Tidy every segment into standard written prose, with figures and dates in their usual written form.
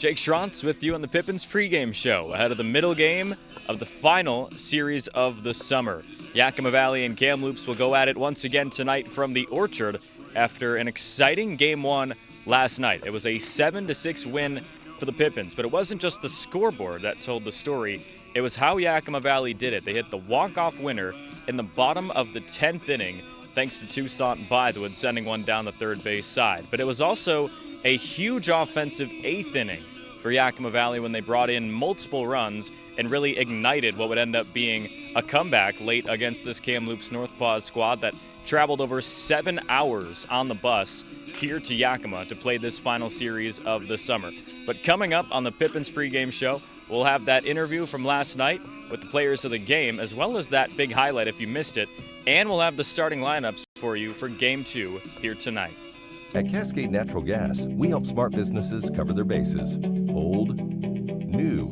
Jake Schrantz with you on the Pippins pregame show ahead of the middle game of the final series of the summer. Yakima Valley and Kamloops will go at it once again tonight from the Orchard after an exciting Game 1 last night. It was a 7-6 win for the Pippins, but it wasn't just the scoreboard that told the story. It was how Yakima Valley did it. They hit the walk-off winner in the bottom of the 10th inning thanks to Toussaint Bythewood sending one down the third base side. But it was also a huge offensive 8th inning for Yakima Valley when they brought in multiple runs and really ignited what would end up being a comeback late against this Kamloops NorthPaws squad that traveled over 7 hours on the bus here to Yakima to play this final series of the summer. But coming up on the Pippins pregame show, we'll have that interview from last night with the players of the game, as well as that big highlight if you missed it, and we'll have the starting lineups for you for Game 2 here tonight. At Cascade Natural Gas, we help smart businesses cover their bases, old, new,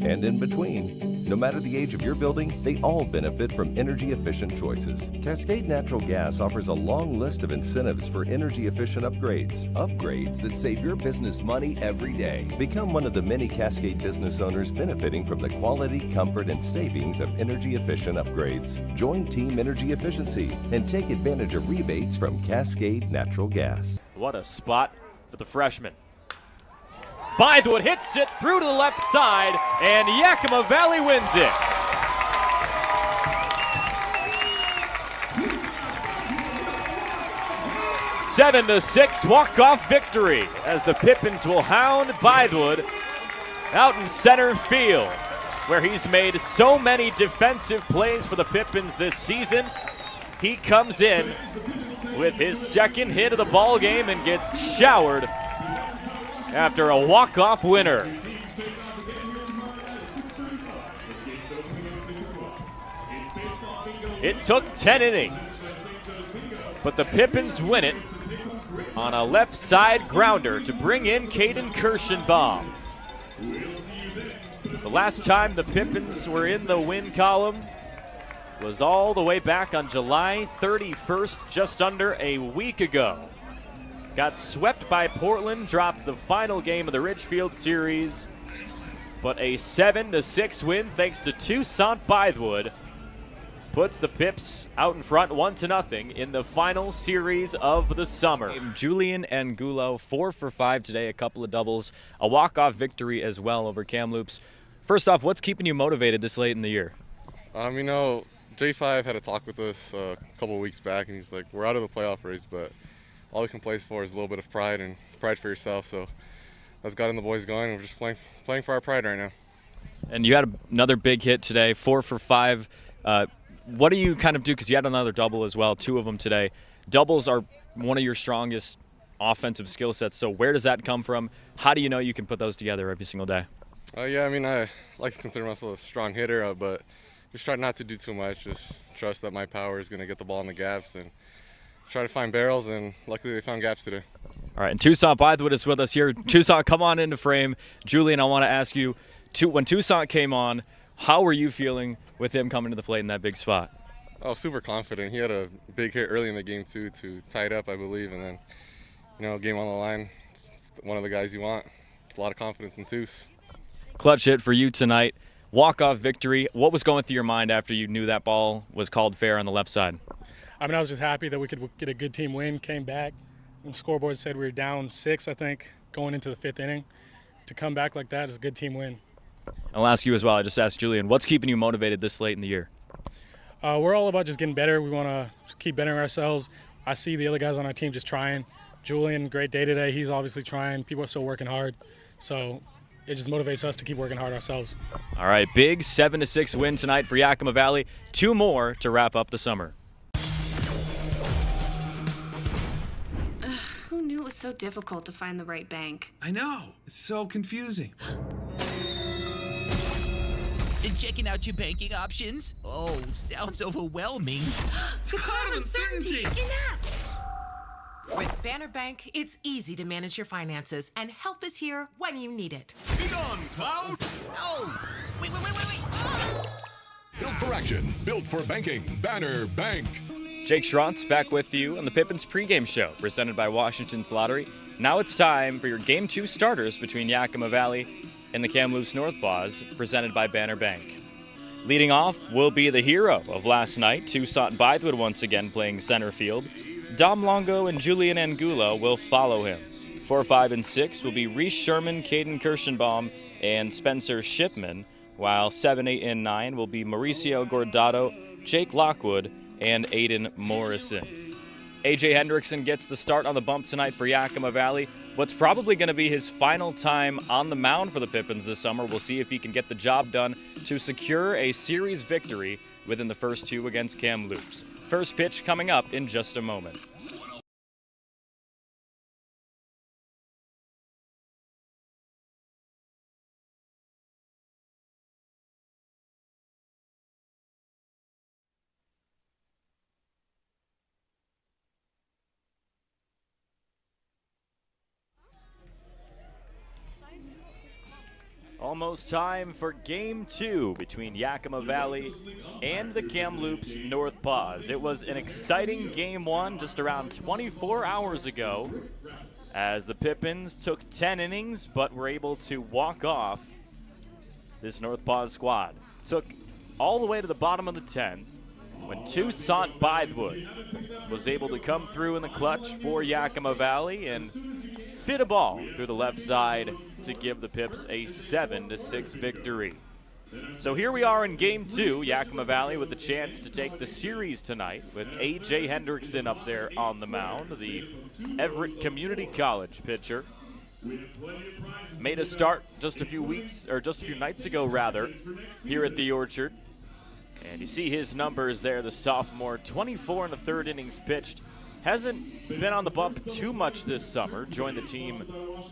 and in between. No matter the age of your building, they all benefit from energy-efficient choices. Cascade Natural Gas offers a long list of incentives for energy-efficient upgrades. Upgrades that save your business money every day. Become one of the many Cascade business owners benefiting from the quality, comfort, and savings of energy-efficient upgrades. Join Team Energy Efficiency and take advantage of rebates from Cascade Natural Gas. What a spot for the freshman. Bythewood hits it through to the left side, and Yakima Valley wins it. Seven to 6 walk-off victory as the Pippins will hound Bythewood out in center field, where he's made so many defensive plays for the Pippins this season. He comes in with his second hit of the ball game and gets showered after a walk-off winner. It took 10 innings, but the Pippins win it on a left side grounder to bring in Caden Kirschenbaum. The last time the Pippins were in the win column was all the way back on July 31st, just under a week ago. Got swept by Portland, dropped the final game of the Ridgefield series, but a 7-6 win thanks to Toussaint Bythewood puts the Pips out in front 1-0 in the final series of the summer. Julian and Gulo 4 for 5 today, a couple of doubles, a walk-off victory as well over Kamloops. First off, what's keeping you motivated this late in the year? J5 had a talk with us a couple of weeks back, and he's like, we're out of the playoff race, but all we can play for is a little bit of pride and pride for yourself. So that's gotten the boys going. We're just playing for our pride right now. And you had another big hit today, 4 for 5. What do you kind of do? Because you had another double as well, 2 of them today. Doubles are one of your strongest offensive skill sets. So where does that come from? How do you know you can put those together every single day? I like to consider myself a strong hitter, but just try not to do too much. Just trust that my power is going to get the ball in the gaps and try to find barrels, and luckily they found gaps today. All right, and Toussaint Bythewood is with us here. Toussaint, come on into frame. Julian, I want to ask you, when Toussaint came on, how were you feeling with him coming to the plate in that big spot? I was super confident. He had a big hit early in the game, too, to tie it up, I believe, and then, game on the line. It's one of the guys you want. There's a lot of confidence in Toos. Clutch hit for you tonight. Walk-off victory. What was going through your mind after you knew that ball was called fair on the left side? I was just happy that we could get a good team win, came back. The scoreboard said we were down 6, I think, going into the 5th inning. To come back like that is a good team win. I'll ask you as well. I just asked Julian, what's keeping you motivated this late in the year? We're all about just getting better. We want to keep bettering ourselves. I see the other guys on our team just trying. Julian, great day today. He's obviously trying. People are still working hard. So it just motivates us to keep working hard ourselves. All right, big 7-6 win tonight for Yakima Valley. 2 more to wrap up the summer. Who knew it was so difficult to find the right bank? I know. It's so confusing. Checking out your banking options? Oh, sounds overwhelming. It's a cloud of uncertainty. Enough! With Banner Bank, it's easy to manage your finances, and help is here when you need it. Be gone, Cloud! Oh, wait. Built for action, built for banking. Banner Bank. Jake Schrantz back with you on the Pippins pregame show, presented by Washington's Lottery Now it's time for your Game 2 starters between Yakima Valley and the Kamloops NorthPaws, presented by Banner Bank. Leading off will be the hero of last night, Toussaint Bythewood once again playing center field. Dom Longo and Julian Angulo will follow him. 4, 5, and 6 will be Reese Sherman, Caden Kirschenbaum, and Spencer Shipman, while 7, 8, and 9 will be Mauricio Gordato, Jake Lockwood, and Aiden Morrison. A.J. Hendrickson gets the start on the bump tonight for Yakima Valley. What's probably going to be his final time on the mound for the Pippins this summer. We'll see if he can get the job done to secure a series victory within the first 2 against Kamloops. First pitch coming up in just a moment. Almost time for Game 2 between Yakima Valley and the Kamloops NorthPaws. It was an exciting Game 1 just around 24 hours ago as the Pippins took 10 innings but were able to walk off this NorthPaws squad. Took all the way to the bottom of the 10th when Toussaint Bythewood was able to come through in the clutch for Yakima Valley and fit a ball through the left side to give the Pips a 7-6 victory. So here we are in Game 2, Yakima Valley with the chance to take the series tonight with A.J. Hendrickson up there on the mound, the Everett Community College pitcher. Made a start just a few nights ago rather, here at the Orchard. And you see his numbers there, the sophomore, 24 in the 3rd innings pitched. Hasn't been on the bump too much this summer. Joined the team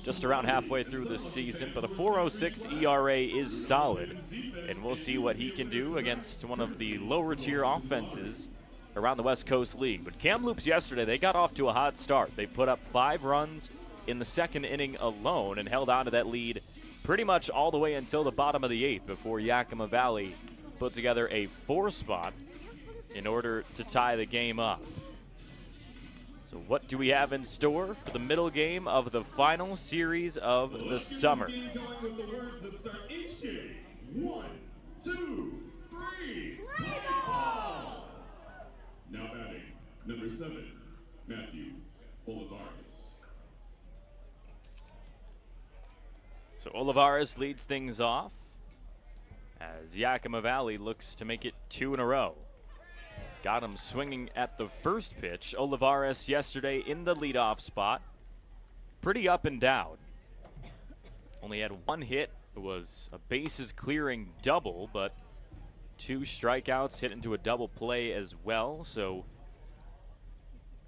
just around halfway through this season, but a 4.06 ERA is solid. And we'll see what he can do against one of the lower tier offenses around the West Coast League. But Kamloops yesterday, they got off to a hot start. They put up 5 runs in the 2nd inning alone and held on to that lead pretty much all the way until the bottom of the 8th before Yakima Valley put together a 4 spot in order to tie the game up. So what do we have in store for the middle game of the final series of the summer? 1, 2, 3, play ball! Now batting, number 7, Matthew Olivares. So Olivares leads things off as Yakima Valley looks to make it 2 in a row. Got him swinging at the first pitch. Olivares yesterday in the leadoff spot. Pretty up and down. Only had 1 hit. It was a bases clearing double, but 2 strikeouts hit into a double play as well. So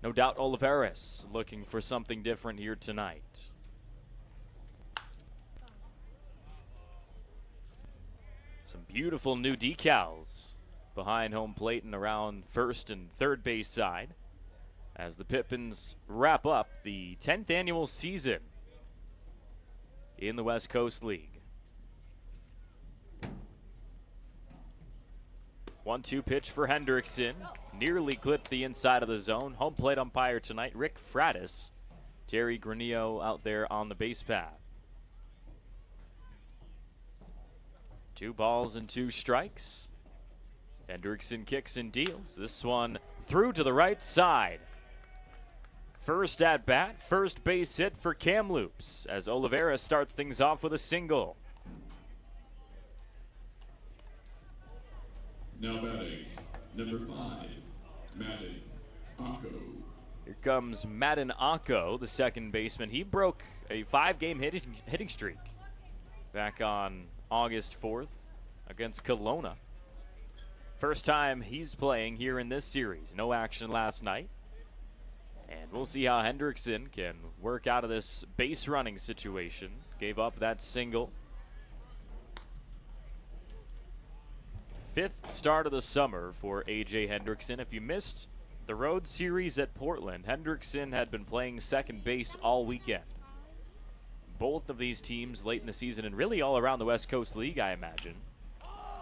no doubt Olivares looking for something different here tonight. Some beautiful new decals behind home plate and around first and third base side as the Pippins wrap up the 10th annual season in the West Coast League. 1-2 pitch for Hendrickson. Nearly clipped the inside of the zone. Home plate umpire tonight, Rick Fratis. Terry Granillo out there on the base path. 2 balls and 2 strikes. Hendrickson kicks and deals. This one through to the right side. First at bat, first base hit for Kamloops as Oliveira starts things off with a single. Now batting, number 5, Madden Akko. Here comes Madden Akko, the second baseman. He broke a 5-game hitting streak back on August 4th against Kelowna. First time he's playing here in this series. No action last night. And we'll see how Hendrickson can work out of this base running situation. Gave up that single. 5th start of the summer for A.J. Hendrickson. If you missed the road series at Portland, Hendrickson had been playing second base all weekend. Both of these teams late in the season and really all around the West Coast League, I imagine.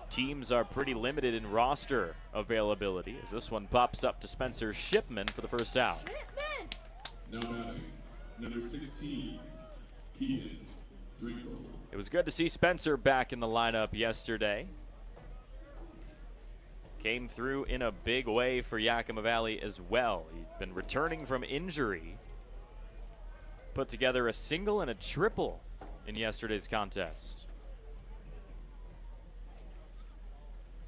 Teams are pretty limited in roster availability as this one pops up to Spencer Shipman for the first out. Now batting, number 16, Keaton Drinkle. It was good to see Spencer back in the lineup yesterday. Came through in a big way for Yakima Valley as well. He'd been returning from injury. Put together a single and a triple in yesterday's contest.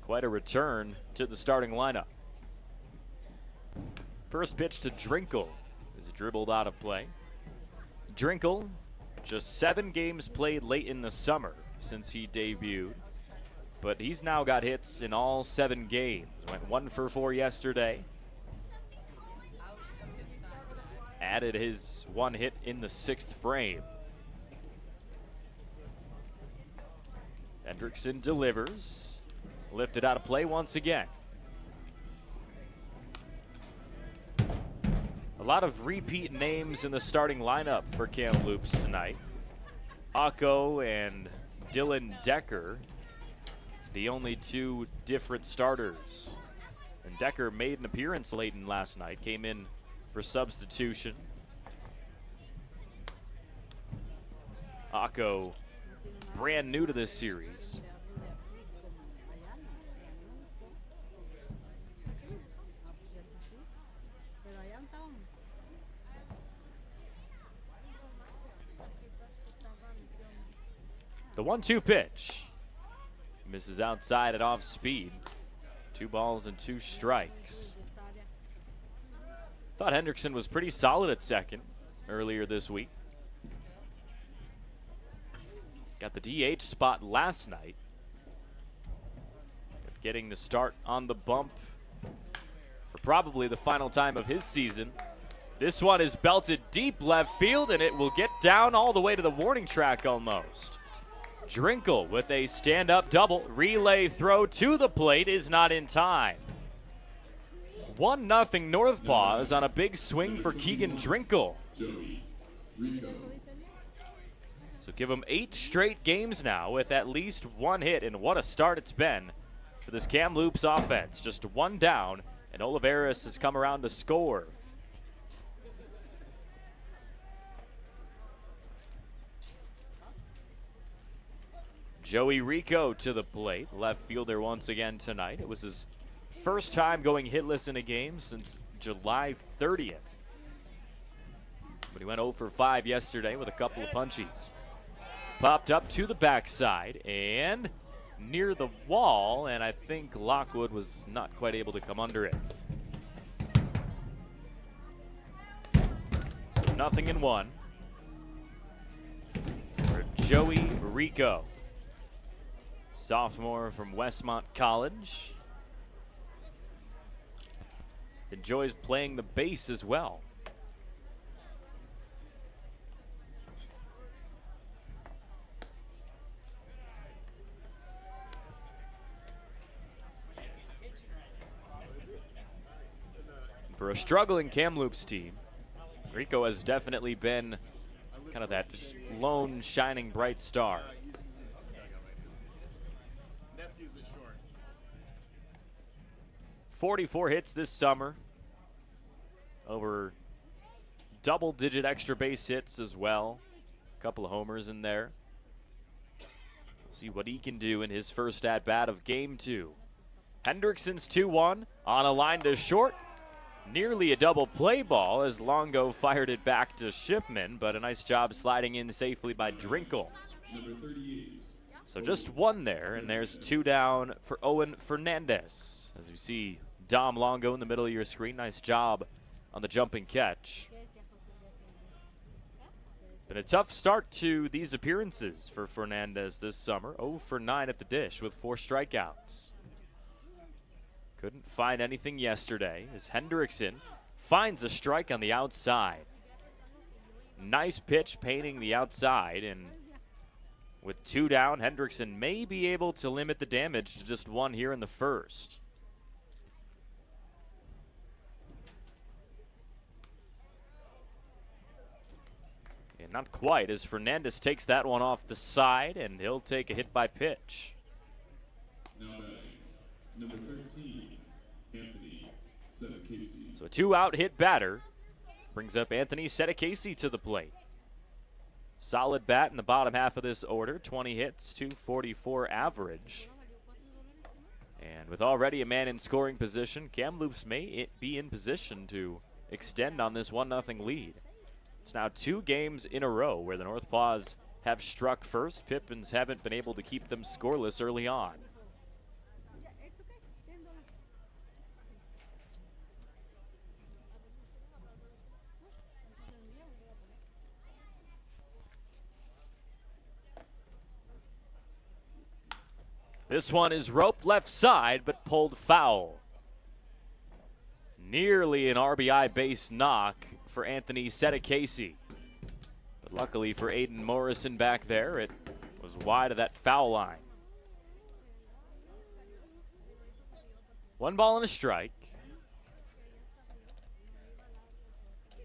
Quite a return to the starting lineup. First pitch to Drinkle is dribbled out of play. Drinkle, just 7 games played late in the summer since he debuted, but he's now got hits in all 7 games. Went 1 for 4 yesterday. Added his 1 hit in the 6th frame. Hendrickson delivers. Lifted out of play once again. A lot of repeat names in the starting lineup for Kamloops tonight. Akko and Dylan Decker, the only 2 different starters. And Decker made an appearance late in last night, came in for substitution. Akko, brand new to this series. The 1-2 pitch. Misses outside at off speed. 2 balls and 2 strikes. Thought Hendrickson was pretty solid at second earlier this week. Got the DH spot last night. Getting the start on the bump for probably the final time of his season. This one is belted deep left field, and it will get down all the way to the warning track almost. Drinkle with a stand-up double. Relay throw to the plate is not in time. 1-0 NorthPaws on a big swing for Keegan Drinkle. So give him 8 straight games now with at least 1 hit, and what a start it's been for this Kamloops offense. Just 1 down, and Oliveras has come around to score. Joey Rico to the plate, left fielder once again tonight. It was his first time going hitless in a game since July 30th. But he went 0 for 5 yesterday with a couple of punchies. Popped up to the backside and near the wall, and I think Lockwood was not quite able to come under it. So 0-1 for Joey Rico. Sophomore from Westmont College. Enjoys playing the bass as well. For a struggling Kamloops team, Rico has definitely been kind of that just lone shining bright star. 44 hits this summer. Over double-digit extra base hits as well. A couple of homers in there. See what he can do in his first at-bat of Game 2. Hendrickson's 2-1 on a line to short. Nearly a double play ball as Longo fired it back to Shipman, but a nice job sliding in safely by Drinkle. So just 1 there, and there's 2 down for Owen Fernandez. As you see Dom Longo in the middle of your screen, nice job on the jumping catch. Been a tough start to these appearances for Fernandez this summer. 0 for 9 at the dish with 4 strikeouts. Couldn't find anything yesterday as Hendrickson finds a strike on the outside. Nice pitch painting the outside, and with 2 down, Hendrickson may be able to limit the damage to just 1 here in the first. And not quite, as Fernandez takes that one off the side, and he'll take a hit by pitch. Now batting, number 13, Anthony Casey. So a 2-out hit batter brings up Anthony Settecasey to the plate. Solid bat in the bottom half of this order, 20 hits, 244 average. And with already a man in scoring position, Kamloops may be in position to extend on this 1-0 lead. It's now 2 games in a row where the NorthPaws have struck first. Pippins haven't been able to keep them scoreless early on. This one is roped left side, but pulled foul. Nearly an RBI base knock for Anthony Settecasey. But luckily for Aiden Morrison back there, it was wide of that foul line. 1 ball and a strike.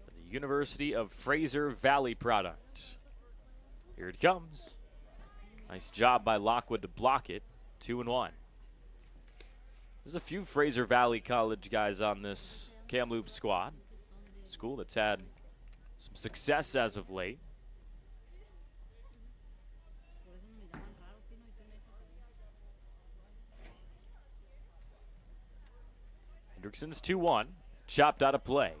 For the University of Fraser Valley product. Here it comes. Nice job by Lockwood to block it. 2-1. There's a few Fraser Valley College guys on this Kamloops squad. School that's had some success as of late. Hendrickson's 2-1, chopped out of play.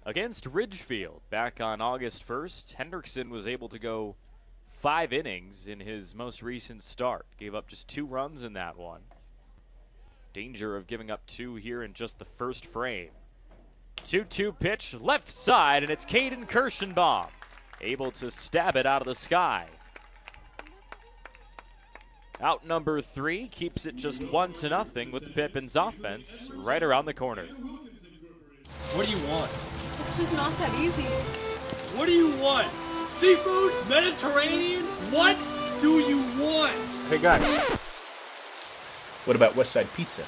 Against Ridgefield back on August 1st, Hendrickson was able to go 5 innings in his most recent start. Gave up just 2 runs in that one. Danger of giving up 2 here in just the first frame. 2-2 pitch left side, and it's Caden Kirschenbaum able to stab it out of the sky. Out number 3 keeps it just 1-0 with the Pippins offense right around the corner. What do you want? It's just not that easy. What do you want? Seafood? Mediterranean? What do you want? Hey guys, what about Westside Pizza?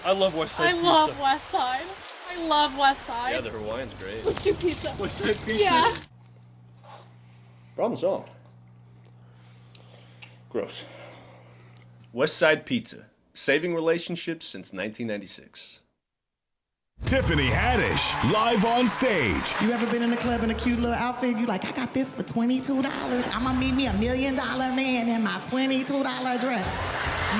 I love Westside Pizza. I love Westside. I love Westside. Yeah, the Hawaiian's great. Let's do pizza. Westside Pizza? Yeah. Problem solved. Gross. Westside Pizza, saving relationships since 1996. Tiffany Haddish, live on stage. You ever been in a club in a cute little outfit? You like, I got this for $22. I'm gonna meet me $1 million man in my $22 dress.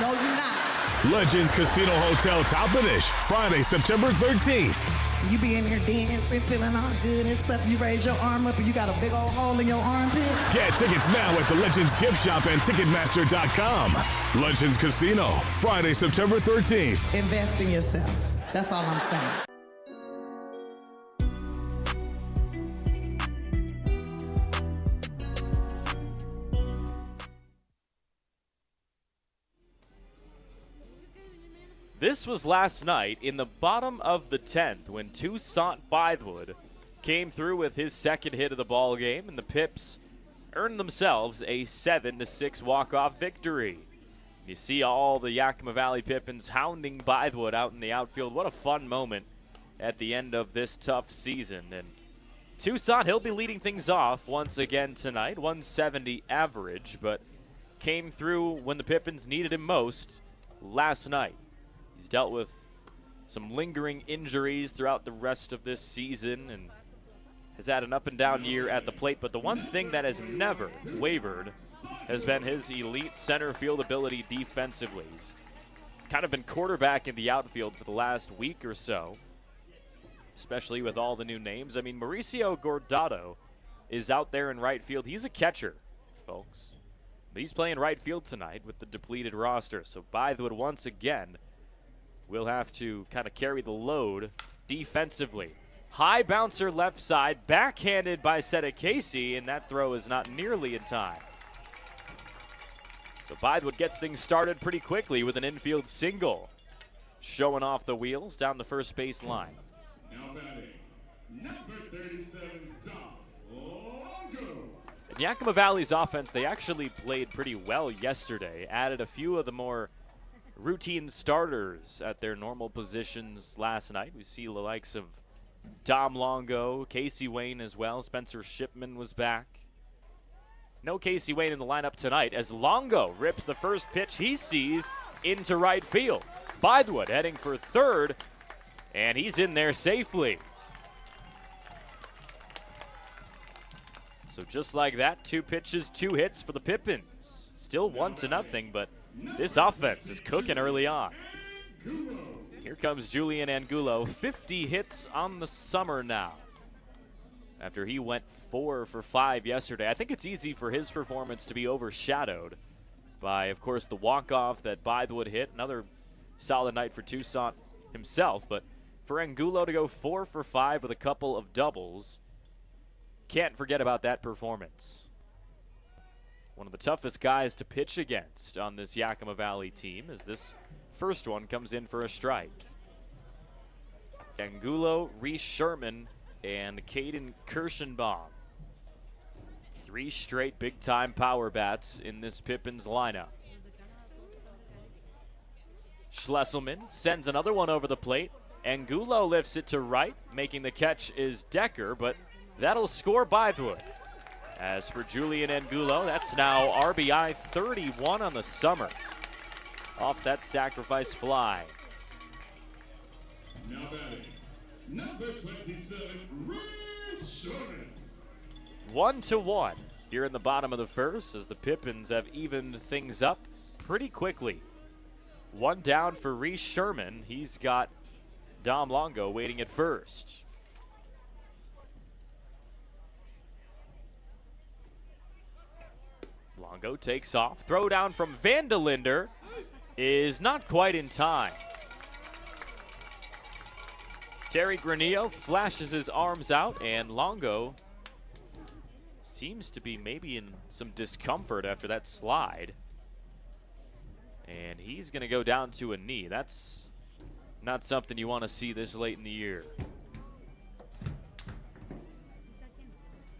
No, you're not. Legends Casino Hotel Toppenish, Friday, September 13th. You be in here dancing, feeling all good and stuff. You raise your arm up and you got a big old hole in your armpit. Get tickets now at the Legends Gift Shop and Ticketmaster.com. Legends Casino, Friday, September 13th. Invest in yourself. That's all I'm saying. This was last night in the bottom of the 10th when Toussaint Bythewood came through with his second hit of the ball game, and the Pips earned themselves a 7-6 walk-off victory. You see all the Yakima Valley Pippins hounding Bythewood out in the outfield. What a fun moment at the end of this tough season. And Toussaint, he'll be leading things off once again tonight, 170 average, but came through when the Pippins needed him most last night. He's dealt with some lingering injuries throughout the rest of this season and has had an up-and-down year at the plate, but the one thing that has never wavered has been his elite center field ability defensively. He's kind of been quarterback in the outfield for the last week or so, especially with all the new names. I mean, Mauricio Gordado is out there in right field. He's a catcher, folks, but he's playing right field tonight with the depleted roster. So Bythewood once again will have to kind of carry the load defensively. High bouncer left side, backhanded by Settecasey, and that throw is not nearly in time. So Bythewood gets things started pretty quickly with an infield single, showing off the wheels down the first base line. Now batting, number 37, Longo. And Yakima Valley's offense, they actually played pretty well yesterday, added a few of the more routine starters at their normal positions last night. We see the likes of Dom Longo, Casey Wayne as well. Spencer Shipman was back. No Casey Wayne in the lineup tonight as Longo rips the first pitch he sees into right field. Bythewood heading for third, and he's in there safely. So just like that, 2 pitches, 2 hits for the Pippins. Still 1-0, but this offense is cooking early on. Here comes Julian Angulo, 50 hits on the summer now. After he went 4 for 5 yesterday. I think it's easy for his performance to be overshadowed by, of course, the walk-off that Bythewood hit. Another solid night for Toussaint himself, but for Angulo to go 4 for 5 with a couple of doubles, can't forget about that performance. One of the toughest guys to pitch against on this Yakima Valley team as this first one comes in for a strike. Angulo, Reese Sherman, and Caden Kirschenbaum. 3 straight big-time power bats in this Pippins lineup. Schlesselman sends another one over the plate. Angulo lifts it to right. Making the catch is Decker, but that'll score Bythewood. As for Julian Angulo, that's now RBI 31 on the summer. Off that sacrifice fly. Now batting, number 27, Reese Sherman. 1-1 here in the bottom of the first as the Pippins have evened things up pretty quickly. 1 down for Reese Sherman. He's got Dom Longo waiting at first. Longo takes off. Throw down from Vandelinder is not quite in time. Terry Granillo flashes his arms out, and Longo seems to be maybe in some discomfort after that slide. And he's going to go down to a knee. That's not something you want to see this late in the year.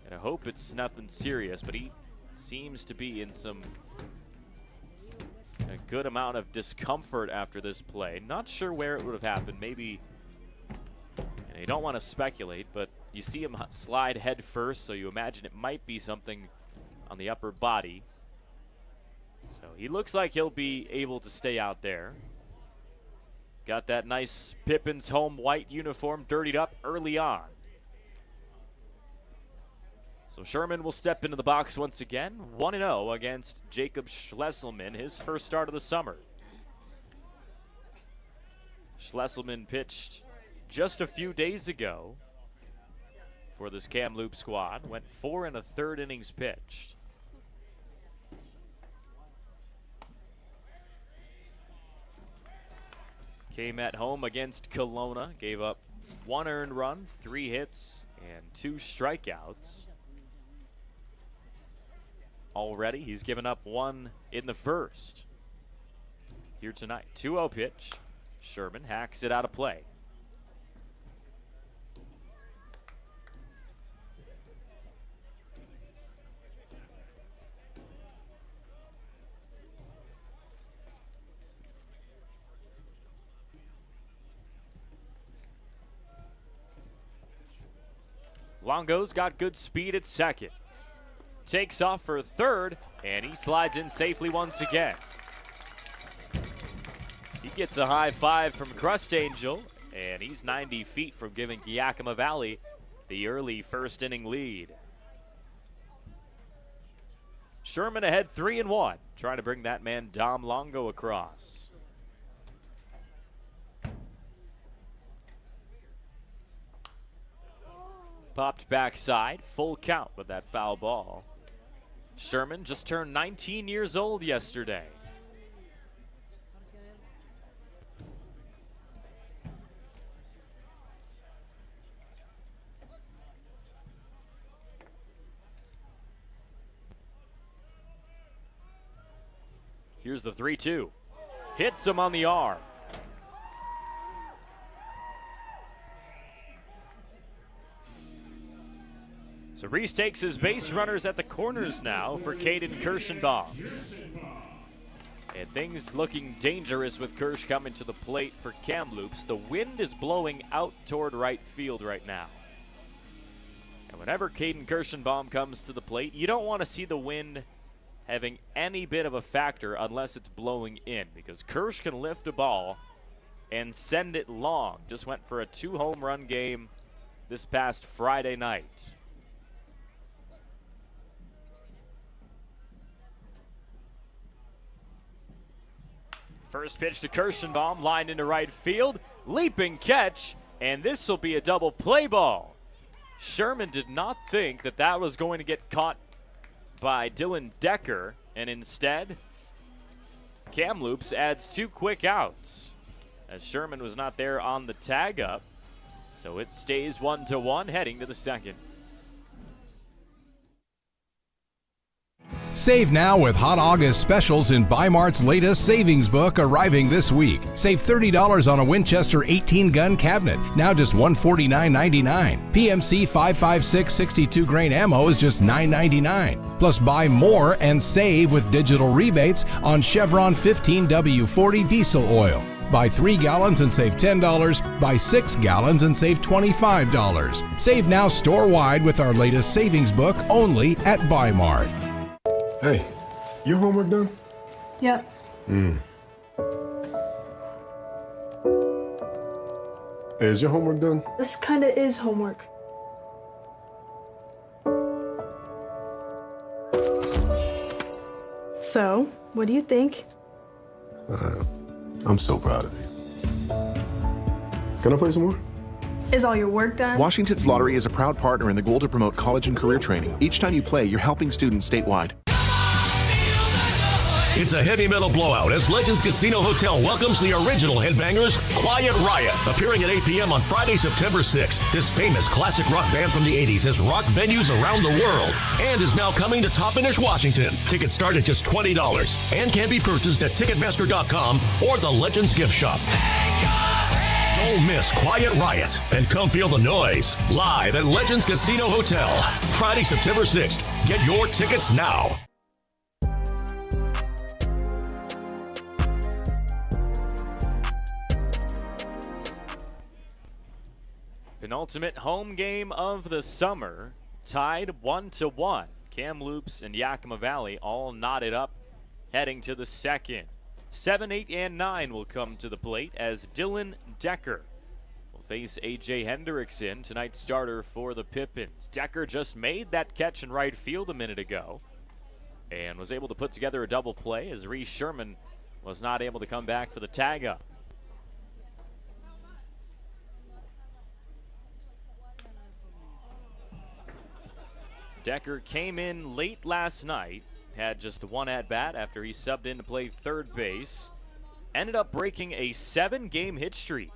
And I hope it's nothing serious, but he seems to be in a good amount of discomfort after this play. Not sure where it would have happened. Maybe, and I don't want to speculate, but you see him slide head first, so you imagine it might be something on the upper body. So he looks like he'll be able to stay out there. Got that nice Pippins home white uniform dirtied up early on. So Sherman will step into the box once again, 1-0 against Jacob Schlesselman, his first start of the summer. Schlesselman pitched just a few days ago for this Kamloops squad, went 4 1/3 innings pitched. Came at home against Kelowna, gave up 1 earned run, 3 hits, and 2 strikeouts. Already, he's given up 1 in the first. Here tonight, 2-0 pitch. Sherman hacks it out of play. Longo's got good speed at second. Takes off for third, and he slides in safely once again. He gets a high five from Crust Angel, and he's 90 feet from giving Yakima Valley the early first inning lead. Sherman ahead 3-1, trying to bring that man Dom Longo across. Popped backside, full count with that foul ball. Sherman just turned 19 years old yesterday. Here's the 3-2. Hits him on the arm. So Reese takes his base runners at the corners now for Caden Kirschenbaum. And things looking dangerous with Kirsch coming to the plate for Kamloops. The wind is blowing out toward right field right now. And whenever Caden Kirschenbaum comes to the plate, you don't want to see the wind having any bit of a factor unless it's blowing in, because Kirsch can lift a ball and send it long. Just went for a 2-home run game this past Friday night. First pitch to Kirschenbaum, lined into right field, leaping catch, and this will be a double play ball. Sherman did not think that that was going to get caught by Dylan Decker, and instead, Kamloops adds 2 quick outs, as Sherman was not there on the tag up, so it stays 1-1 heading to the second. Save now with Hot August specials in Bi-Mart's latest savings book arriving this week. Save $30 on a Winchester 18-gun cabinet, now just $149.99. PMC 5.56 62-grain ammo is just $9.99. Plus buy more and save with digital rebates on Chevron 15W40 diesel oil. Buy 3 gallons and save $10. Buy 6 gallons and save $25. Save now store-wide with our latest savings book only at Bi-Mart. Hey, your homework done? Yep. Hey, is your homework done? This kinda is homework. So, what do you think? I'm so proud of you. Can I play some more? Is all your work done? Washington's Lottery is a proud partner in the goal to promote college and career training. Each time you play, you're helping students statewide. It's a heavy metal blowout as Legends Casino Hotel welcomes the original Headbangers, Quiet Riot, appearing at 8 p.m. on Friday, September 6th. This famous classic rock band from the 80s has rocked venues around the world and is now coming to Toppenish, Washington. Tickets start at just $20 and can be purchased at Ticketmaster.com or the Legends Gift Shop. Don't miss Quiet Riot and come feel the noise live at Legends Casino Hotel. Friday, September 6th. Get your tickets now. Penultimate home game of the summer, tied 1-1. Kamloops and Yakima Valley all knotted up, heading to the second. 7, 8, and 9 will come to the plate as Dylan Decker will face A.J. Hendrickson, tonight's starter for the Pippins. Decker just made that catch in right field a minute ago and was able to put together a double play as Reese Sherman was not able to come back for the tag up. Decker came in late last night, had just 1 at-bat after he subbed in to play third base. Ended up breaking a 7-game hit streak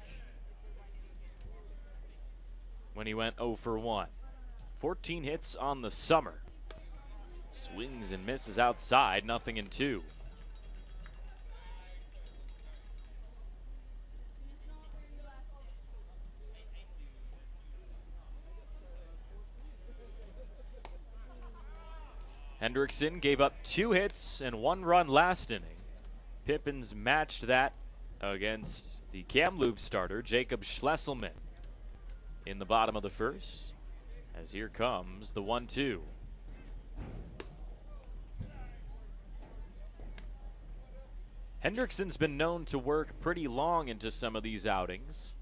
when he went 0 for 1. 14 hits on the summer. Swings and misses outside, 0-2. Hendrickson gave up 2 hits and 1 run last inning. Pippins matched that against the Kamloops starter, Jacob Schlesselman, in the bottom of the first, as here comes the 1-2. Hendrickson's been known to work pretty long into some of these outings.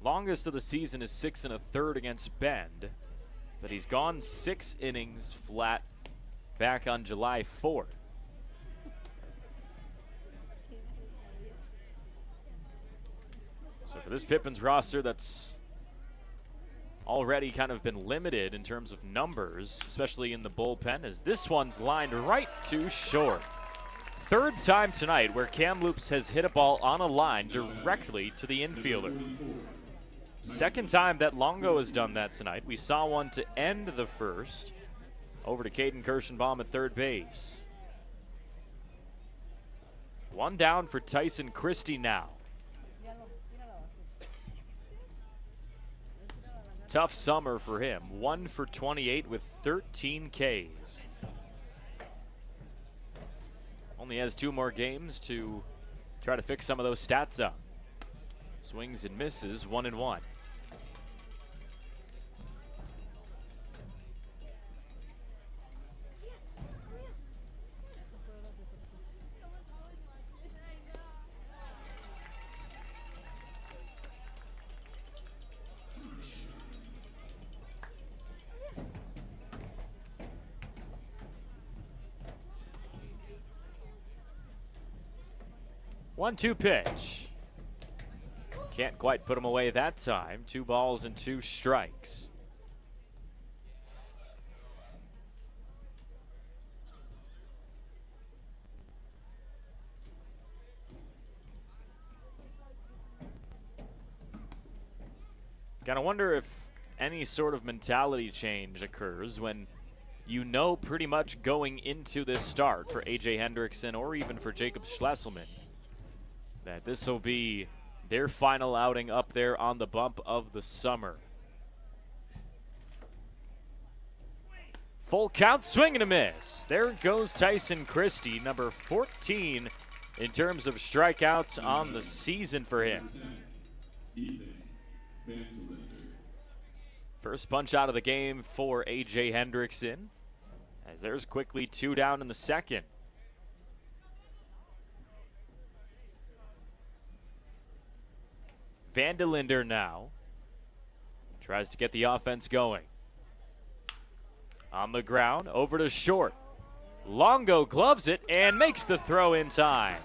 Longest of the season is 6 1/3 against Bend, but he's gone 6 innings flat back on July 4th. So for this Pippins roster that's already kind of been limited in terms of numbers, especially in the bullpen, as this one's lined right too short. Third time tonight where Kamloops has hit a ball on a line directly to the infielder. Second time that Longo has done that tonight. We saw one to end the first. Over to Caden Kirschenbaum at third base. 1 down for Tyson Christie now. Tough summer for him. 1 for 28 with 13 Ks. Only has 2 more games to try to fix some of those stats up. Swings and misses, 1-1. One-two pitch. Can't quite put him away that time. 2 balls and 2 strikes. Gotta wonder if any sort of mentality change occurs when you know pretty much going into this start for A.J. Hendrickson or even for Jacob Schlesselman that this will be their final outing up there on the bump of the summer. Full count, swing and a miss. There goes Tyson Christie, number 14 in terms of strikeouts on the season for him. First punch out of the game for A.J. Hendrickson, as there's quickly 2 down in the second. Vandelinder now tries to get the offense going. On the ground, over to short. Longo gloves it and makes the throw in time.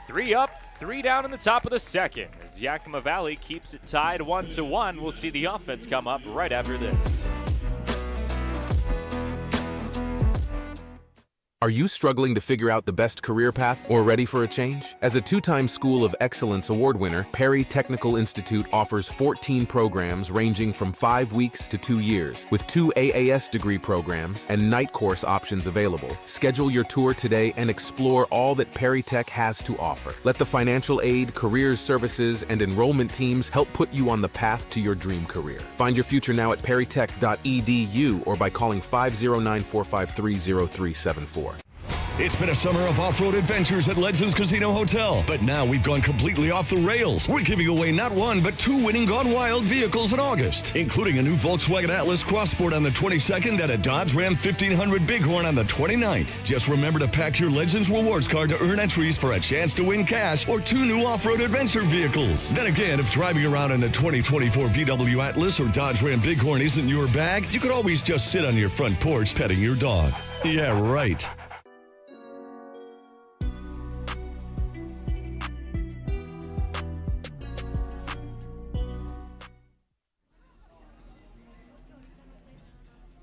3 up, 3 down in the top of the second. As Yakima Valley keeps it tied 1-1, we'll see the offense come up right after this. Are you struggling to figure out the best career path or ready for a change? As a 2-time School of Excellence Award winner, Perry Technical Institute offers 14 programs ranging from 5 weeks to 2 years, with 2 AAS degree programs and night course options available. Schedule your tour today and explore all that Perry Tech has to offer. Let the financial aid, careers services, and enrollment teams help put you on the path to your dream career. Find your future now at perrytech.edu or by calling 509-453-0374. It's been a summer of off-road adventures at Legends Casino Hotel, but now we've gone completely off the rails. We're giving away not 1, but 2 winning Gone Wild vehicles in August, including a new Volkswagen Atlas Crossport on the 22nd and a Dodge Ram 1500 Bighorn on the 29th. Just remember to pack your Legends Rewards card to earn entries for a chance to win cash or 2 new off-road adventure vehicles. Then again, if driving around in a 2024 VW Atlas or Dodge Ram Bighorn isn't your bag, you could always just sit on your front porch petting your dog. Yeah, right.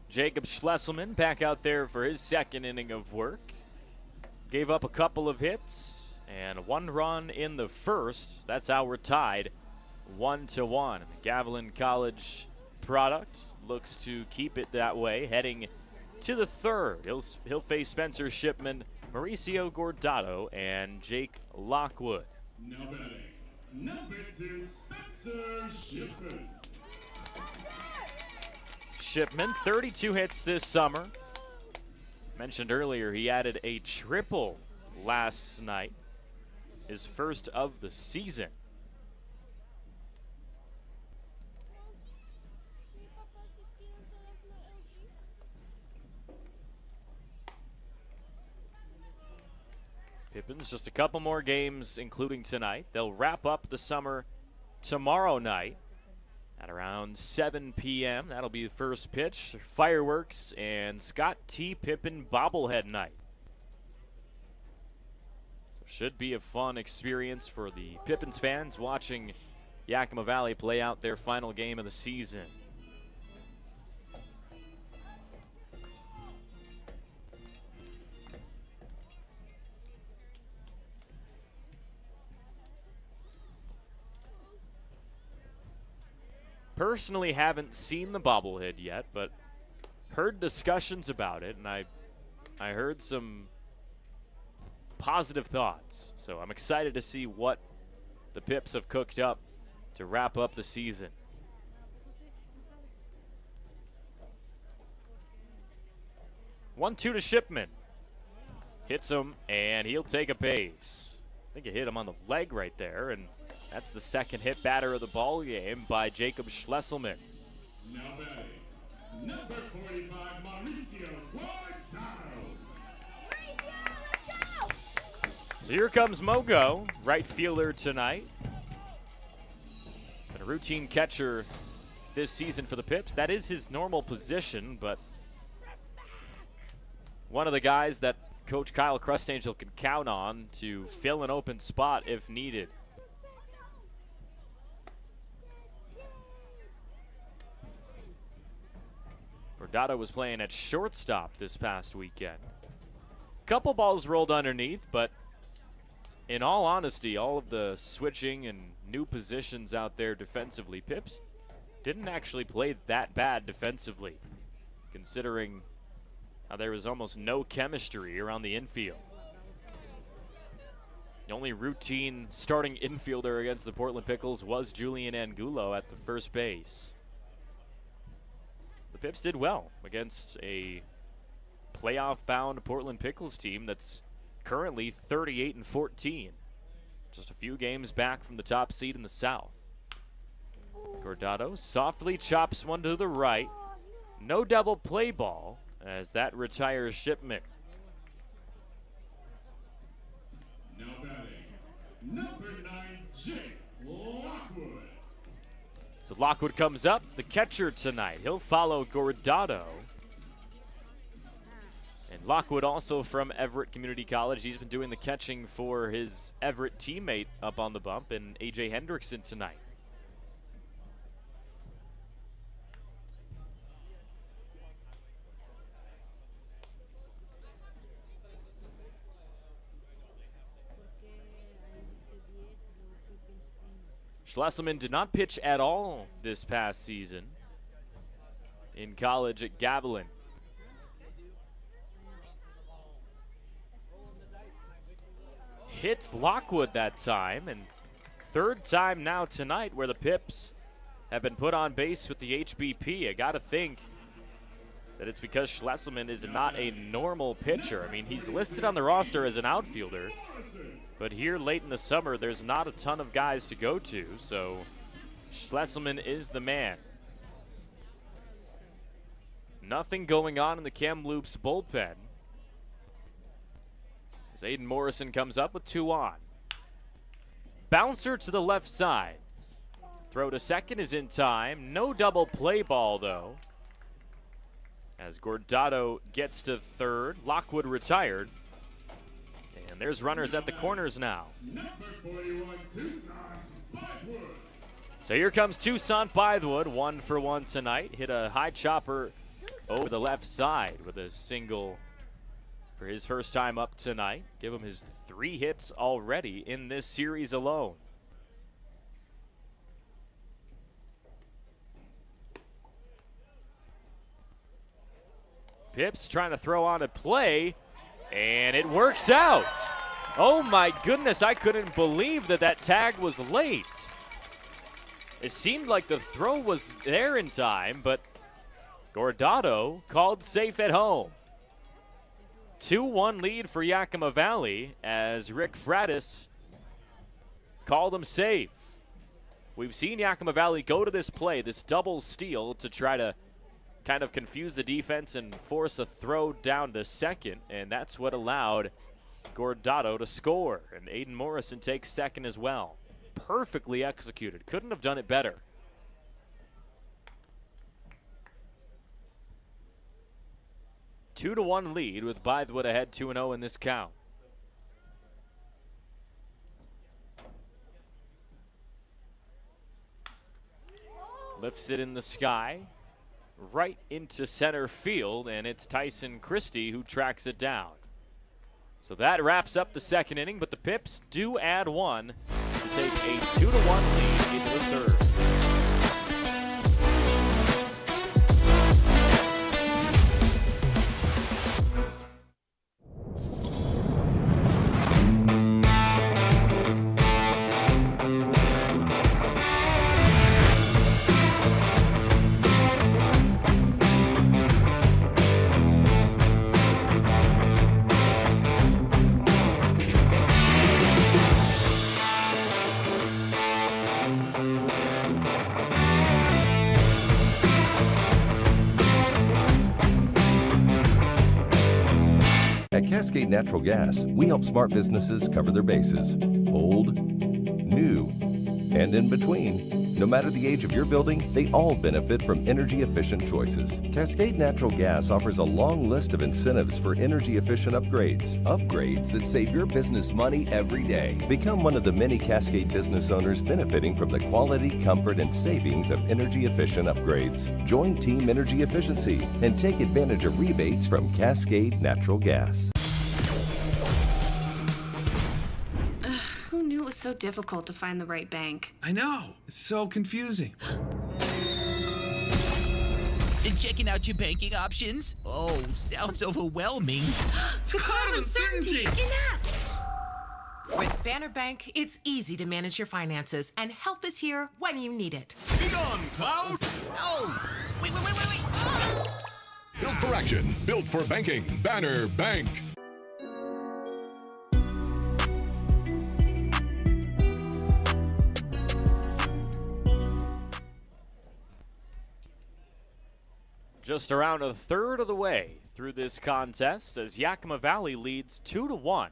Jacob Schlesselman back out there for his second inning of work. Gave up a couple of hits and 1 run in the first. That's how we're tied 1-1. The Gavilan College product looks to keep it that way heading to the third. He'll face Spencer Shipman, Mauricio Gordato, and Jake Lockwood. Now batting, number 2, Spencer Shipman. Shipman, 32 hits this summer. Mentioned earlier, he added a triple last night, his first of the season. Pippins, just a couple more games, including tonight. They'll wrap up the summer tomorrow night at around 7 p.m. That'll be the first pitch, fireworks, and Scott T. Pippen bobblehead night. So should be a fun experience for the Pippins fans watching Yakima Valley play out their final game of the season. Personally haven't seen the bobblehead yet, but heard discussions about it, and I heard some positive thoughts. So I'm excited to see what the Pips have cooked up to wrap up the season. One-two to Shipman. hits him, and he'll take a base. I think it hit him on the leg right there, and that's the second hit batter of the ball game by Jacob Schlesselman. Now batting, number 45, Mauricio Guardado. So here comes Mogo, right fielder tonight. Been a routine catcher this season for the Pips. That is his normal position, but one of the guys that Coach Kyle Crustangel can count on to fill an open spot if needed. Guardado was playing at shortstop this past weekend. Couple balls rolled underneath, but in all honesty, all of the switching and new positions out there defensively, Pips didn't actually play that bad defensively, considering how there was almost no chemistry around the infield. The only routine starting infielder against the Portland Pickles was Julian Angulo at the first base. The Pips did well against a playoff-bound Portland Pickles team that's currently 38-14. Just a few games back from the top seed in the South. Guardado softly chops one to the right. No double play ball as that retires Shipman. Now batting, number 9, Jake Lockwood. So Lockwood comes up, the catcher tonight. He'll follow Guardado. And Lockwood also from Everett Community College. He's been doing the catching for his Everett teammate up on the bump, and A.J. Hendrickson tonight. Schlesselman did not pitch at all this past season in college at Gavilan. Hits Lockwood that time, and third time now tonight where the Pips have been put on base with the HBP. I gotta think that it's because Schlesselman is not a normal pitcher. I mean, he's listed on the roster as an outfielder, but here late in the summer, there's not a ton of guys to go to, so Schlesselman is the man. Nothing going on in the Kamloops bullpen as Aiden Morrison comes up with 2 on. Bouncer to the left side. Throw to second is in time. No double play ball, though, as Guardado gets to third. Lockwood retired. And there's runners at the corners now. Number 41, Toussaint Bythewood. So here comes Toussaint Bythewood, 1 for 1 tonight. Hit a high chopper over the left side with a single for his first time up tonight. Give him his 3 hits already in this series alone. Pips trying to throw on a play, and it works out. Oh my goodness, I couldn't believe that that tag was late. It seemed like the throw was there in time, but Guardado called safe at home. 2-1 lead for Yakima Valley as Rick Fratis called him safe. We've seen Yakima Valley go to this play, this double steal, to try to kind of confuse the defense and force a throw down to second, and that's what allowed Guardado to score. And Aiden Morrison takes second as well. Perfectly executed. Couldn't have done it better. A 2-1 lead with Bythewood ahead 2-0 in this count. Lifts it in the sky, right into center field, and it's Tyson Christie who tracks it down. So that wraps up the second inning, but the Pips do add 1 to take a 2-1 lead into the third. Cascade Natural Gas, we help smart businesses cover their bases. Old, new, and in between. No matter the age of your building, they all benefit from energy-efficient choices. Cascade Natural Gas offers a long list of incentives for energy-efficient upgrades. Upgrades that save your business money every day. Become one of the many Cascade business owners benefiting from the quality, comfort, and savings of energy-efficient upgrades. Join Team Energy Efficiency and take advantage of rebates from Cascade Natural Gas. Who knew it was so difficult to find the right bank? I know. It's so confusing. Checking out your banking options? Oh, sounds overwhelming. It's a cloud of uncertainty. With Banner Bank, it's easy to manage your finances, and help is here when you need it. Be gone, Cloud! Oh, wait. Ah! Built for action, built for banking. Banner Bank. Just around a third of the way through this contest as Yakima Valley leads 2-1.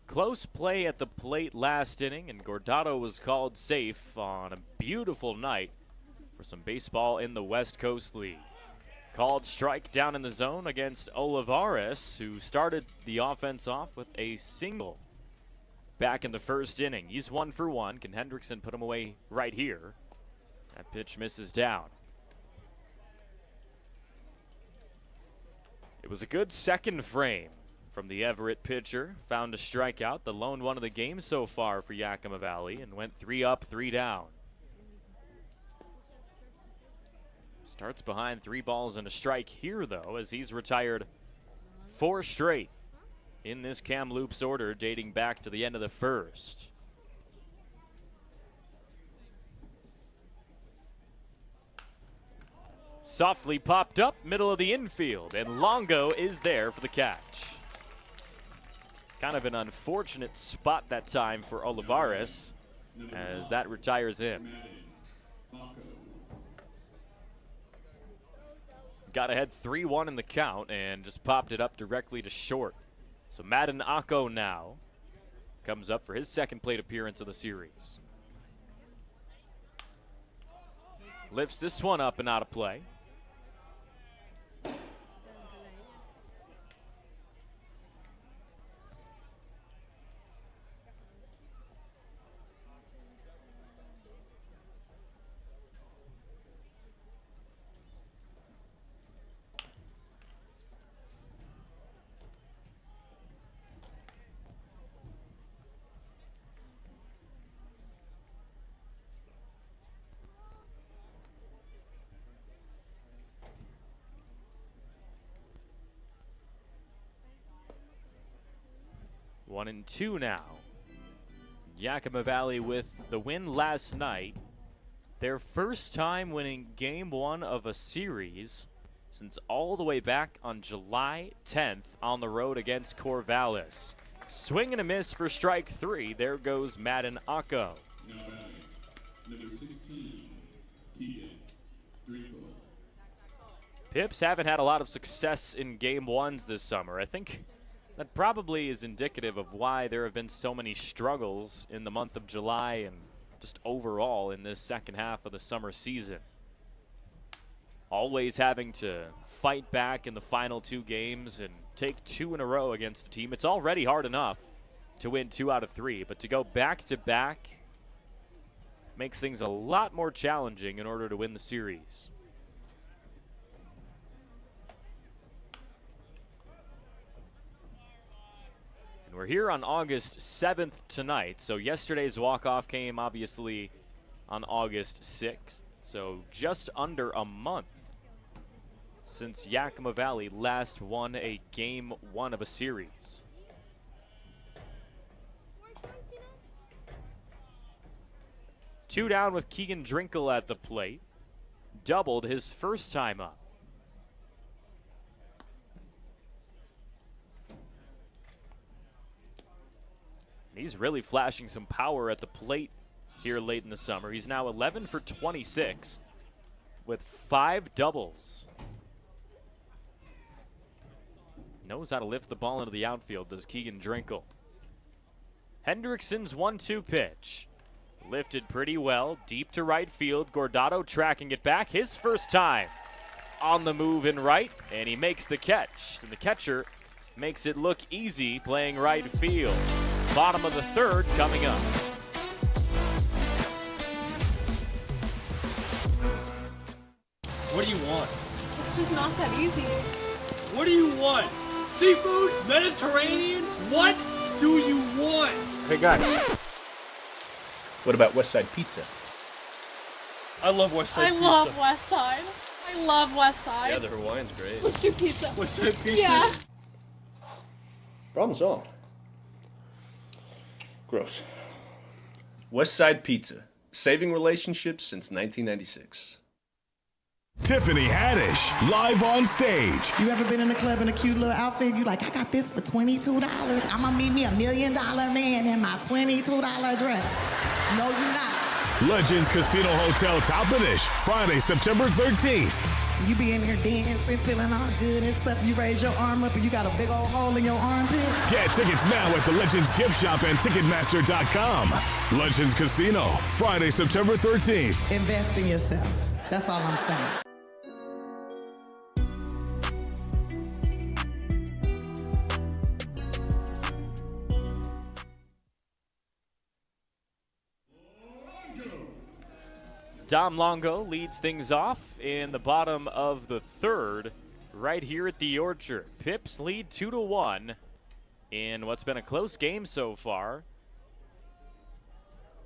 Close play at the plate last inning, and Gordado was called safe on a beautiful night for some baseball in the West Coast League. Called strike down in the zone against Olivares, who started the offense off with a single back in the first inning. He's 1 for 1. Can Hendrickson put him away right here? That pitch misses down. It was a good second frame from the Everett pitcher. Found a strikeout, the lone one of the game so far for Yakima Valley, and went 3 up, 3 down. Starts behind 3 balls and a strike here, though, as he's retired 4 straight in this Kamloops order dating back to the end of the first. Softly popped up, middle of the infield, and Longo is there for the catch. Kind of an unfortunate spot that time for Olivares, as that retires him. Got ahead 3-1 in the count and just popped it up directly to short. So Madden Ako now comes up for his second plate appearance of the series. Lifts this one up and out of play. One and two now. Yakima Valley with the win last night. Their first time winning game 1 of a series since all the way back on July 10th on the road against Corvallis. Swing and a miss for strike 3. There goes Madden Ako. Now batting, number 16, Keegan Drinkle. Pips haven't had a lot of success in game 1s this summer. I think that probably is indicative of why there have been so many struggles in the month of July and just overall in this second half of the summer season. Always having to fight back in the final 2 games and take 2 in a row against a team. It's already hard enough to win 2 out of 3, but to go back-to-back makes things a lot more challenging in order to win the series. We're here on August 7th tonight, so yesterday's walk-off came obviously on August 6th, so just under a month since Yakima Valley last won a game 1 of a series. Two down with Keegan Drinkle at the plate, doubled his first time up. He's really flashing some power at the plate here late in the summer. He's now 11 for 26 with 5 doubles. Knows how to lift the ball into the outfield, does Keegan Drinkle. Hendrickson's 1-2 pitch. Lifted pretty well, deep to right field. Guardado tracking it back, his first time on the move in right, and he makes the catch. And the catcher makes it look easy playing right field. Bottom of the third coming up. What do you want? It's just not that easy. What do you want? Seafood? Mediterranean? What do you want? Hey guys, what about West Side Pizza? I love West Side Pizza. I love West Side. I love West Side. Yeah, the Hawaiian's great. Let's do pizza. West Side Pizza? Yeah. Problem solved. Gross. West Side Pizza, saving relationships since 1996. Tiffany Haddish, live on stage. You ever been in a club in a cute little outfit? You like, I got this for $22. I'ma meet me $1 million man in my $22 dress. No, you're not. Legends Casino Hotel Toppenish, Friday, September 13th. You be in here dancing, feeling all good and stuff. You raise your arm up and you got a big old hole in your armpit. Get tickets now at the Legends Gift Shop and Ticketmaster.com. Legends Casino, Friday, September 13th. Invest in yourself. That's all I'm saying. Dom Longo leads things off in the bottom of the third right here at the Orchard. Pips lead 2-1 in what's been a close game so far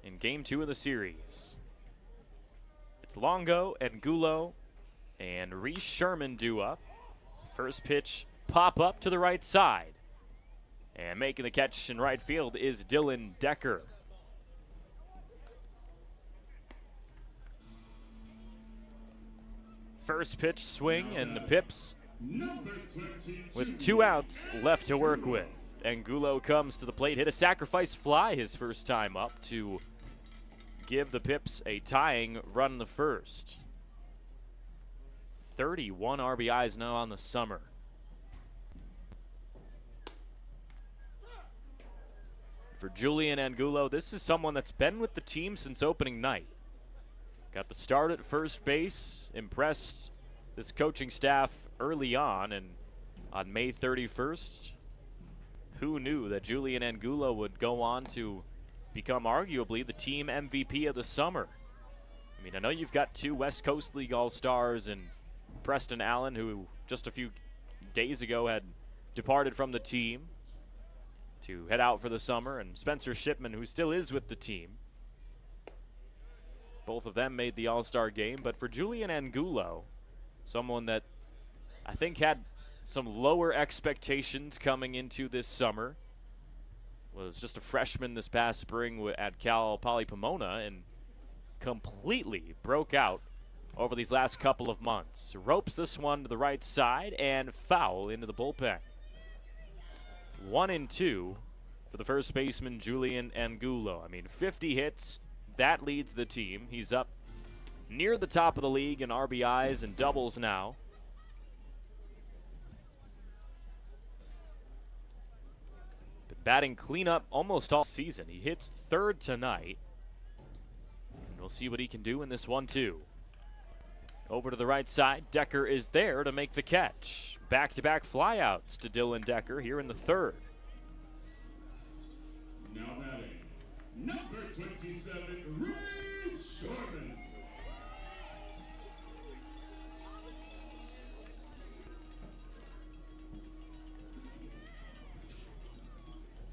in game 2 of the series. It's Longo and Gulo and Reese Sherman due up. First pitch pop up to the right side. And making the catch in right field is Dylan Decker. First pitch swing, and the Pips with 2 outs left to work with. Angulo comes to the plate, hit a sacrifice fly his first time up to give the Pips a tying run in the first. 31 RBIs now on the summer. For Julian Angulo, this is someone that's been with the team since opening night. Got the start at first base, impressed this coaching staff early on, and on May 31st, who knew that Julian Angulo would go on to become arguably the team MVP of the summer? I mean, I know you've got 2 West Coast League All-Stars and Preston Allen, who just a few days ago had departed from the team to head out for the summer, and Spencer Shipman, who still is with the team. Both of them made the All-Star game, but for Julian Angulo, someone that I think had some lower expectations coming into this summer, was just a freshman this past spring at Cal Poly Pomona and completely broke out over these last couple of months. Ropes this one to the right side and foul into the bullpen. 1-2 for the first baseman, Julian Angulo. I mean, 50 hits. That leads the team. He's up near the top of the league in RBIs and doubles now. Been batting cleanup almost all season. He hits third tonight. And we'll see what he can do in this 1-2. Over to the right side. Decker is there to make the catch. Back-to-back flyouts to Dylan Decker here in the third. Now batting, number 27, Reese Sherman.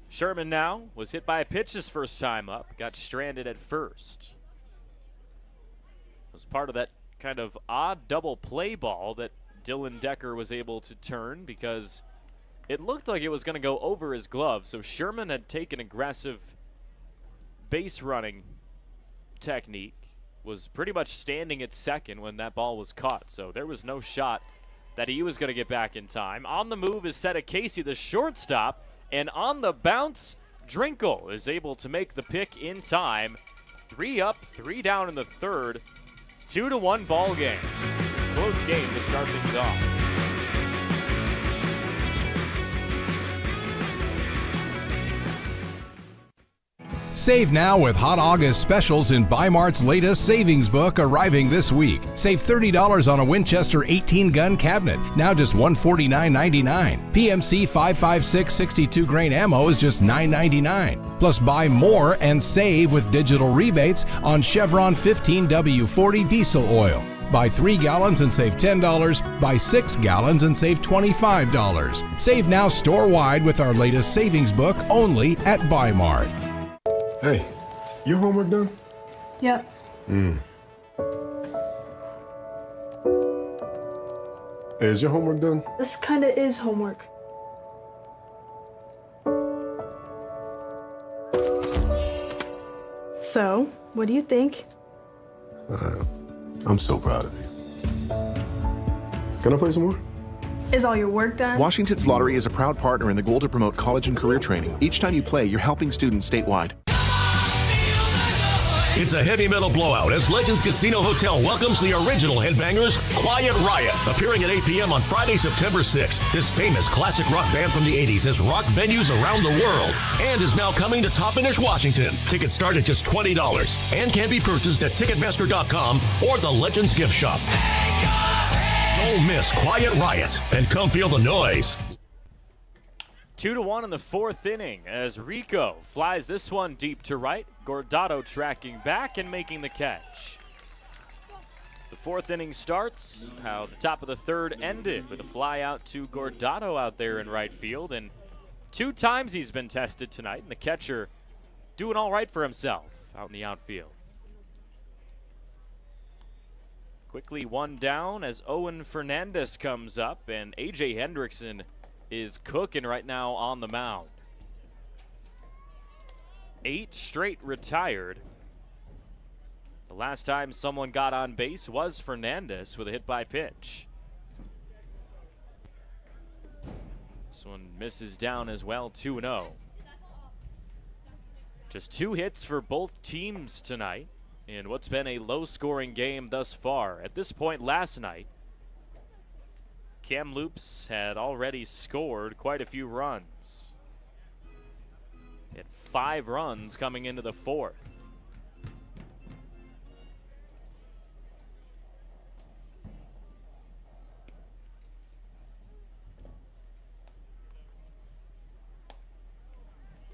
Sherman now was hit by a pitch his first time up, got stranded at first. Was part of that kind of odd double play ball that Dylan Decker was able to turn because it looked like it was going to go over his glove. So Sherman had taken aggressive base running technique, was pretty much standing at second when that ball was caught. So there was no shot that he was going to get back in time. On the move is Seta Casey, the shortstop, and on the bounce, Drinkle is able to make the pick in time. 3 up, 3 down in the third. 2-1 ball game. Close game to start things off. Save now with hot August specials in Bi-Mart's latest savings book arriving this week. Save $30 on a Winchester 18-gun cabinet, now just $149.99. PMC 5.56 62-grain ammo is just $9.99. Plus buy more and save with digital rebates on Chevron 15W40 diesel oil. Buy 3 gallons and save $10. Buy 6 gallons and save $25. Save now store-wide with our latest savings book only at Bi-Mart. Hey, your homework done? Yep. Hey, is your homework done? This kinda is homework. So, what do you think? I'm so proud of you. Can I play some more? Is all your work done? Washington's Lottery is a proud partner in the goal to promote college and career training. Each time you play, you're helping students statewide. It's a heavy metal blowout as Legends Casino Hotel welcomes the original Headbangers, Quiet Riot, appearing at 8 p.m. on Friday, September 6th. This famous classic rock band from the 80s has rocked venues around the world and is now coming to Toppenish, Washington. Tickets start at just $20 and can be purchased at Ticketmaster.com or the Legends Gift Shop. Don't miss Quiet Riot and come feel the noise. 2-1 in the fourth inning as Rico flies this one deep to right. Gordato tracking back and making the catch. As the fourth inning starts, how the top of the third ended with a fly out to Gordato out there in right field. And 2 times he's been tested tonight, and the catcher doing all right for himself out in the outfield. Quickly one down as Owen Fernandez comes up, and A.J. Hendrickson is cooking right now on the mound. 8 straight retired. The last time someone got on base was Fernandez with a hit by pitch. This one misses down as well, 2-0. Just 2 hits for both teams tonight in what's been a low-scoring game thus far. At this point last night, Kamloops had already scored quite a few runs. He had 5 runs coming into the fourth.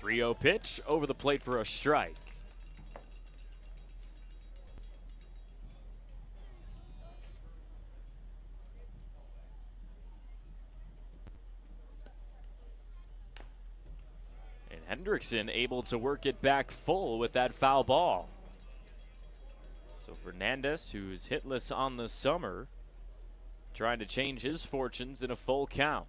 .30 pitch over the plate for a strike. Hendrickson able to work it back full with that foul ball. So Fernandez, who's hitless on the summer, trying to change his fortunes in a full count.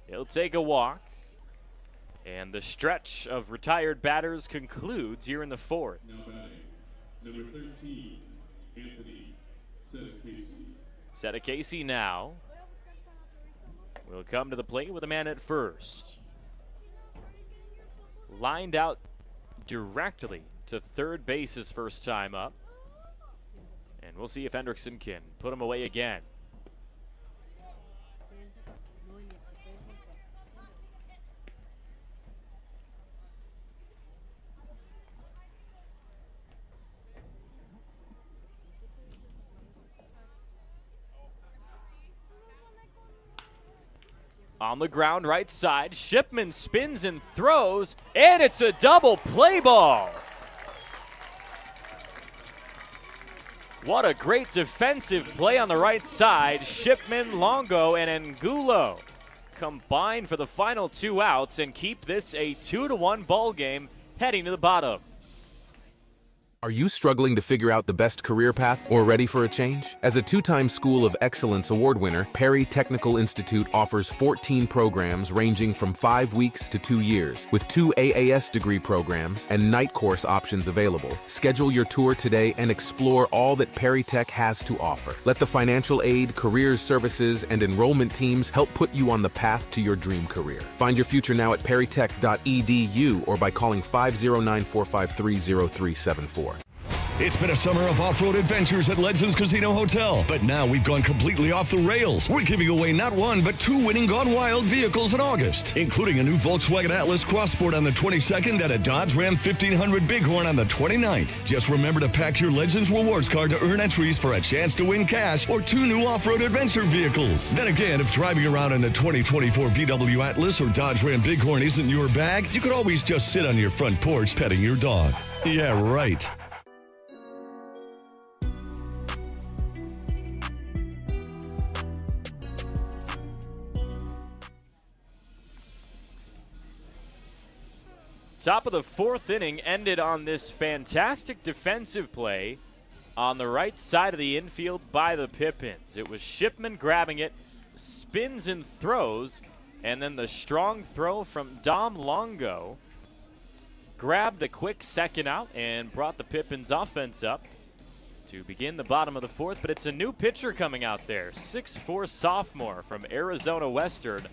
He'll take a walk, and the stretch of retired batters concludes here in the fourth. Now batting, number 13, Anthony Sedekasi. Sedekasi now will come to the plate with a man at first. Lined out directly to third base his first time up. And we'll see if Hendrickson can put him away again. On the ground, right side, Shipman spins and throws, and it's a double play ball. What a great defensive play on the right side. Shipman, Longo, and Angulo combine for the final 2 outs and keep this a 2-1 ball game heading to the bottom. Are you struggling to figure out the best career path or ready for a change? As a 2-time School of Excellence award winner, Perry Technical Institute offers 14 programs ranging from 5 weeks to 2 years, with 2 AAS degree programs and night course options available. Schedule your tour today and explore all that Perry Tech has to offer. Let the financial aid, careers services, and enrollment teams help put you on the path to your dream career. Find your future now at perrytech.edu or by calling 509-453-0374. It's been a summer of off-road adventures at Legends Casino Hotel, but now we've gone completely off the rails. We're giving away not one, but 2 winning Gone Wild vehicles in August, including a new Volkswagen Atlas Crossport on the 22nd and a Dodge Ram 1500 Bighorn on the 29th. Just remember to pack your Legends Rewards card to earn entries for a chance to win cash or 2 new off-road adventure vehicles. Then again, if driving around in a 2024 VW Atlas or Dodge Ram Bighorn isn't your bag, you could always just sit on your front porch petting your dog. Yeah, right. Top of the 4th inning ended on this fantastic defensive play on the right side of the infield by the Pippins. It was Shipman grabbing it, spins and throws, and then the strong throw from Dom Longo grabbed a quick second out and brought the Pippins offense up to begin the bottom of the 4th. But it's a new pitcher coming out there, 6'4" sophomore from Arizona Western,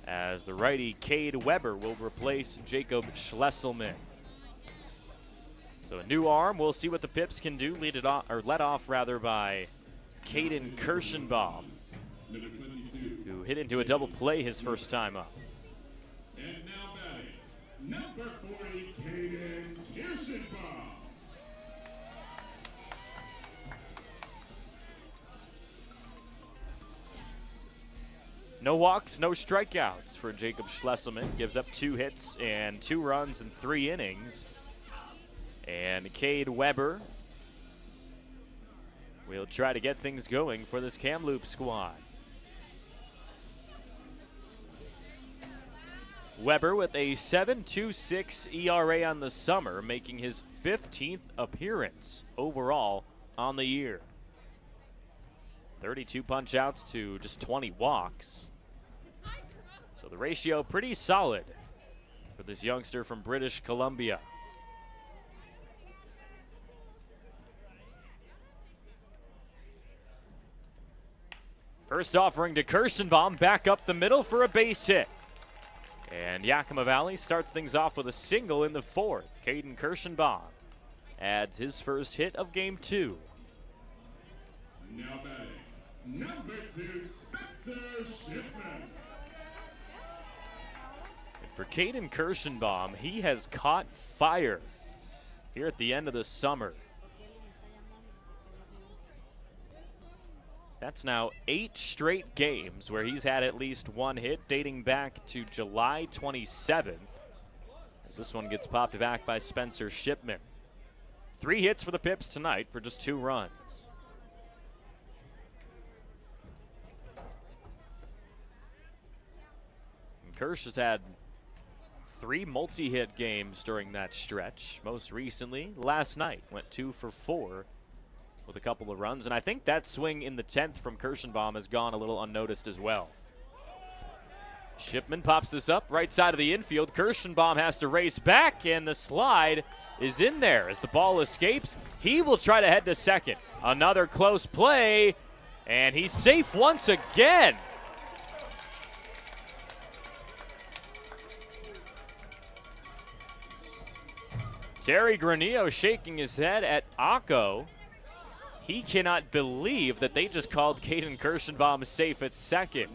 as the righty Cade Weber will replace Jacob Schlesselman. So a new arm. We'll see what the Pips can do. Led off by Caden Kirschenbaum, who hit into a double play his first time up. And now batting, number 40, Caden Kirschenbaum. No walks, no strikeouts for Jacob Schlesselman. Gives up 2 hits and 2 runs in 3 innings. And Cade Weber will try to get things going for this Kamloops squad. Weber with a 7.26 ERA on the summer, making his 15th appearance overall on the year. 32 punch-outs to just 20 walks. So the ratio pretty solid for this youngster from British Columbia. First offering to Kirschenbaum, back up the middle for a base hit. And Yakima Valley starts things off with a single in the 4th. Caden Kirschenbaum adds his first hit of game 2. Now batting, number 2, Spencer Shipman. And for Caden Kirschenbaum, he has caught fire here at the end of the summer. That's now 8 straight games where he's had at least 1 hit, dating back to July 27th, as this one gets popped back by Spencer Shipman. 3 hits for the Pips tonight for just 2 runs. And Kirsch has had 3 multi-hit games during that stretch. Most recently, last night, went 2 for 4. With a couple of runs, and I think that swing in the 10th from Kirschenbaum has gone a little unnoticed as well. Shipman pops this up, right side of the infield. Kirschenbaum has to race back, and the slide is in there. As the ball escapes, he will try to head to second. Another close play, and he's safe once again. Terry Granillo shaking his head at Akko. He cannot believe that they just called Caden Kirschenbaum safe at second.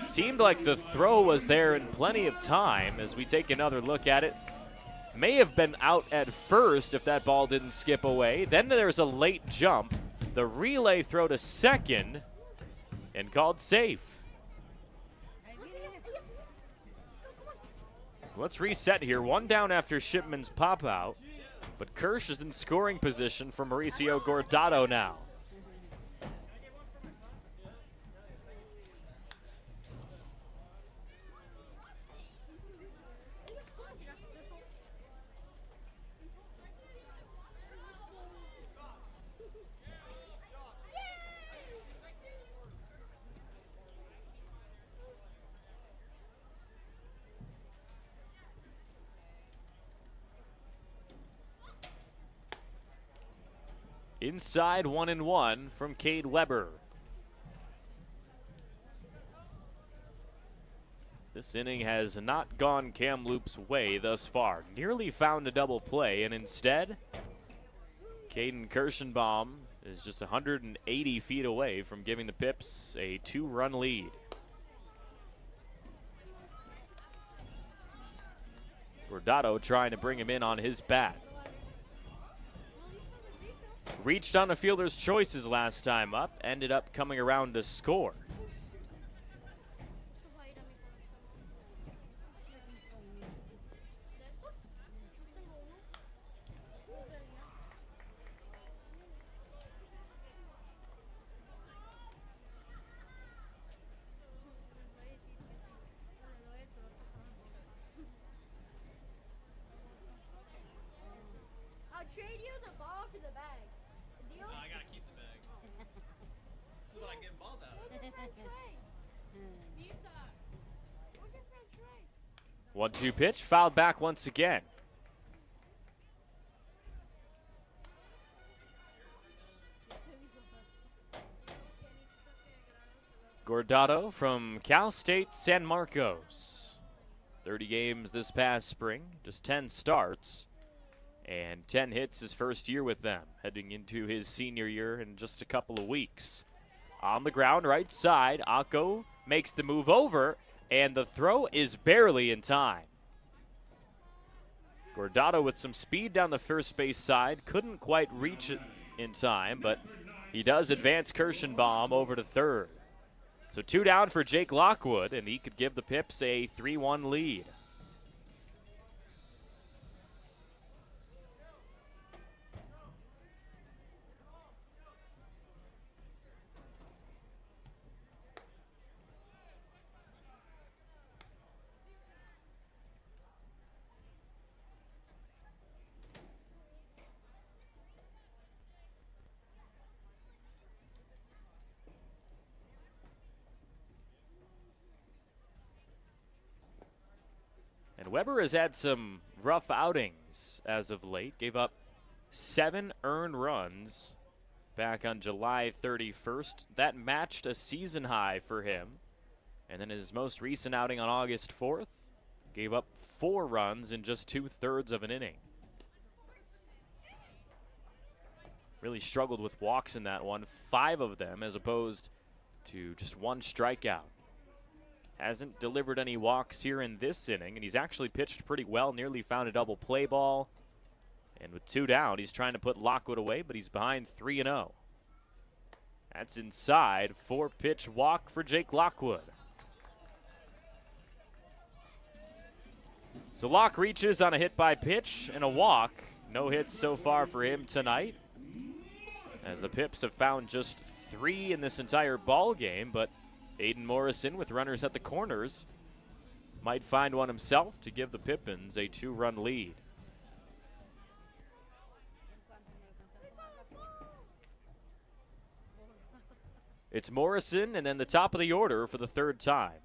Seemed like the throw was there in plenty of time. As we take another look at it, may have been out at first if that ball didn't skip away. Then there's a late jump, the relay throw to second, and called safe. So let's reset here. 1 down after Shipman's pop out. But Kirsch is in scoring position for Mauricio Gordado now. Inside 1-1 from Cade Weber. This inning has not gone Kamloops' way thus far. Nearly found a double play, and instead Caden Kirschenbaum is just 180 feet away from giving the Pips a 2-run lead. Gordado trying to bring him in on his bat. Reached on a fielder's choices last time up, ended up coming around to score. Trade you the ball for the bag. Deal? No, I gotta keep the bag. This is what I get balls out of. Where's your friend Trey? Nisa. Where's your friend Trey? 1-2 pitch, fouled back once again. Gordado from Cal State San Marcos. 30 games this past spring, just 10 starts. And 10 hits his first year with them, heading into his senior year in just a couple of weeks. On the ground, right side, Akko makes the move over, and the throw is barely in time. Gordado with some speed down the first base side, couldn't quite reach it in time, but he does advance Kirschenbaum over to third. So 2 down for Jake Lockwood, and he could give the Pips a 3-1 lead. And Weber has had some rough outings as of late. Gave up 7 earned runs back on July 31st. That matched a season high for him. And then his most recent outing on August 4th gave up 4 runs in just 2/3 of an inning. Really struggled with walks in that one, 5 of them as opposed to just 1 strikeout. Hasn't delivered any walks here in this inning, and he's actually pitched pretty well, nearly found a double play ball. And with 2 down, he's trying to put Lockwood away, but he's behind 3-0. That's inside, 4-pitch walk for Jake Lockwood. So Lock reaches on a hit by pitch and a walk. No hits so far for him tonight, as the Pips have found just 3 in this entire ball game, but Aiden Morrison with runners at the corners might find one himself to give the Pippins a 2-run lead. It's Morrison and then the top of the order for the 3rd time.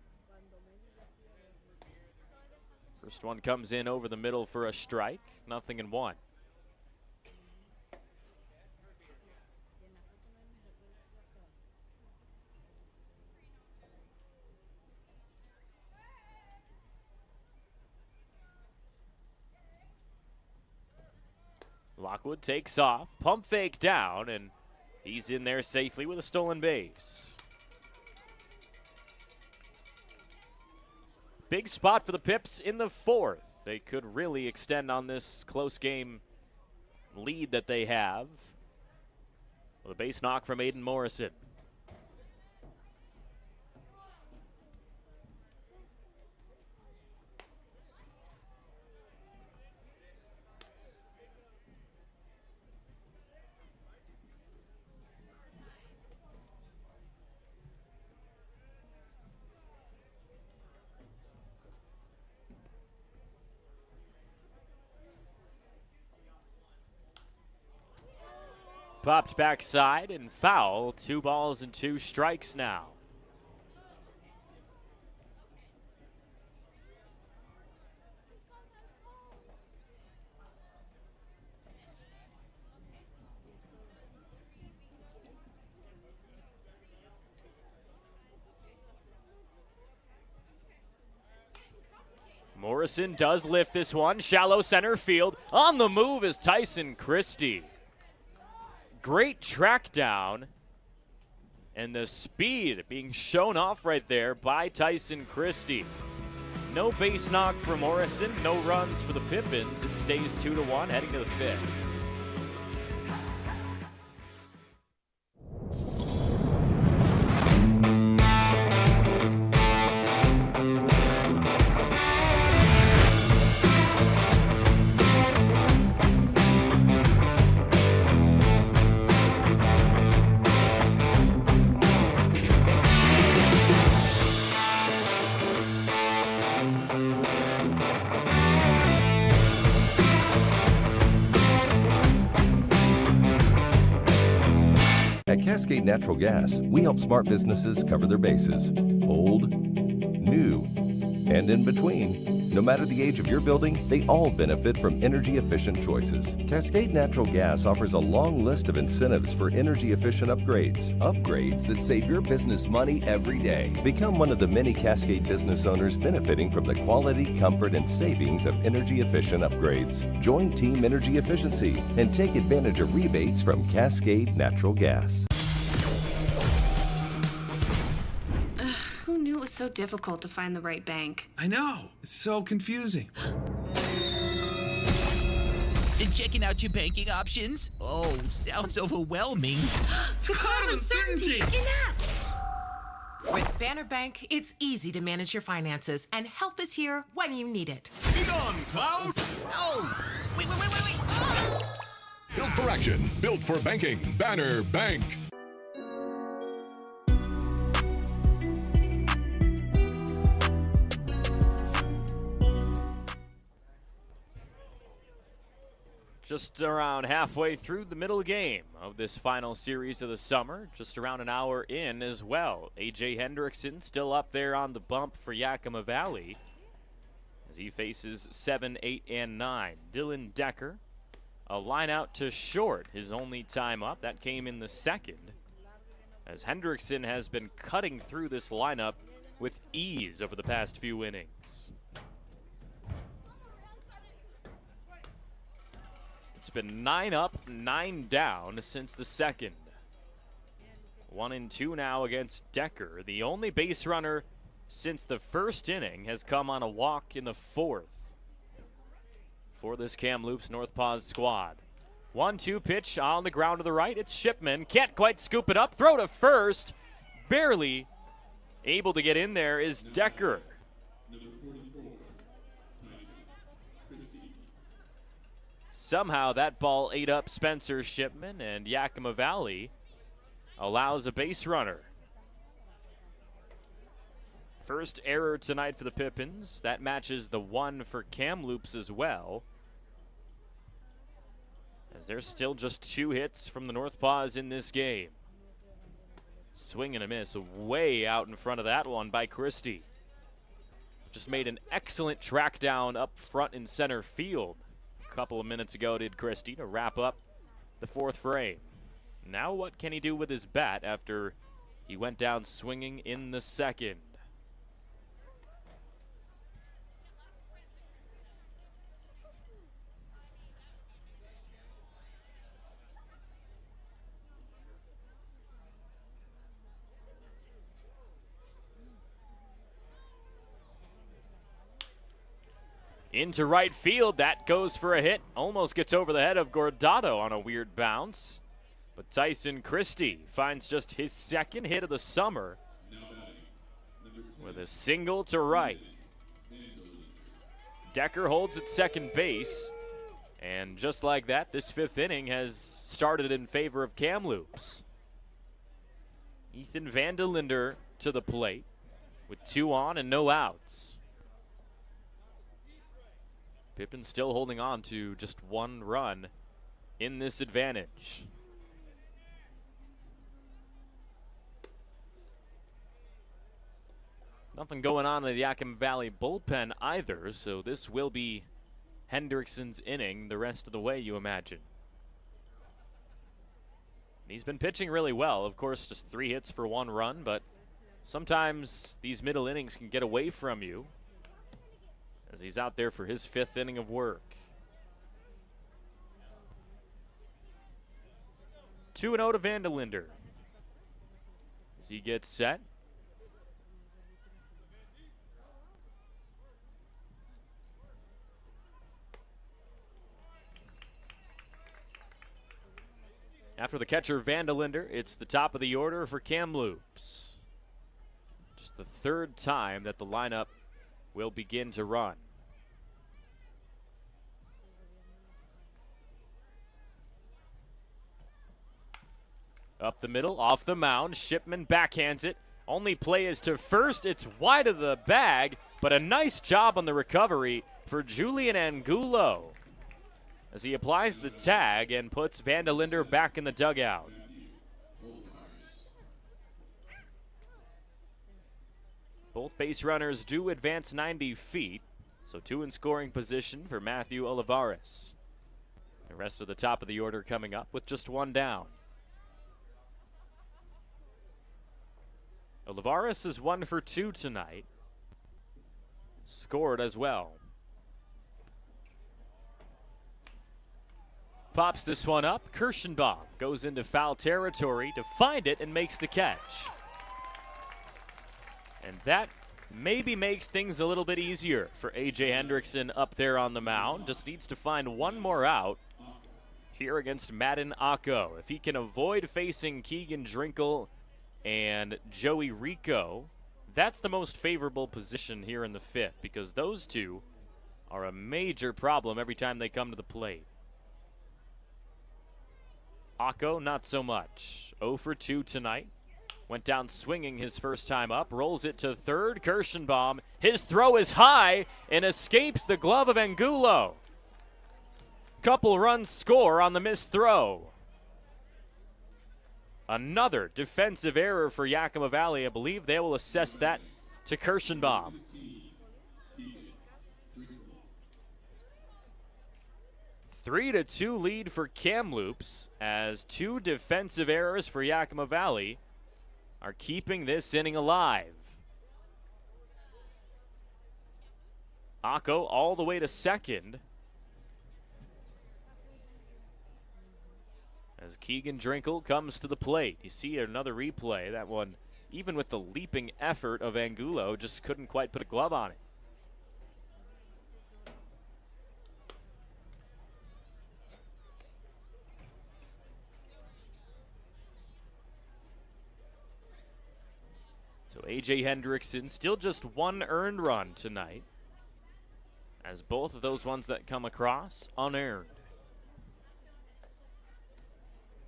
First one comes in over the middle for a strike, 0-1. Lockwood takes off, pump fake down, and he's in there safely with a stolen base. Big spot for the Pips in the 4th. They could really extend on this close game lead that they have. With a base knock from Aiden Morrison. Popped backside and foul. 2 balls and 2 strikes now. Morrison does lift this one. Shallow center field. On the move is Tyson Christie. Great track down. And the speed being shown off right there by Tyson Christie. No base knock for Morrison, no runs for the Pippins. It stays 2-1 heading to the fifth. At Cascade Natural Gas, we help smart businesses cover their bases. Old, new, and in between. No matter the age of your building, they all benefit from energy-efficient choices. Cascade Natural Gas offers a long list of incentives for energy-efficient upgrades. Upgrades that save your business money every day. Become one of the many Cascade business owners benefiting from the quality, comfort, and savings of energy-efficient upgrades. Join Team Energy Efficiency and take advantage of rebates from Cascade Natural Gas. Who knew it was so difficult to find the right bank? I know. It's so confusing. Checking out your banking options? Oh, sounds overwhelming. The cloud of uncertainty! Enough! With Banner Bank, it's easy to manage your finances, and help is here when you need it. Be gone, Cloud! Oh! Wait! Ah! Built for action, built for banking. Banner Bank. Just around halfway through the middle game of this final series of the summer, just around an hour in as well. A.J. Hendrickson still up there on the bump for Yakima Valley as he faces 7, 8, and 9. Dylan Decker, a line out to short, his only time up. That came in the second, as Hendrickson has been cutting through this lineup with ease over the past few innings. It's been 9 up, 9 down since the second. 1-2 now against Decker. The only base runner since the first inning has come on a walk in the fourth for this Kamloops NorthPaws squad. 1-2 pitch on the ground to the right. It's Shipman. Can't quite scoop it up. Throw to first. Barely able to get in there is Decker. Somehow that ball ate up Spencer Shipman, and Yakima Valley allows a base runner. First error tonight for the Pippins. That matches the one for Kamloops as well, as there's still just 2 hits from the NorthPaws in this game. Swing and a miss way out in front of that one by Christie. Just made an excellent track down up front in center field a couple of minutes ago did Christie to wrap up the fourth frame. Now what can he do with his bat after he went down swinging in the second? Into right field, that goes for a hit. Almost gets over the head of Gordado on a weird bounce. But Tyson Christie finds just his second hit of the summer with a single to right. Decker holds at second base. And just like that, this 5th inning has started in favor of Kamloops. Ethan Vandelinder to the plate with 2 on and no outs. Pippin still holding on to just 1 run in this advantage. Nothing going on in the Yakima Valley bullpen either, so this will be Hendrickson's inning the rest of the way, you imagine. He's been pitching really well. Of course, just 3 hits for 1 run, but sometimes these middle innings can get away from you, as he's out there for his 5th inning of work. 2-0 to Vandelinder. As he gets set. After the catcher, Vandelinder, it's the top of the order for Kamloops. Just the third time that the lineup will begin to run. Up the middle, off the mound, Shipman backhands it. Only play is to first. It's wide of the bag, but a nice job on the recovery for Julian Angulo as he applies the tag and puts Vandelinder back in the dugout. Both base runners do advance 90 feet, so 2 in scoring position for Matthew Olivares. The rest of the top of the order coming up with just 1 down. Olivares is 1 for 2 tonight. Scored as well. Pops this one up. Kirschenbaum goes into foul territory to find it and makes the catch. And that maybe makes things a little bit easier for A.J. Hendrickson up there on the mound. Just needs to find 1 more out here against Madden Acco. If he can avoid facing Keegan Drinkle and Joey Rico, that's the most favorable position here in the 5th, because those two are a major problem every time they come to the plate. Acco, not so much. 0 for 2 tonight. Went down swinging his first time up, rolls it to third. Kirschenbaum, his throw is high and escapes the glove of Angulo. Couple runs score on the missed throw. Another defensive error for Yakima Valley. I believe they will assess that to Kirschenbaum. A 3-2 lead for Kamloops as 2 defensive errors for Yakima Valley are keeping this inning alive. Acco all the way to second as Keegan Drinkle comes to the plate. You see another replay. That one, even with the leaping effort of Angulo, just couldn't quite put a glove on it. So A.J. Hendrickson still just 1 earned run tonight, as both of those ones that come across unearned.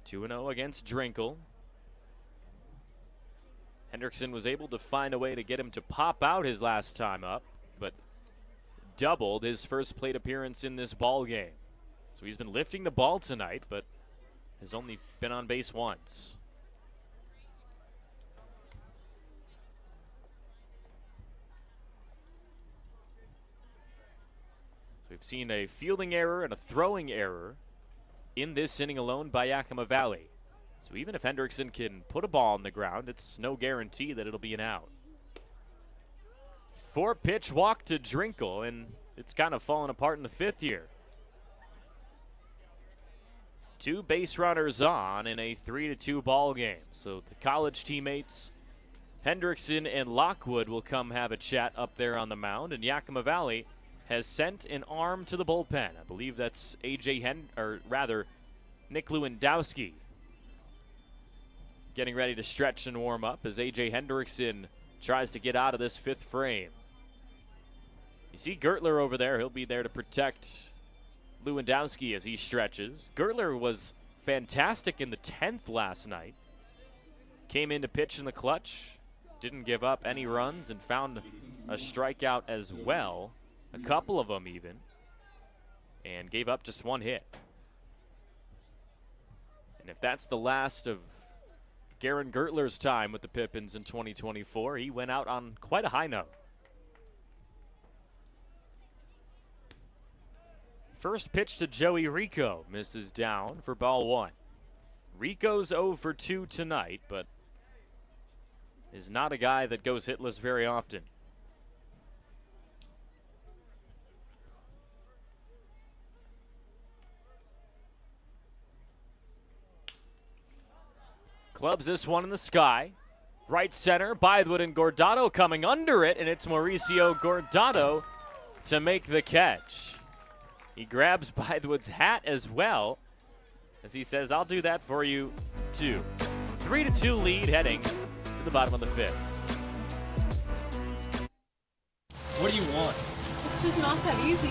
2-0 against Drinkle. Hendrickson was able to find a way to get him to pop out his last time up, but doubled his first plate appearance in this ball game. So he's been lifting the ball tonight, but has only been on base once. We've seen a fielding error and a throwing error in this inning alone by Yakima Valley. So even if Hendrickson can put a ball on the ground, it's no guarantee that it'll be an out. 4-pitch walk to Drinkle, and it's kind of fallen apart in the 5th here. 2 base runners on in a 3-2 ball game. So the college teammates, Hendrickson and Lockwood, will come have a chat up there on the mound, and Yakima Valley has sent an arm to the bullpen. I believe that's Nick Lewandowski getting ready to stretch and warm up as A.J. Hendrickson tries to get out of this 5th frame. You see Gertler over there. He'll be there to protect Lewandowski as he stretches. Gertler was fantastic in the 10th last night. Came in to pitch in the clutch, didn't give up any runs, and found a strikeout as well. A couple of them even, and gave up just 1 hit. And if that's the last of Garen Gertler's time with the Pippins in 2024, he went out on quite a high note. First pitch to Joey Rico, misses down for ball 1. Rico's 0 for 2 tonight, but is not a guy that goes hitless very often. Clubs this one in the sky. Right center, Bythewood and Gordado coming under it, and it's Mauricio Gordado to make the catch. He grabs Bythewood's hat as well, as he says, I'll do that for you too. 3-2 lead heading to the bottom of the fifth. What do you want? It's just not that easy.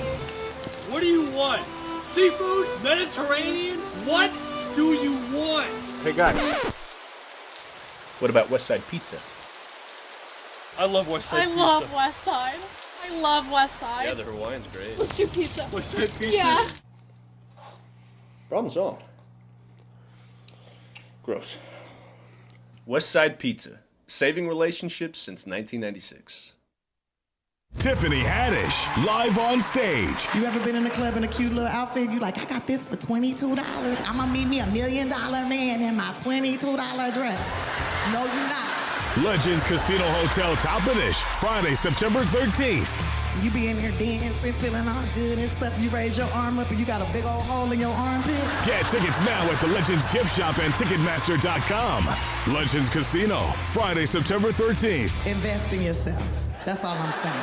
What do you want? Seafood? Mediterranean? What do you want? Hey guys, what about West Side Pizza? I love West Side Pizza. I love West Side. I love West Side. Yeah, the Hawaiian's great. Let's do pizza. West Side Pizza? Yeah. Problem solved. Gross. West Side Pizza, saving relationships since 1996. Tiffany Haddish, live on stage. You ever been in a club in a cute little outfit? You like, I got this for $22. I'ma meet me $1 million man in my $22 dress. No, you're not. Legends Casino Hotel Toppenish, Friday, September 13th. You be in there dancing, feeling all good and stuff. You raise your arm up and you got a big old hole in your armpit. Get tickets now at the Legends Gift Shop and Ticketmaster.com. Legends Casino, Friday, September 13th. Invest in yourself. That's all I'm saying.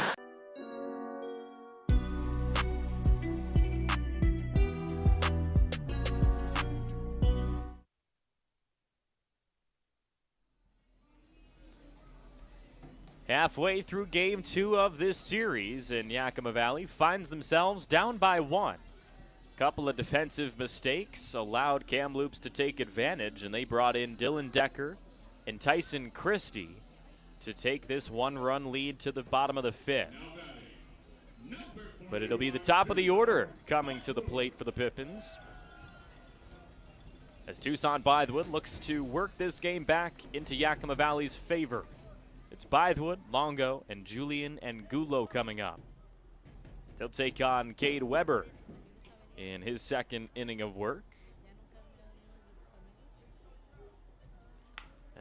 Halfway through game 2 of this series, and Yakima Valley finds themselves down by 1. Couple of defensive mistakes allowed Kamloops to take advantage, and they brought in Dylan Decker and Tyson Christie to take this 1-run lead to the bottom of the 5th. But it'll be the top of the order coming to the plate for the Pippins, as Tucson Bythewood looks to work this game back into Yakima Valley's favor. It's Bythewood, Longo, and Julian Angulo coming up. They'll take on Cade Weber in his second inning of work,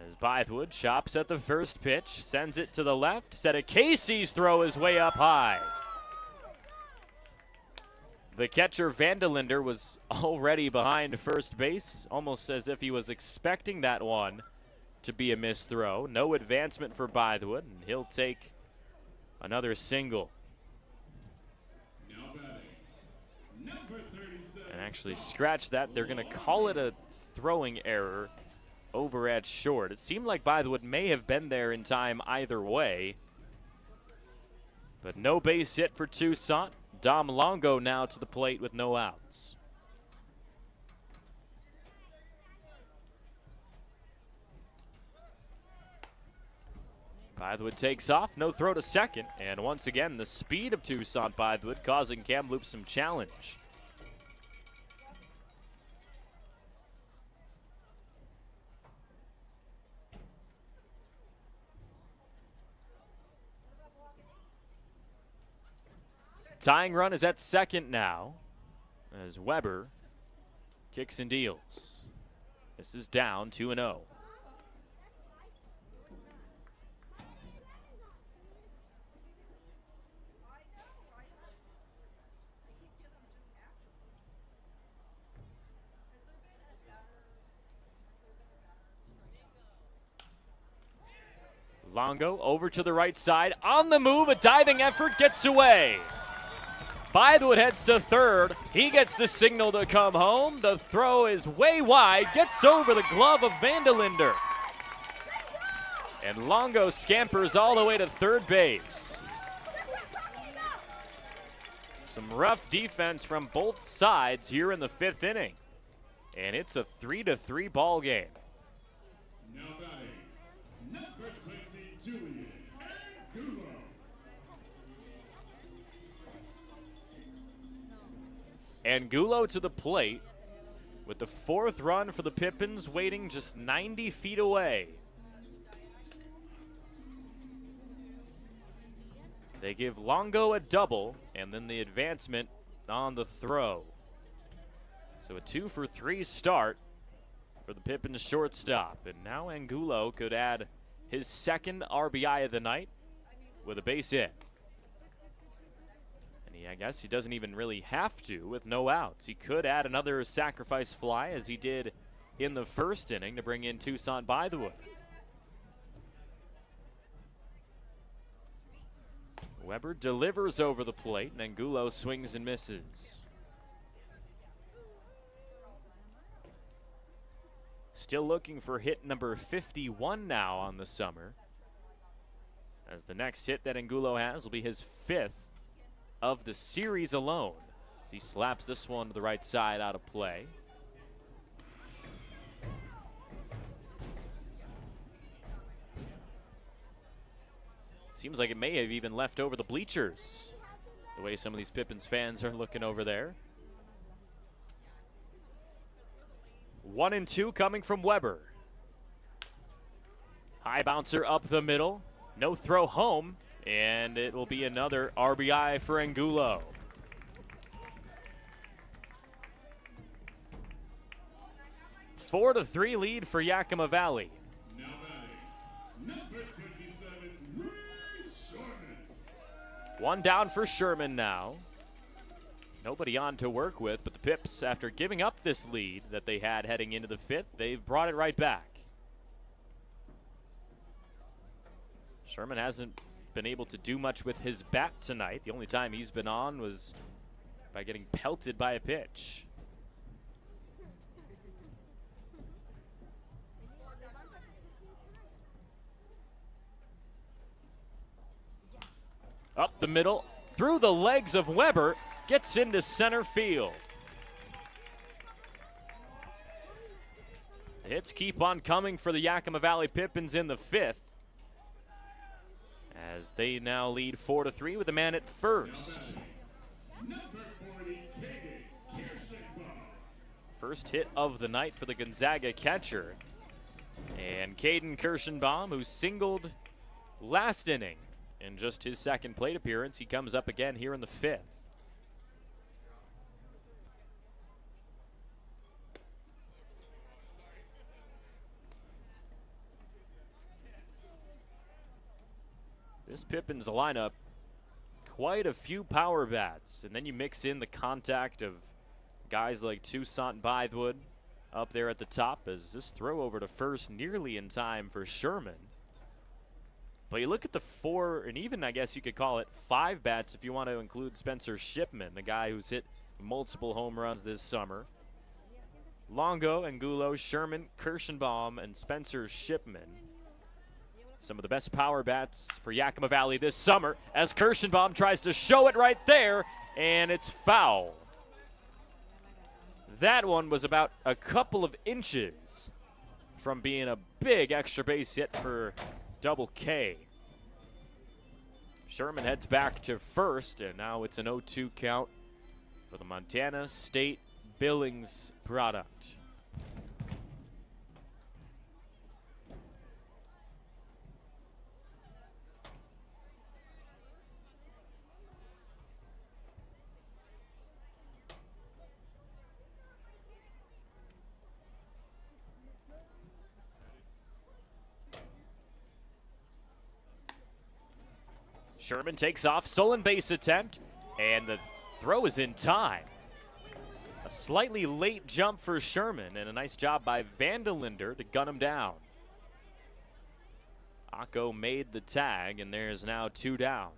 as Bythewood chops at the first pitch, sends it to the left. Seta Casey's throw is way up high. The catcher Vandelinder was already behind first base, almost as if he was expecting that one to be a missed throw. No advancement for Bythewood, and he'll take another single. And actually scratch that. They're going to call it a throwing error over at short. It seemed like Bythewood may have been there in time either way. But no base hit for Tucson. Dom Longo now to the plate with no outs. Bythewood takes off, no throw to second, and once again the speed of Tucson Bythewood causing Kamloops some challenge. Tying run is at second now, as Weber kicks and deals. This is down 2-0. Longo over to the right side, on the move, a diving effort gets away. Bythewood heads to third. He gets the signal to come home. The throw is way wide, gets over the glove of Vandelinder. And Longo scampers all the way to third base. Some rough defense from both sides here in the 5th inning. And it's a 3-3 ball game. Now batting, number 20, Julian Angulo. Angulo to the plate with the 4th run for the Pippins waiting just 90 feet away. They give Longo a double and then the advancement on the throw. So a 2-for-3 start for the Pippins shortstop. And now Angulo could add his 2nd RBI of the night with a base hit. I guess he doesn't even really have to with no outs. He could add another sacrifice fly as he did in the first inning to bring in Toussaint Bythewood. Weber delivers over the plate, and Angulo swings and misses. Still looking for hit number 51 now on the summer, as the next hit that Angulo has will be his 5th of the series alone, as he slaps this one to the right side out of play. Seems like it may have even left over the bleachers, the way some of these Pippins fans are looking over there. 1-2 coming from Weber. High bouncer up the middle. No throw home, and it will be another RBI for Angulo. Four to 3 lead for Yakima Valley. Now batting, number 27, Reese Sherman. One down for Sherman now. Nobody on to work with, but the Pips, after giving up this lead that they had heading into the 5th, they've brought it right back. Sherman hasn't been able to do much with his bat tonight. The only time he's been on was by getting pelted by a pitch. Up the middle, through the legs of Weber, gets into center field. The hits keep on coming for the Yakima Valley Pippins in the 5th, as they now lead 4 to 3 with a man at first. Number 40, First hit of the night for the Gonzaga catcher. And Caden Kirschenbaum, who singled last inning in just his 2nd plate appearance, he comes up again here in the 5th. This Pippins lineup, quite a few power bats, and then you mix in the contact of guys like Toussaint Bythewood up there at the top, as this throw over to first nearly in time for Sherman. But you look at the 4, and even I guess you could call it 5 bats if you want to include Spencer Shipman, the guy who's hit multiple home runs this summer. Longo, Angulo, Sherman, Kirschenbaum, and Spencer Shipman. Some of the best power bats for Yakima Valley this summer, as Kirschenbaum tries to show it right there, and it's foul. That one was about a couple of inches from being a big extra base hit for Double K. Sherman heads back to first, and now it's an 0-2 count for the Montana State Billings product. Sherman takes off, stolen base attempt, and the throw is in time. A slightly late jump for Sherman, and a nice job by Vandelinder to gun him down. Akko made the tag, and there's now 2 down.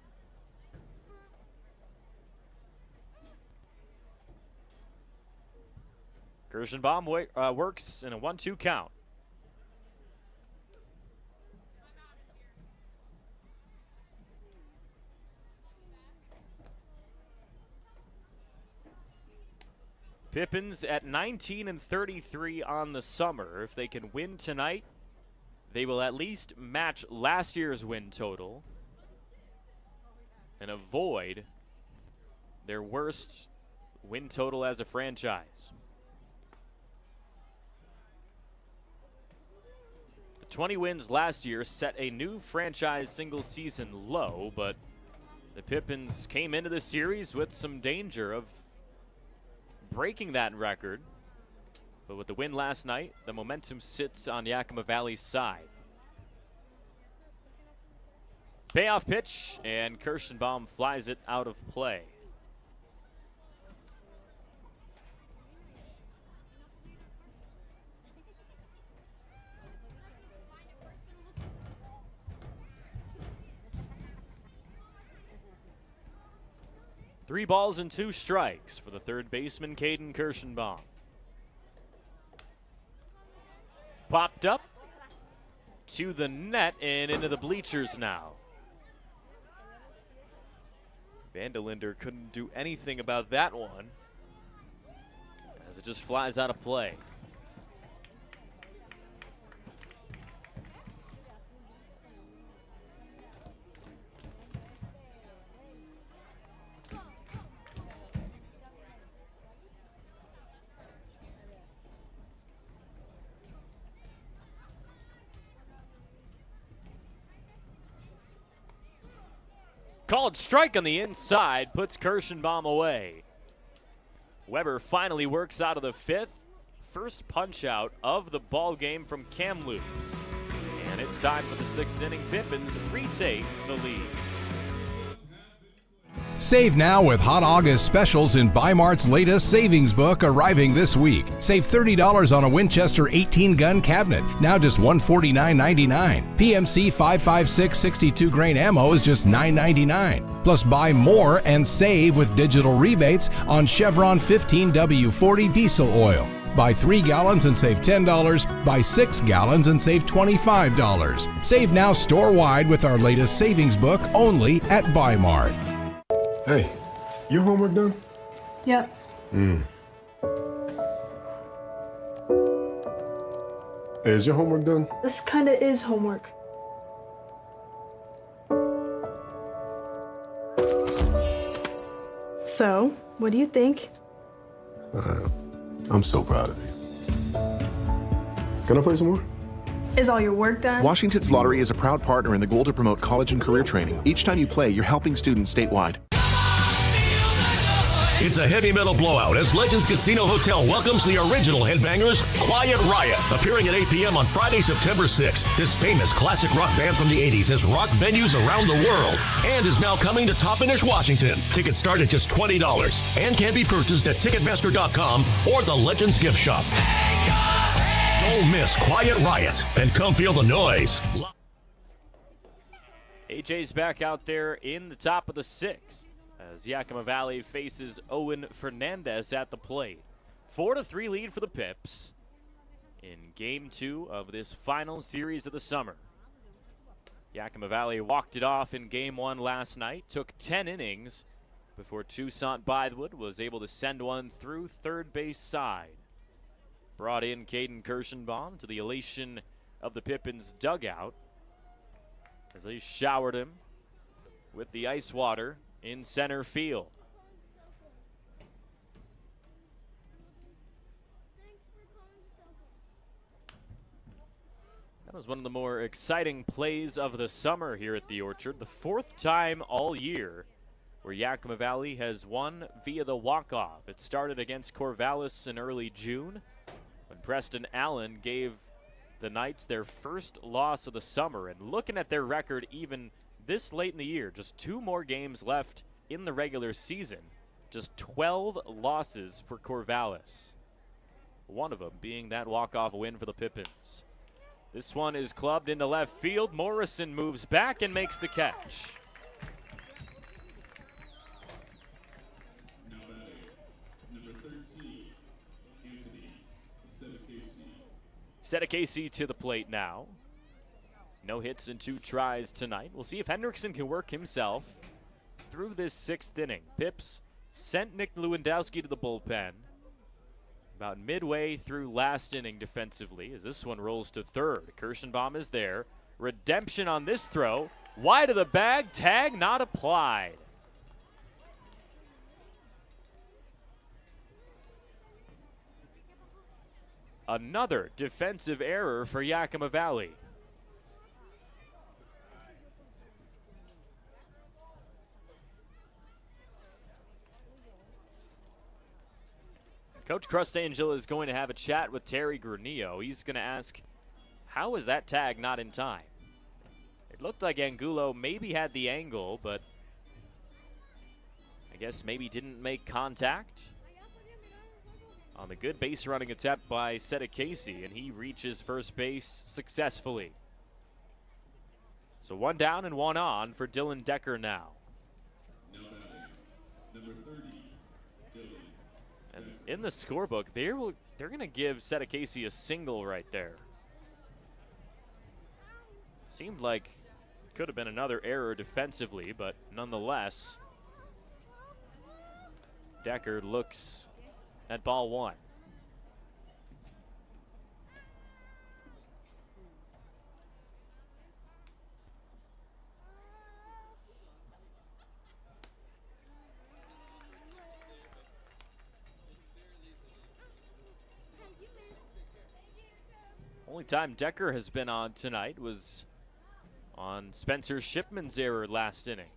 Kirschenbaum works in a 1-2 count. Pippins at 19-33 on the summer. If they can win tonight, they will at least match last year's win total and avoid their worst win total as a franchise. The 20 wins last year set a new franchise single season low, but the Pippins came into the series with some danger of breaking that record. But with the win last night, the momentum sits on Yakima Valley's side. Payoff pitch, and Kirschenbaum flies it out of play. 3 balls and 2 strikes for the third baseman, Caden Kirschenbaum. Popped up to the net and into the bleachers now. Vandelinder couldn't do anything about that one as it just flies out of play. Called strike on the inside, puts Kirschenbaum away. Weber finally works out of the 5th. First punch out of the ball game from Kamloops. And it's time for the 6th inning. Pippins retake the lead. Save now with hot August specials in Bi-Mart's latest savings book arriving this week. Save $30 on a Winchester 18-gun cabinet, now just $149.99. PMC 5.56 62 grain ammo is just $9.99. Plus buy more and save with digital rebates on Chevron 15W40 diesel oil. Buy 3 gallons and save $10. Buy 6 gallons and save $25. Save now store-wide with our latest savings book only at Bi-Mart. Hey, your homework done? Yep. Hey, is your homework done? This kinda is homework. So, what do you think? I'm so proud of you. Can I play some more? Is all your work done? Washington's Lottery is a proud partner in the goal to promote college and career training. Each time you play, you're helping students statewide. It's a heavy metal blowout as Legends Casino Hotel welcomes the original Headbangers, Quiet Riot, appearing at 8 p.m. on Friday, September 6th. This famous classic rock band from the 80s has rocked venues around the world and is now coming to Toppenish, Washington. Tickets start at just $20 and can be purchased at Ticketmaster.com or the Legends Gift Shop. Don't miss Quiet Riot and come feel the noise. AJ's back out there in the top of the 6th. As Yakima Valley faces Owen Fernandez at the plate. 4-3 lead for the Pips in Game 2 of this final series of the summer. Yakima Valley walked it off in Game 1 last night, took 10 innings before Toussaint Bythewood was able to send one through third base side. Brought in Caden Kirschenbaum to the elation of the Pippins dugout as they showered him with the ice water in center field. That was one of the more exciting plays of the summer here at the Orchard. The 4th time all year where Yakima Valley has won via the walk-off. It started against Corvallis in early June when Preston Allen gave the Knights their first loss of the summer. And looking at their record even this late in the year, just 2 more games left in the regular season. Just 12 losses for Corvallis. One of them being that walk-off win for the Pippins. This one is clubbed into left field. Morrison moves back and makes the catch. Number 13, Anthony Setakesi to the plate now. No hits and 2 tries tonight. We'll see if Hendrickson can work himself through this 6th inning. Pips sent Nick Lewandowski to the bullpen about midway through last inning defensively as this one rolls to third. Kirschenbaum is there. Redemption on this throw. Wide of the bag. Tag not applied. Another defensive error for Yakima Valley. Coach Crustangelo is going to have a chat with Terry Granillo. He's going to ask, how is that tag not in time? It looked like Angulo maybe had the angle, but I guess maybe didn't make contact on the good base running attempt by Setakesi, and he reaches first base successfully. So 1 down and 1 on for Dylan Decker now. Number in the scorebook, they're going to give Setakesi a single right there. Seemed like could have been another error defensively, but nonetheless, Decker looks at ball one. Only time Decker has been on tonight was on Spencer Shipman's error last inning.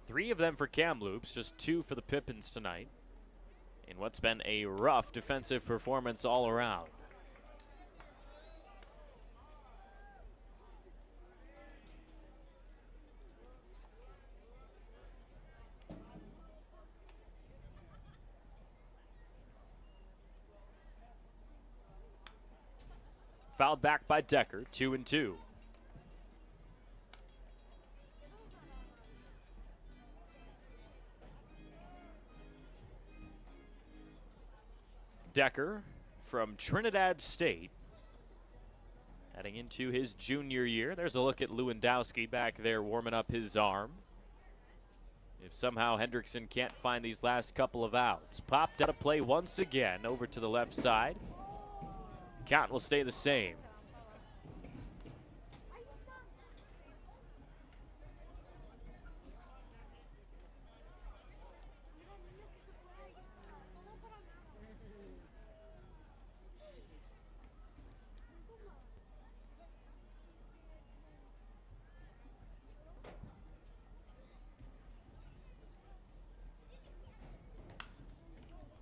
3 of them for Kamloops, just 2 for the Pippins tonight, in what's been a rough defensive performance all around. Fouled back by Decker, 2-2. Decker from Trinidad State, heading into his junior year. There's a look at Lewandowski back there warming up his arm. If somehow Hendrickson can't find these last couple of outs. Popped out of play once again over to the left side. Count will stay the same.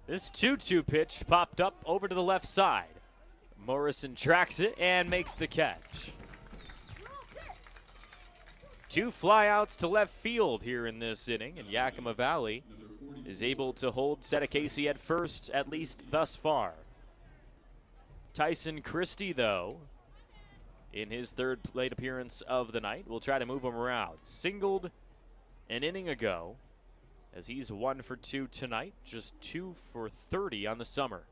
This 2-2 pitch popped up over to the left side. Morrison tracks it and makes the catch. 2 flyouts to left field here in this inning, and Yakima Valley is able to hold Setakesi at first, at least thus far. Tyson Christie, though, in his 3rd plate appearance of the night, will try to move him around. Singled an inning ago, as he's 1 for 2 tonight, just 2 for 30 on the summer.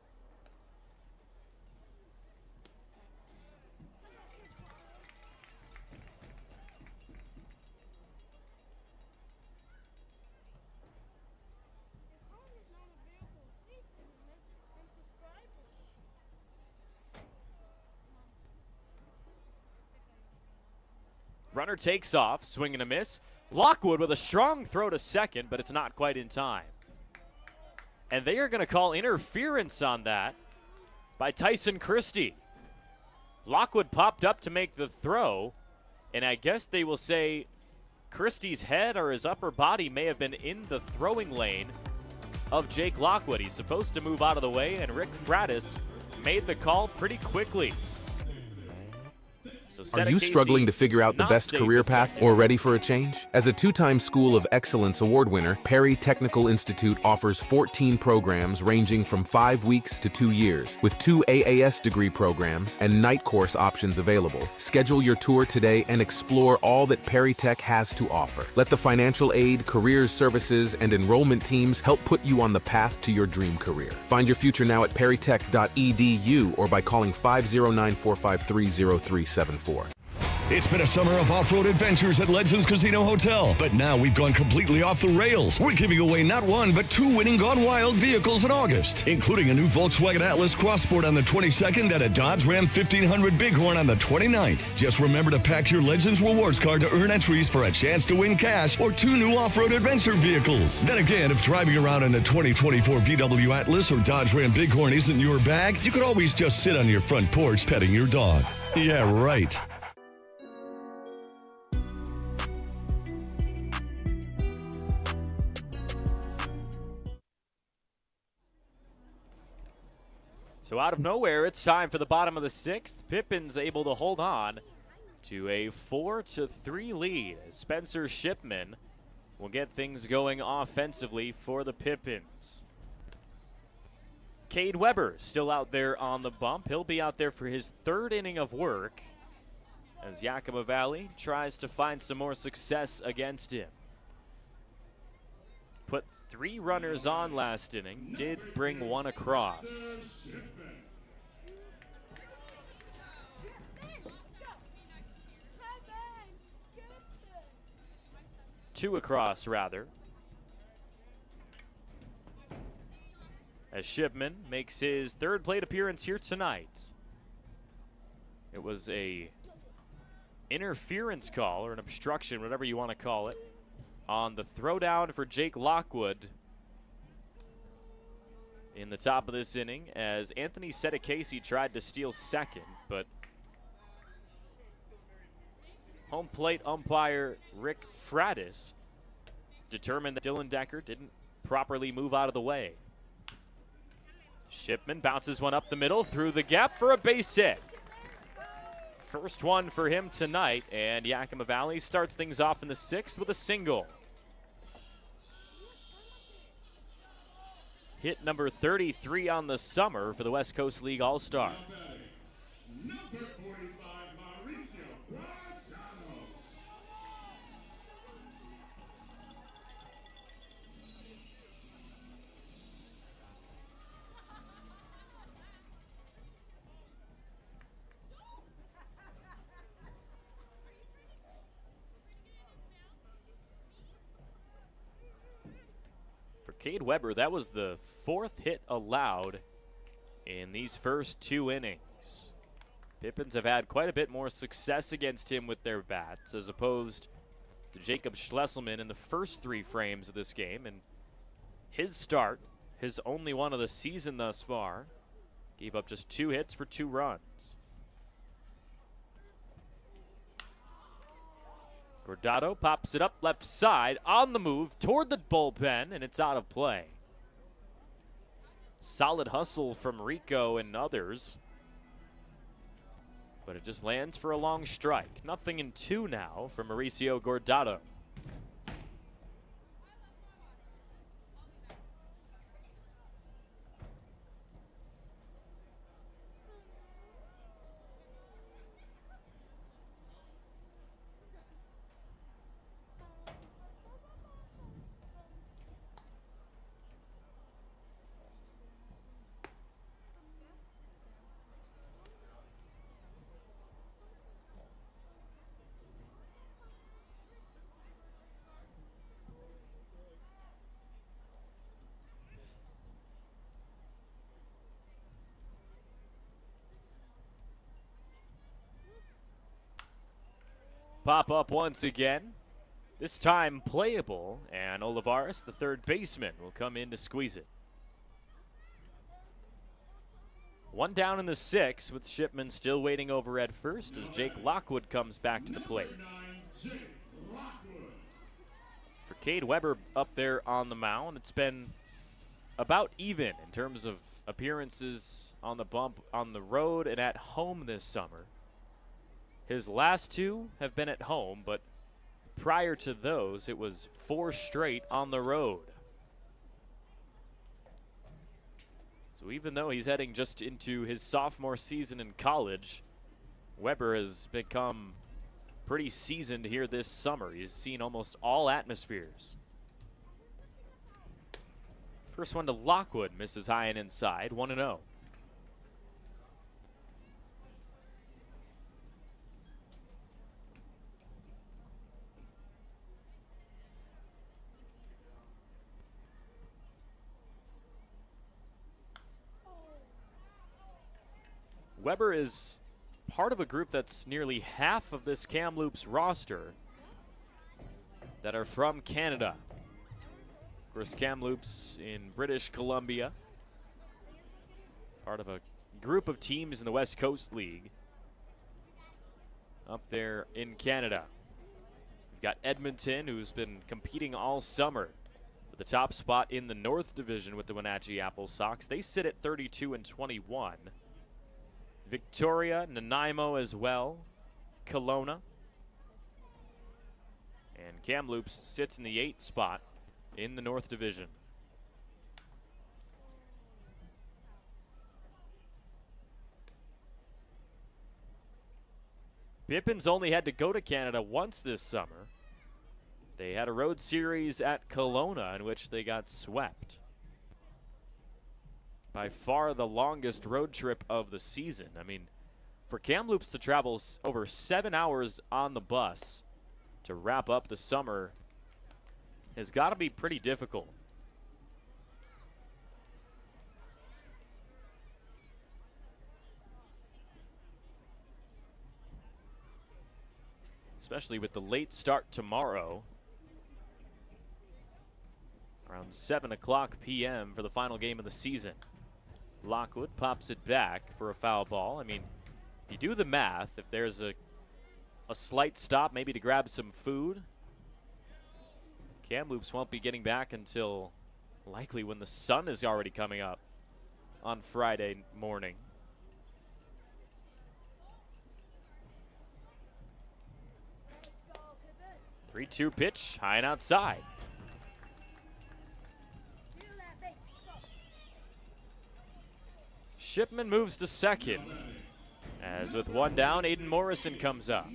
Runner takes off, swing and a miss. Lockwood with a strong throw to second, but it's not quite in time. And they are going to call interference on that by Tyson Christie. Lockwood popped up to make the throw, and I guess they will say Christie's head or his upper body may have been in the throwing lane of Jake Lockwood. He's supposed to move out of the way, and Rick Fratis made the call pretty quickly. So Are you struggling to figure out the best career path or ready for a change? As a 2-time School of Excellence award winner, Perry Technical Institute offers 14 programs ranging from 5 weeks to 2 years, with 2 AAS degree programs and night course options available. Schedule your tour today and explore all that Perry Tech has to offer. Let the financial aid, careers services, and enrollment teams help put you on the path to your dream career. Find your future now at perrytech.edu or by calling 509-453-0374. It's been a summer of off-road adventures at Legends Casino Hotel, but now we've gone completely off the rails. We're giving away not 1, but 2 winning Gone Wild vehicles in August, including a new Volkswagen Atlas Crossport on the 22nd and a Dodge Ram 1500 Bighorn on the 29th. Just remember to pack your Legends Rewards card to earn entries for a chance to win cash or 2 new off-road adventure vehicles. Then again, if driving around in a 2024 VW Atlas or Dodge Ram Bighorn isn't your bag, you could always just sit on your front porch petting your dog. Yeah, right. So out of nowhere, it's time for the bottom of the 6th. Pippins able to hold on to a 4-3 lead. Spencer Shipman will get things going offensively for the Pippins. Cade Weber still out there on the bump. He'll be out there for his 3rd inning of work as Yakima Valley tries to find some more success against him. Put 3 runners on last inning, did bring 1 across. 2 across, rather. As Shipman makes his 3rd plate appearance here tonight. It was a interference call, or an obstruction, whatever you want to call it, on the throwdown for Jake Lockwood in the top of this inning, as Anthony Sedicasi tried to steal second, but home plate umpire Rick Fratis determined that Dylan Decker didn't properly move out of the way. Shipman bounces one up the middle through the gap for a base hit. First one for him tonight, and Yakima Valley starts things off in the 6th with a single. Hit number 33 on the summer for the West Coast League All-Star. Cade Weber, that was the 4th hit allowed in these first 2 innings. Pippins have had quite a bit more success against him with their bats as opposed to Jacob Schlesselman in the first 3 frames of this game. And his start, his only one of the season thus far, gave up just 2 hits for 2 runs. Gordado pops it up left side on the move toward the bullpen, and it's out of play. Solid hustle from Rico and others, but it just lands for a long strike. 0-2 now for Mauricio Gordado. Pop up once again, this time playable, and Olivares, the 3rd baseman, will come in to squeeze it. 1 down in the 6th with Shipman still waiting over at first as Jake Lockwood comes back to the plate. For Cade Weber up there on the mound, it's been about even in terms of appearances on the bump on the road and at home this summer. His last 2 have been at home, but prior to those, it was 4 straight on the road. So even though he's heading just into his sophomore season in college, Weber has become pretty seasoned here this summer. He's seen almost all atmospheres. First one to Lockwood, misses high and inside, 1-0. Weber is part of a group that's nearly half of this Kamloops roster that are from Canada. Of course, Kamloops in British Columbia, part of a group of teams in the West Coast League up there in Canada. We've got Edmonton, who's been competing all summer for the top spot in the North Division with the Wenatchee Apple Sox. They sit at 32-21. Victoria, Nanaimo as well, Kelowna. And Kamloops sits in the 8th spot in the North Division. Pippins only had to go to Canada once this summer. They had a road series at Kelowna in which they got swept. By far the longest road trip of the season. I mean, for Kamloops to travel over 7 hours on the bus to wrap up the summer has got to be pretty difficult. Especially with the late start tomorrow. Around 7 o'clock p.m. for the final game of the season. Lockwood pops it back for a foul ball. I mean, if you do the math, if there's a slight stop maybe to grab some food, Kamloops won't be getting back until likely when the sun is already coming up on Friday morning. Three 3-2 pitch, high and outside. Shipman moves to second. As with one down, Aiden Morrison comes up.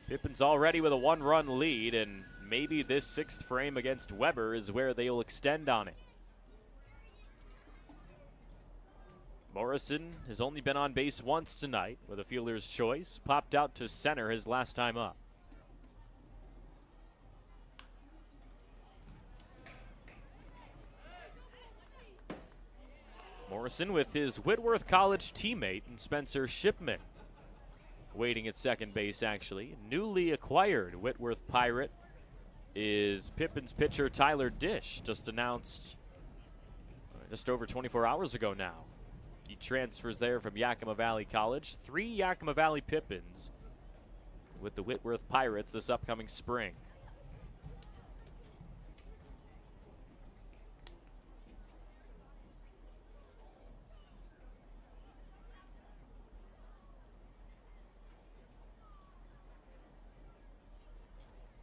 Pippins already with a 1-run lead, and maybe this 6th frame against Weber is where they'll extend on it. Morrison has only been on base once tonight with a fielder's choice. Popped out to center his last time up. Morrison with his Whitworth College teammate and Spencer Shipman waiting at second base, actually. Newly acquired Whitworth Pirate is Pippins pitcher Tyler Dish, just announced just over 24 hours ago now. He transfers there from Yakima Valley College. 3 Yakima Valley Pippins with the Whitworth Pirates this upcoming spring.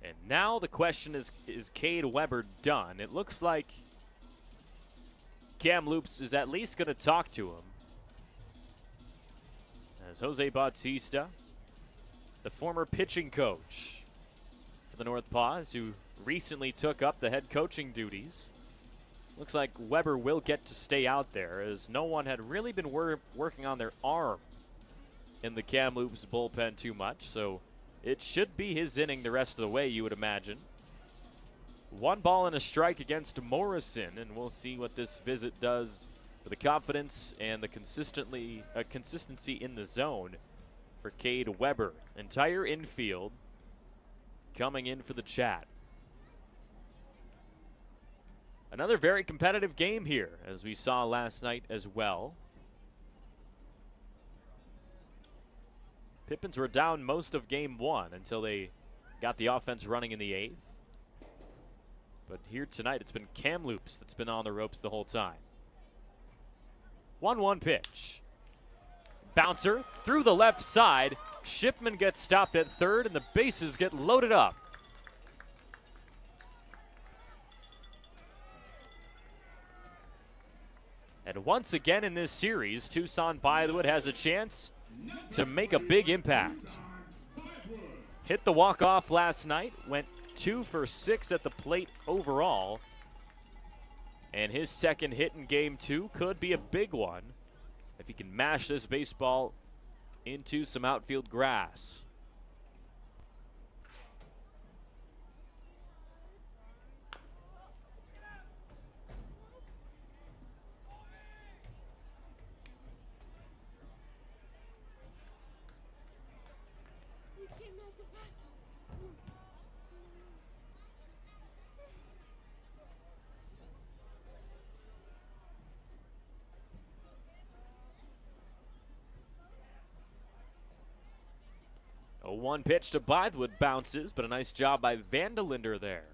And now the question is Cade Weber done? It looks like Kamloops is at least going to talk to him. As Jose Bautista, the former pitching coach for the NorthPaws, who recently took up the head coaching duties. Looks like Weber will get to stay out there, as no one had really been working on their arm in the Kamloops bullpen too much, so it should be his inning the rest of the way, you would imagine. 1 ball and a strike against Morrison, and we'll see what this visit does for the confidence and the consistency in the zone for Cade Weber. Entire infield coming in for the chat. Another very competitive game here, as we saw last night as well. Pippins were down most of game 1 until they got the offense running in the 8th. But here tonight, it's been Kamloops that's been on the ropes the whole time. 1-1 pitch. Bouncer through the left side. Shipman gets stopped at third, and the bases get loaded up. And once again in this series, Tucson Bythewood has a chance to make a big impact. Hit the walk-off last night, went 2 for 6 at the plate overall. And his second hit in game 2 could be a big one if he can mash this baseball into some outfield grass. A 1 pitch to Bythewood bounces, but a nice job by Vandelinder there.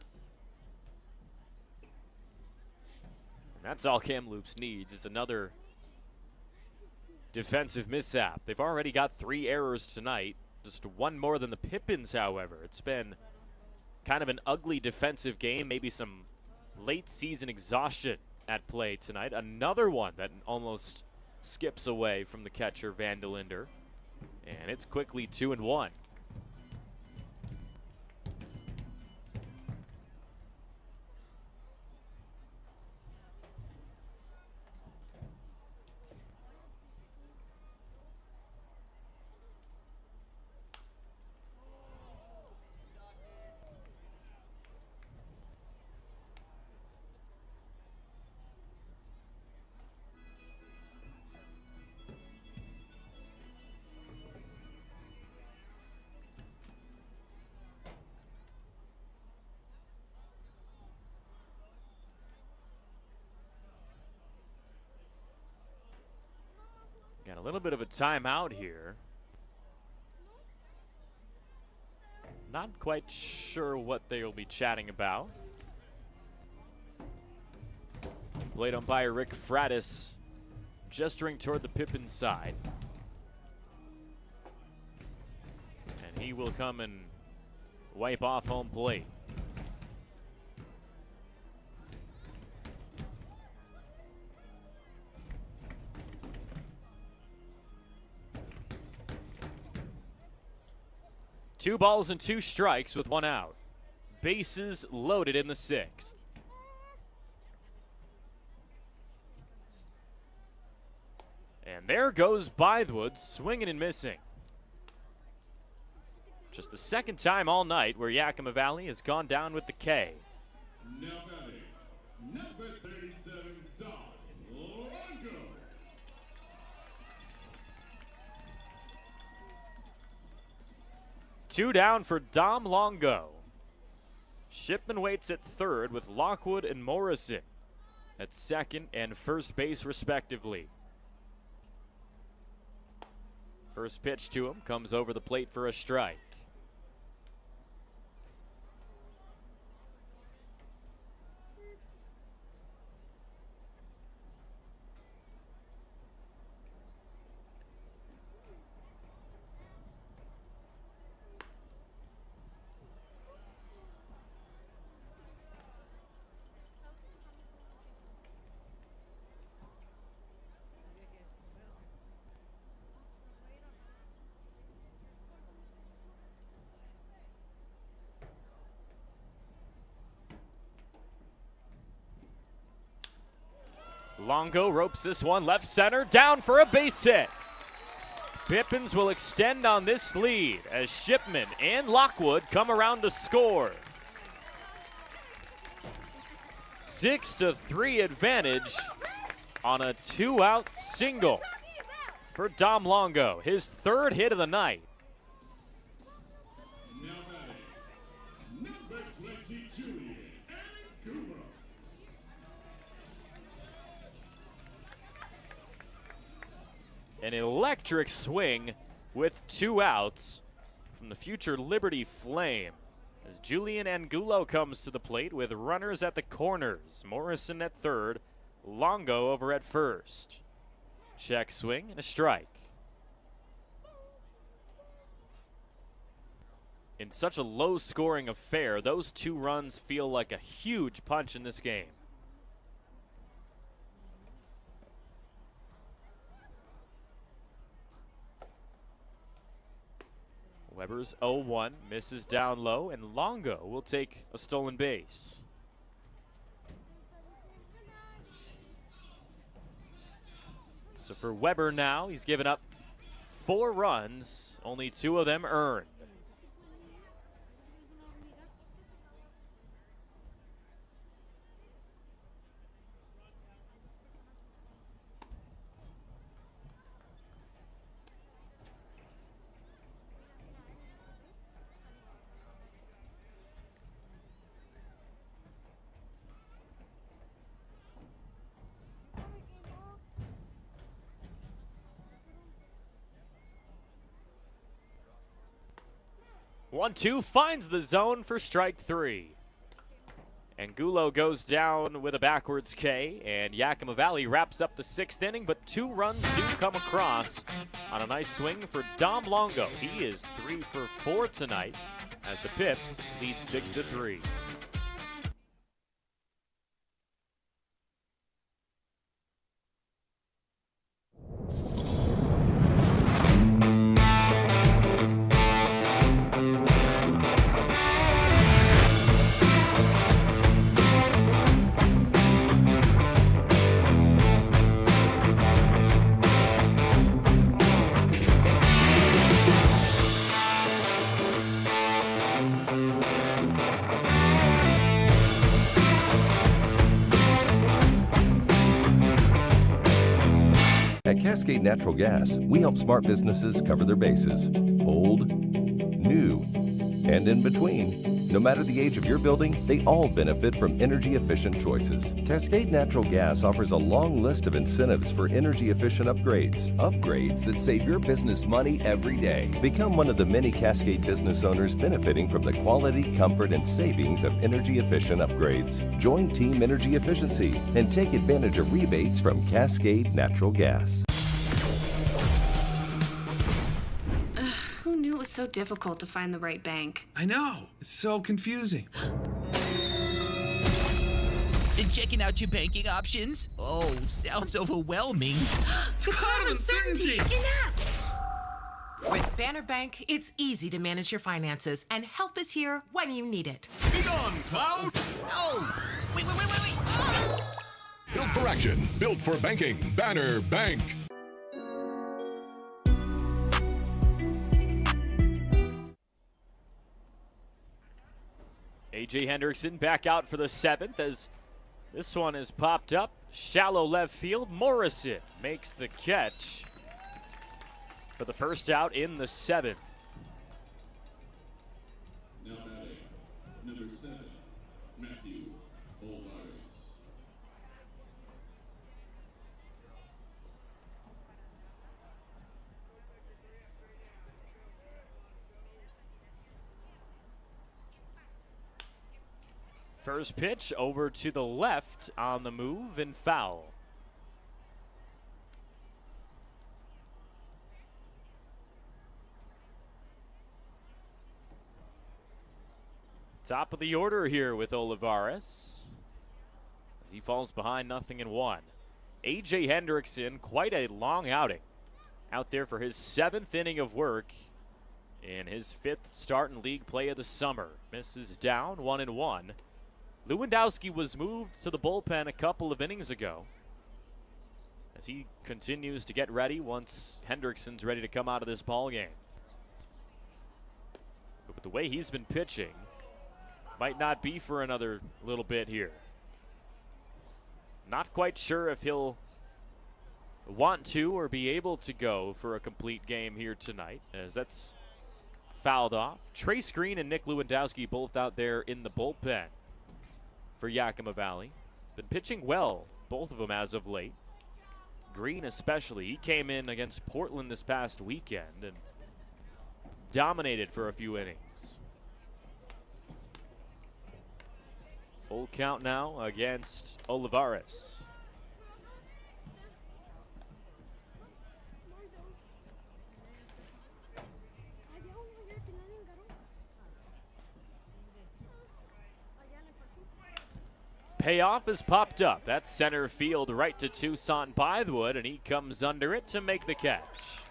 And that's all Kamloops needs, is another defensive mishap. They've already got 3 errors tonight, just 1 more than the Pippins, however. It's been kind of an ugly defensive game, maybe some late season exhaustion at play tonight. Another one that almost skips away from the catcher, Vandelinder. And it's quickly 2-1. little bit of a timeout here. Not quite sure what they'll be chatting about. Plate umpire Rick Fratis gesturing toward the Pippins side. And he will come and wipe off home plate. Two balls and two strikes with one out. Bases loaded in the sixth. And there goes Bythewood, swinging and missing. Just the second time all night where Yakima Valley has gone down with the K. Now batting, number 37, Dom Longo. Two down for Dom Longo. Shipman waits at third with Lockwood and Morrison at second and first base respectively. First pitch to him comes over the plate for a strike. Longo ropes this one left center, down for a base hit. Pippins will extend on this lead as Shipman and Lockwood come around to score. 6-3 advantage on a two-out single for Dom Longo, his third hit of the night. Now batting, number 20, Julian Angulo. An electric swing with two outs from the future Liberty Flame as Julian Angulo comes to the plate with runners at the corners. Morrison at third, Longo over at first. Check swing and a strike. In such a low-scoring affair, those two runs feel like a huge punch in this game. Weber's 0-1, misses down low, and Longo will take a stolen base. So for Weber now, he's given up 4 runs, only 2 of them earned. One-two finds the zone for strike 3. Angulo goes down with a backwards K, and Yakima Valley wraps up the 6th inning, but 2 runs do come across on a nice swing for Dom Longo. He is 3 for 4 tonight as the Pips lead 6-3. At Cascade Natural Gas, we help smart businesses cover their bases. Old, new, and in between. No matter the age of your building, they all benefit from energy-efficient choices. Cascade Natural Gas offers a long list of incentives for energy-efficient upgrades. Upgrades that save your business money every day. Become one of the many Cascade business owners benefiting from the quality, comfort, and savings of energy-efficient upgrades. Join Team Energy Efficiency and take advantage of rebates from Cascade Natural Gas. Who knew it was so difficult to find the right bank? I know. It's so confusing. Checking out your banking options? Oh, sounds overwhelming. The cloud of uncertainty! Enough! With Banner Bank, it's easy to manage your finances, and help is here when you need it. Be gone, Cloud! Oh! Wait! Ah! Built for action, built for banking. Banner Bank. A.J. Hendrickson back out for the 7th as this one is popped up. Shallow left field. Morrison makes the catch for the first out in the 7th. Now batting, number 7, Matthew Olivares. First pitch over to the left on the move and foul. Top of the order here with Olivares as he falls behind 0-1. A.J. Hendrickson, quite a long outing. Out there for his 7th inning of work in his 5th start in league play of the summer. Misses down 1-1. Lewandowski was moved to the bullpen a couple of innings ago as he continues to get ready once Hendrickson's ready to come out of this ball game. But with the way he's been pitching, might not be for another little bit here. Not quite sure if he'll want to or be able to go for a complete game here tonight, as that's fouled off. Trace Green and Nick Lewandowski both out there in the bullpen for Yakima Valley. Been pitching well, both of them as of late. Green especially. He came in against Portland this past weekend and dominated for a few innings. Full count now against Olivares. Payoff is popped up. That's center field right to Toussaint Bythewood, and he comes under it to make the catch.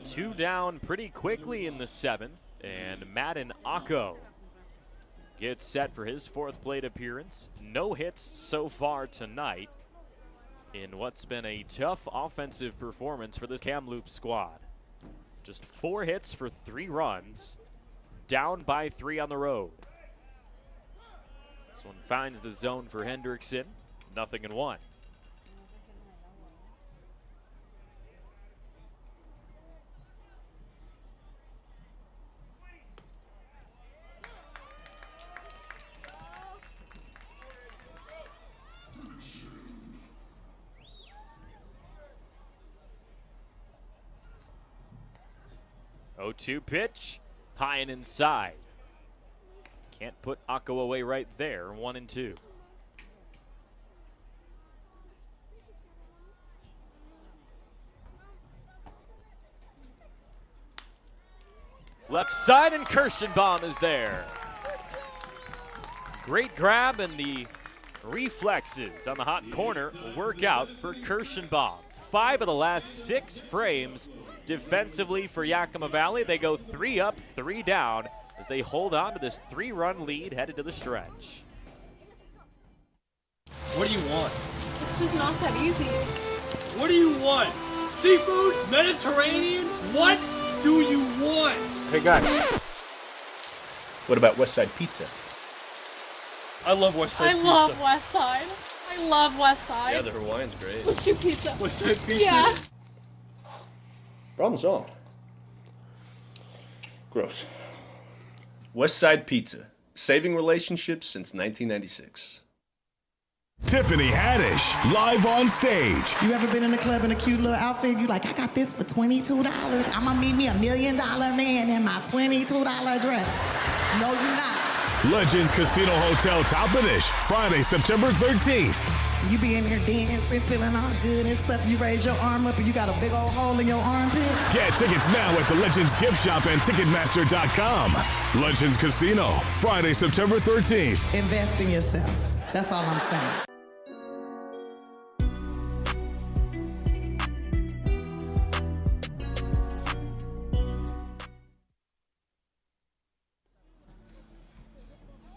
Two down pretty quickly in the 7th, and Madden Akko gets set for his 4th plate appearance. No hits so far tonight in what's been a tough offensive performance for this Kamloops squad. Just 4 hits for 3 runs, down by 3 on the road. This one finds the zone for Hendrickson, 0-1. Oh-2 pitch, high and inside. Can't put Akko away right there, 1-2. Left side, and Kirschenbaum is there. Great grab, and the reflexes on the hot corner work out for Kirschenbaum. 5 of the last 6 frames defensively for Yakima Valley. They go 3 up, 3 down as they hold on to this 3-run lead headed to the stretch. What do you want? It's just not that easy. What do you want? Seafood? Mediterranean? What do you want? Hey guys, what about West Side Pizza? I love West Side Pizza. I love West Side. I love West Side. Yeah, the Hawaiian's great. What's your pizza? West Side Pizza? Yeah. Problem solved. Gross. West Side Pizza. Saving relationships since 1996. Tiffany Haddish, live on stage. You ever been in a club in a cute little outfit? You like, I got this for $22. I'm gonna meet me $1 million man in my $22 dress. No, you're not. Legends Casino Hotel Toppenish, Friday, September 13th. You be in here dancing, feeling all good and stuff. You raise your arm up and you got a big old hole in your armpit. Get tickets now at the Legends Gift Shop and Ticketmaster.com. Legends Casino, Friday, September 13th. Invest in yourself. That's all I'm saying.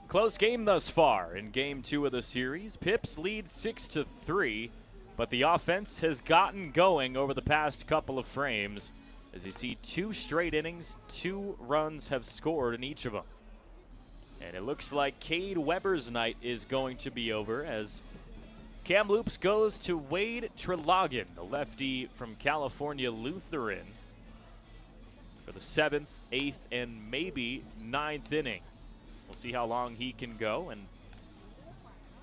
Close game thus far in Game 2 of the series. Pips lead 6-3, but the offense has gotten going over the past couple of frames. As you see, 2 straight innings, 2 runs have scored in each of them. And it looks like Cade Weber's night is going to be over as Kamloops goes to Wade Trelogin, the lefty from California Lutheran, for the 7th, 8th, and maybe 9th inning. We'll see how long he can go, and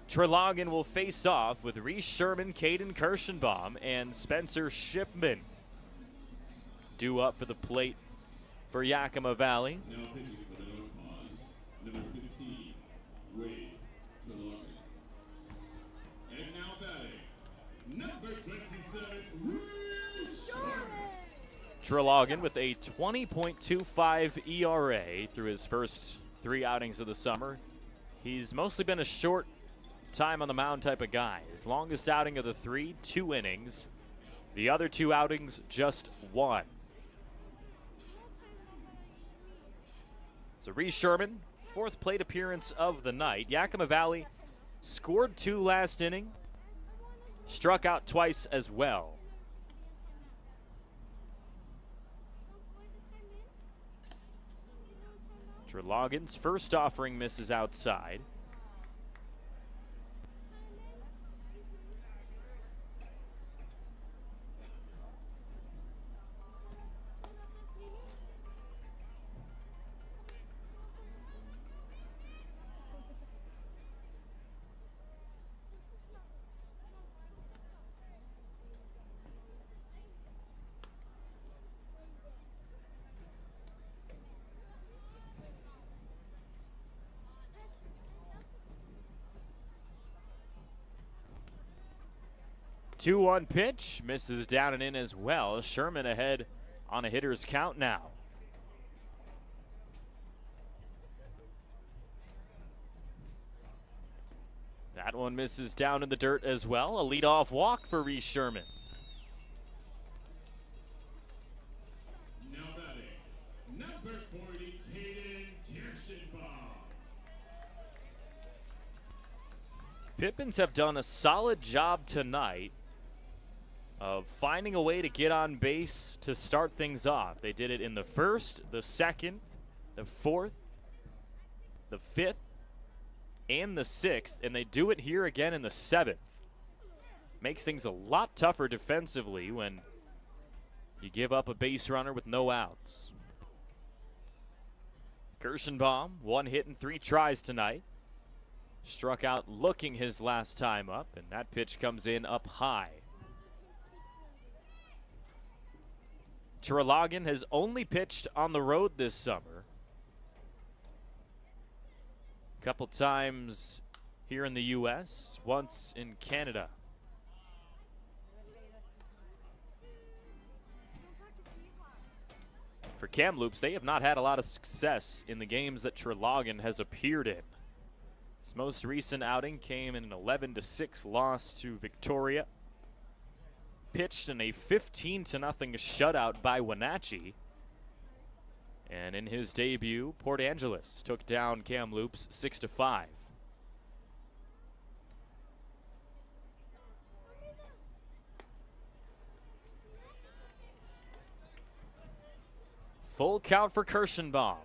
Trelogin will face off with Reese Sherman, Caden Kirschenbaum, and Spencer Shipman due up for the plate for Yakima Valley. Now pitching for the NorthPaws, number 15, Wade Trelogin. And now batting, number 27, Reese Sherman. Trelogin with a 20.25 ERA through his first 3 outings of the summer. He's mostly been a short time on the mound type of guy. His longest outing of the 3, 2 innings. The other 2 outings, just 1. So Reese Sherman, 4th plate appearance of the night. Yakima Valley scored 2 last inning, struck out twice as well. Trelogin's first offering misses outside. Two-one pitch, misses down and in as well. Sherman ahead on a hitter's count now. That one misses down in the dirt as well. A leadoff walk for Reese Sherman. Now batting, number 40, Caden Kirschenbaum. Pippins have done a solid job tonight of finding a way to get on base to start things off. They did it in the 1st, the 2nd, the 4th, the 5th, and the 6th, and they do it here again in the 7th. Makes things a lot tougher defensively when you give up a base runner with no outs. Kirschenbaum, 1 hit and 3 tries tonight. Struck out looking his last time up, and that pitch comes in up high. Trelogin has only pitched on the road this summer. A couple times here in the U.S., once in Canada. For Kamloops, they have not had a lot of success in the games that Trelogin has appeared in. His most recent outing came in an 11-6 loss to Victoria. Pitched in a 15-0 shutout by Wenatchee. And in his debut, Port Angeles took down Kamloops 6-5. Full count for Kirschenbaum.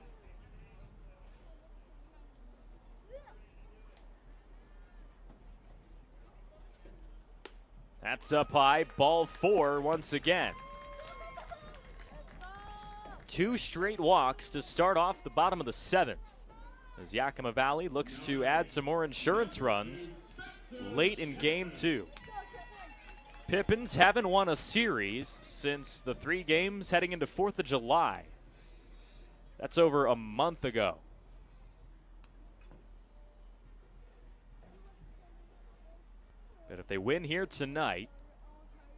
That's up high, ball 4 once again. 2 straight walks to start off the bottom of the 7th, as Yakima Valley looks to add some more insurance runs late in game 2. Pippins haven't won a series since the 3 games heading into 4th of July. That's over a month ago. But if they win here tonight,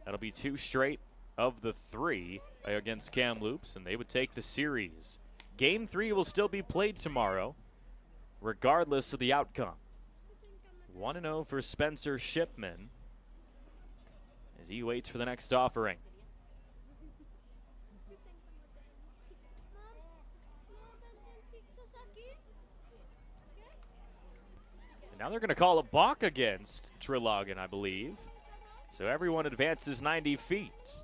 that'll be 2 straight of the 3 against Kamloops, and they would take the series. Game 3 will still be played tomorrow, regardless of the outcome. 1-0 for Spencer Shipman as he waits for the next offering. And now they're going to call a balk against Treloggen, I believe. So everyone advances 90 feet.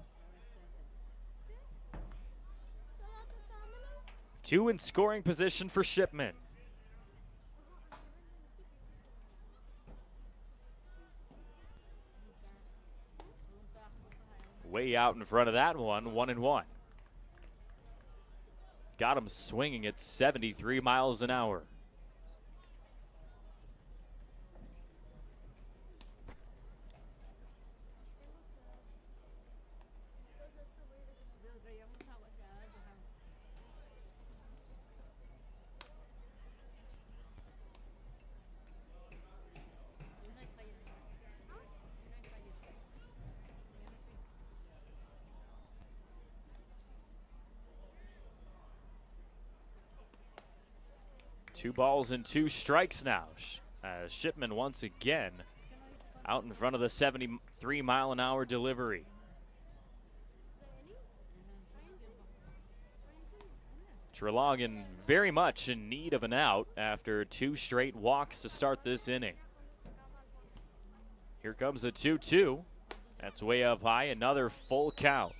2 in scoring position for Shipman. Way out in front of that one, 1-1. Got him swinging at 73 miles an hour. Two balls and 2 strikes now. Shipman once again out in front of the 73-mile-an-hour delivery. Treloggen very much in need of an out after 2 straight walks to start this inning. Here comes a 2-2. That's way up high, another full count.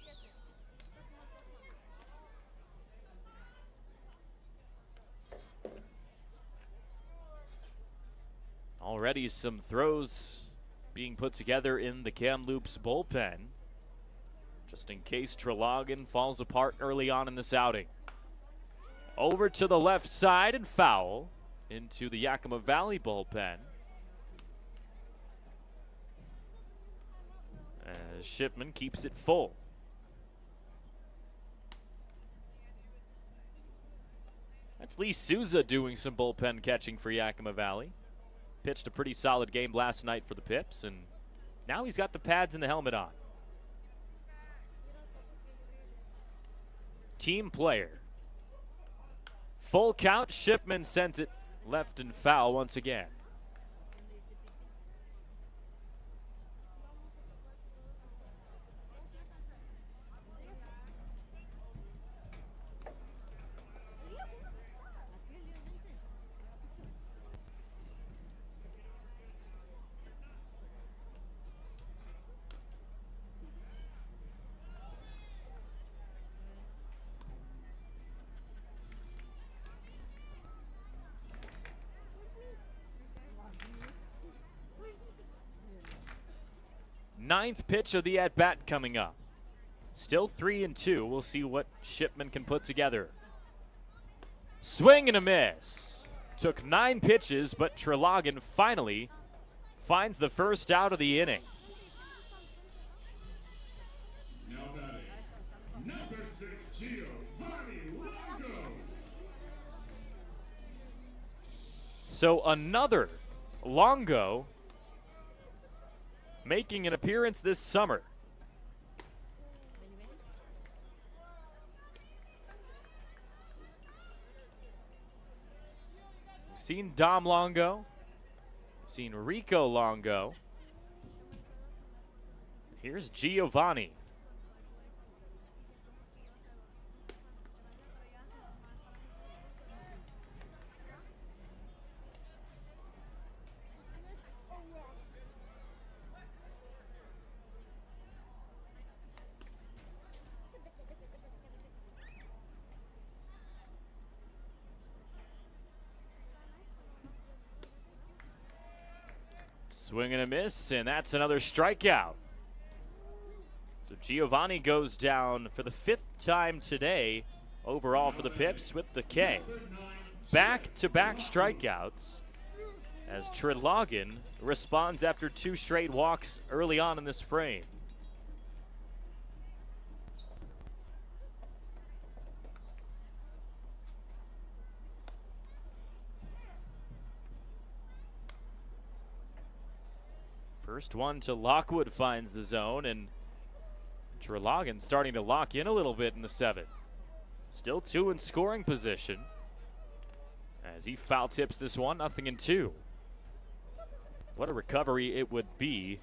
Already some throws being put together in the Kamloops bullpen, just in case Treloggen falls apart early on in this outing. Over to the left side and foul into the Yakima Valley bullpen. As Shipman keeps it full. That's Lee Souza doing some bullpen catching for Yakima Valley. Pitched a pretty solid game last night for the Pips, and now he's got the pads and the helmet on. Team player. Full count, Shipman sends it left and foul once again. Ninth pitch of the at-bat coming up. Still 3-2. We'll see what Shipman can put together. Swing and a miss. Took 9 pitches, but Treloggen finally finds the first out of the inning. Now batting, number 6, Giovanni Longo. So another Longo making an appearance this summer. We've seen Dom Longo. We've seen Rico Longo. Here's Giovanni. Swing and a miss, and that's another strikeout. So Giovanni goes down for the 5th time today, overall for the Pips with the K. Back-to-back strikeouts as Treloggen responds after 2 straight walks early on in this frame. First one to Lockwood finds the zone, and Treloggen starting to lock in a little bit in the 7th. Still 2 in scoring position as he foul tips this one, 0-2. What a recovery it would be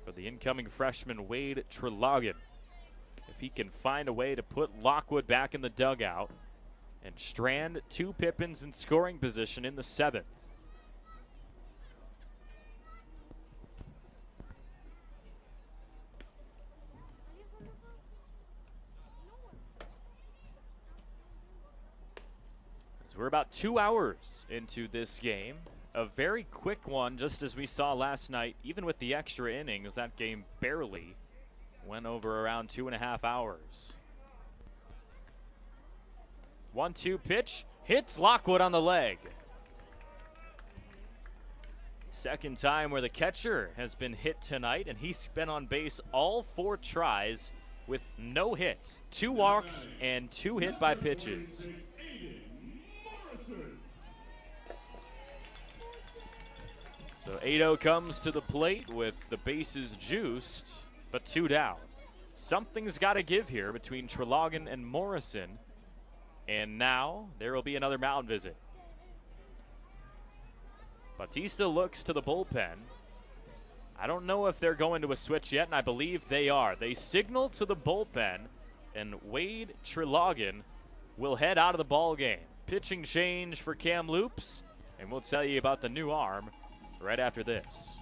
for the incoming freshman Wade Treloggen if he can find a way to put Lockwood back in the dugout and strand 2 Pippins in scoring position in the 7th. We're about 2 hours into this game. A very quick one, just as we saw last night. Even with the extra innings, that game barely went over around 2.5 hours. 1-2 pitch, hits Lockwood on the leg. Second time where the catcher has been hit tonight, and he's been on base all 4 tries with no hits. 2 walks and 2 hit by pitches. So 8-0 comes to the plate with the bases juiced, but 2 down. Something's got to give here between Treloggen and Morrison, and now there will be another mound visit. Batista looks to the bullpen. I don't know if they're going to a switch yet, and I believe they are. They signal to the bullpen, and Wade Treloggen will head out of the ball game. Pitching change for Kamloops, and we'll tell you about the new arm right after this.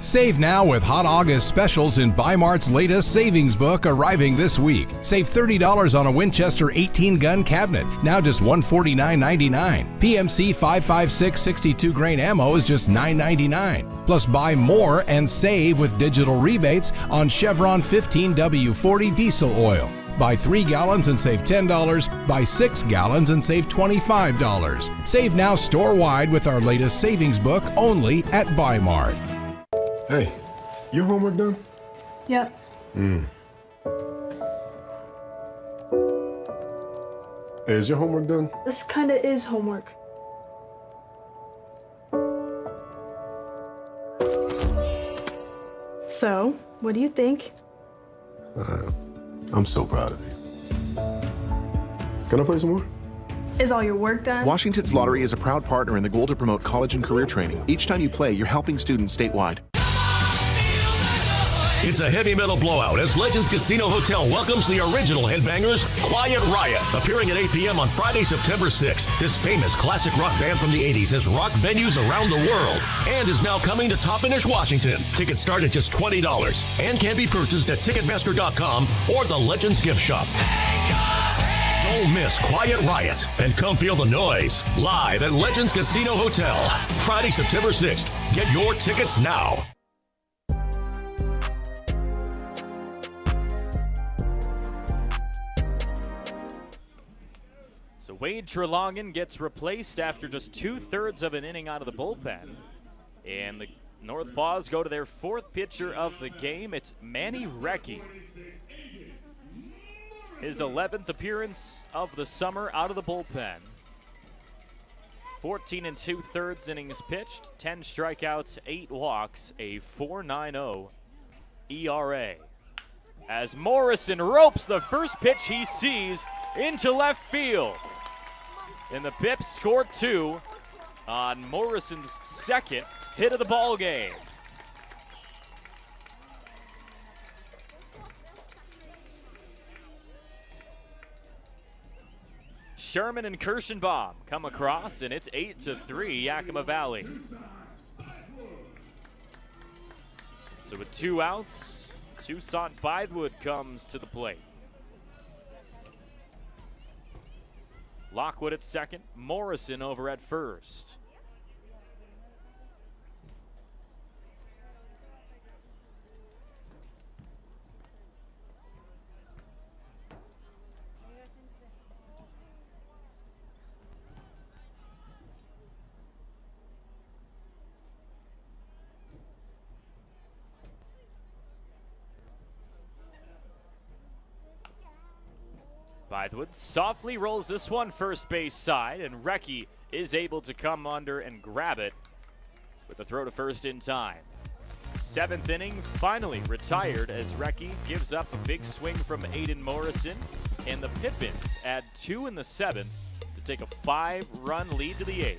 Save now with hot August specials in Bi-Mart's latest savings book arriving this week. Save $30 on a Winchester 18-gun cabinet, now just $149.99. PMC 5.56 62 grain ammo is just $9.99. Plus buy more and save with digital rebates on Chevron 15W40 diesel oil. Buy 3 gallons and save $10. Buy 6 gallons and save $25. Save now store-wide with our latest savings book only at Bi-Mart. Hey, your homework done? Yep. Hey, is your homework done? This kinda is homework. So, what do you think? I'm so proud of you. Can I play some more? Is all your work done? Washington's Lottery is a proud partner in the goal to promote college and career training. Each time you play, you're helping students statewide. It's a heavy metal blowout as Legends Casino Hotel welcomes the original Headbangers, Quiet Riot, appearing at 8 p.m. on Friday, September 6th. This famous classic rock band from the 80s has rocked venues around the world and is now coming to Toppenish, Washington. Tickets start at just $20 and can be purchased at Ticketmaster.com or the Legends Gift Shop. Don't miss Quiet Riot and come feel the noise live at Legends Casino Hotel. Friday, September 6th. Get your tickets now. So Wade Treloggen gets replaced after just 2/3 of an inning out of the bullpen. And the NorthPaws go to their 4th pitcher of the game. It's Manny Recchi. His 11th appearance of the summer out of the bullpen. 14 2/3 innings pitched, 10 strikeouts, 8 walks, a 4.90 ERA. As Morrison ropes the first pitch he sees into left field. And the Pips scored 2 on Morrison's 2nd hit of the ball game. Sherman and Kirschenbaum come across, and it's 8-3 Yakima Valley. So with 2 outs, Toussaint Bythewood comes to the plate. Lockwood at second, Morrison over at first. Bythewood softly rolls this one first base side, and Recchi is able to come under and grab it with the throw to first in time. 7th inning finally retired as Recchi gives up a big swing from Aiden Morrison, and the Pippins add 2 in the 7th to take a 5-run lead to the 8th.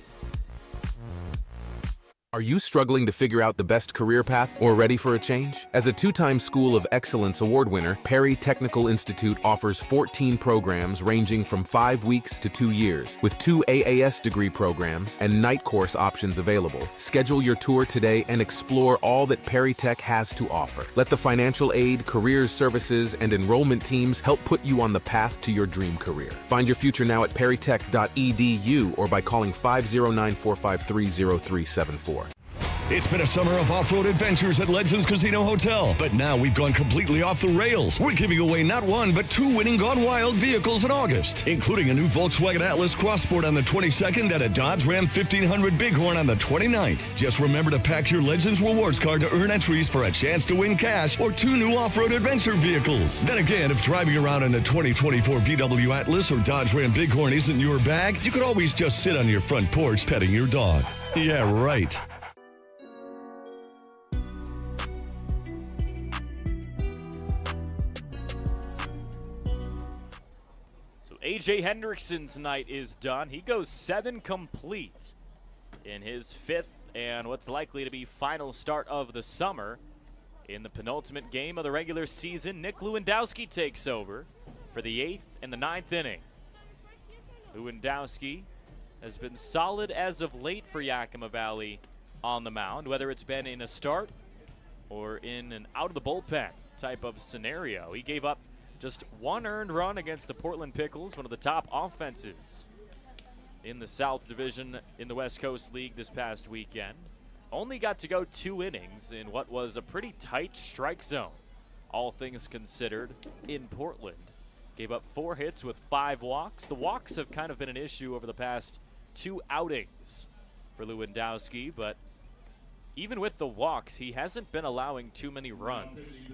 Are you struggling to figure out the best career path or ready for a change? As a 2-time School of Excellence award winner, Perry Technical Institute offers 14 programs ranging from 5 weeks to 2 years, with 2 AAS degree programs and night course options available. Schedule your tour today and explore all that Perry Tech has to offer. Let the financial aid, careers services, and enrollment teams help put you on the path to your dream career. Find your future now at perrytech.edu or by calling 509-453-0374. It's been a summer of off-road adventures at Legends Casino Hotel, but now we've gone completely off the rails. We're giving away not 1, but 2 winning Gone Wild vehicles in August, including a new Volkswagen Atlas Crossport on the 22nd and a Dodge Ram 1500 Bighorn on the 29th. Just remember to pack your Legends Rewards card to earn entries for a chance to win cash or 2 new off-road adventure vehicles. Then again, if driving around in a 2024 VW Atlas or Dodge Ram Bighorn isn't your bag, you could always just sit on your front porch petting your dog. Yeah, right. A.J. Hendrickson's night is done. He goes 7 complete in his 5th and what's likely to be final start of the summer. In the penultimate game of the regular season, Nick Lewandowski takes over for the 8th and the 9th inning. Lewandowski has been solid as of late for Yakima Valley on the mound, whether it's been in a start or in an out-of-the-bullpen type of scenario. He gave up just 1 earned run against the Portland Pickles, one of the top offenses in the South Division in the West Coast League this past weekend. Only got to go 2 innings in what was a pretty tight strike zone, all things considered, in Portland. Gave up 4 hits with 5 walks. The walks have kind of been an issue over the past 2 outings for Lewandowski, but even with the walks, he hasn't been allowing too many runs.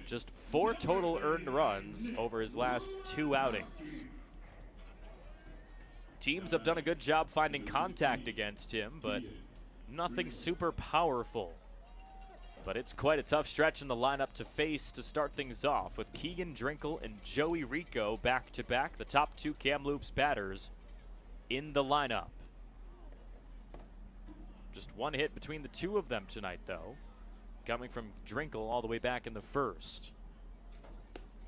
Just 4 total earned runs over his last 2 outings. Teams have done a good job finding contact against him, but nothing super powerful. But it's quite a tough stretch in the lineup to face to start things off, with Keegan Drinkle and Joey Rico back-to-back, the top 2 Kamloops batters in the lineup. Just 1 hit between the 2 of them tonight, though, coming from Drinkle all the way back in the 1st.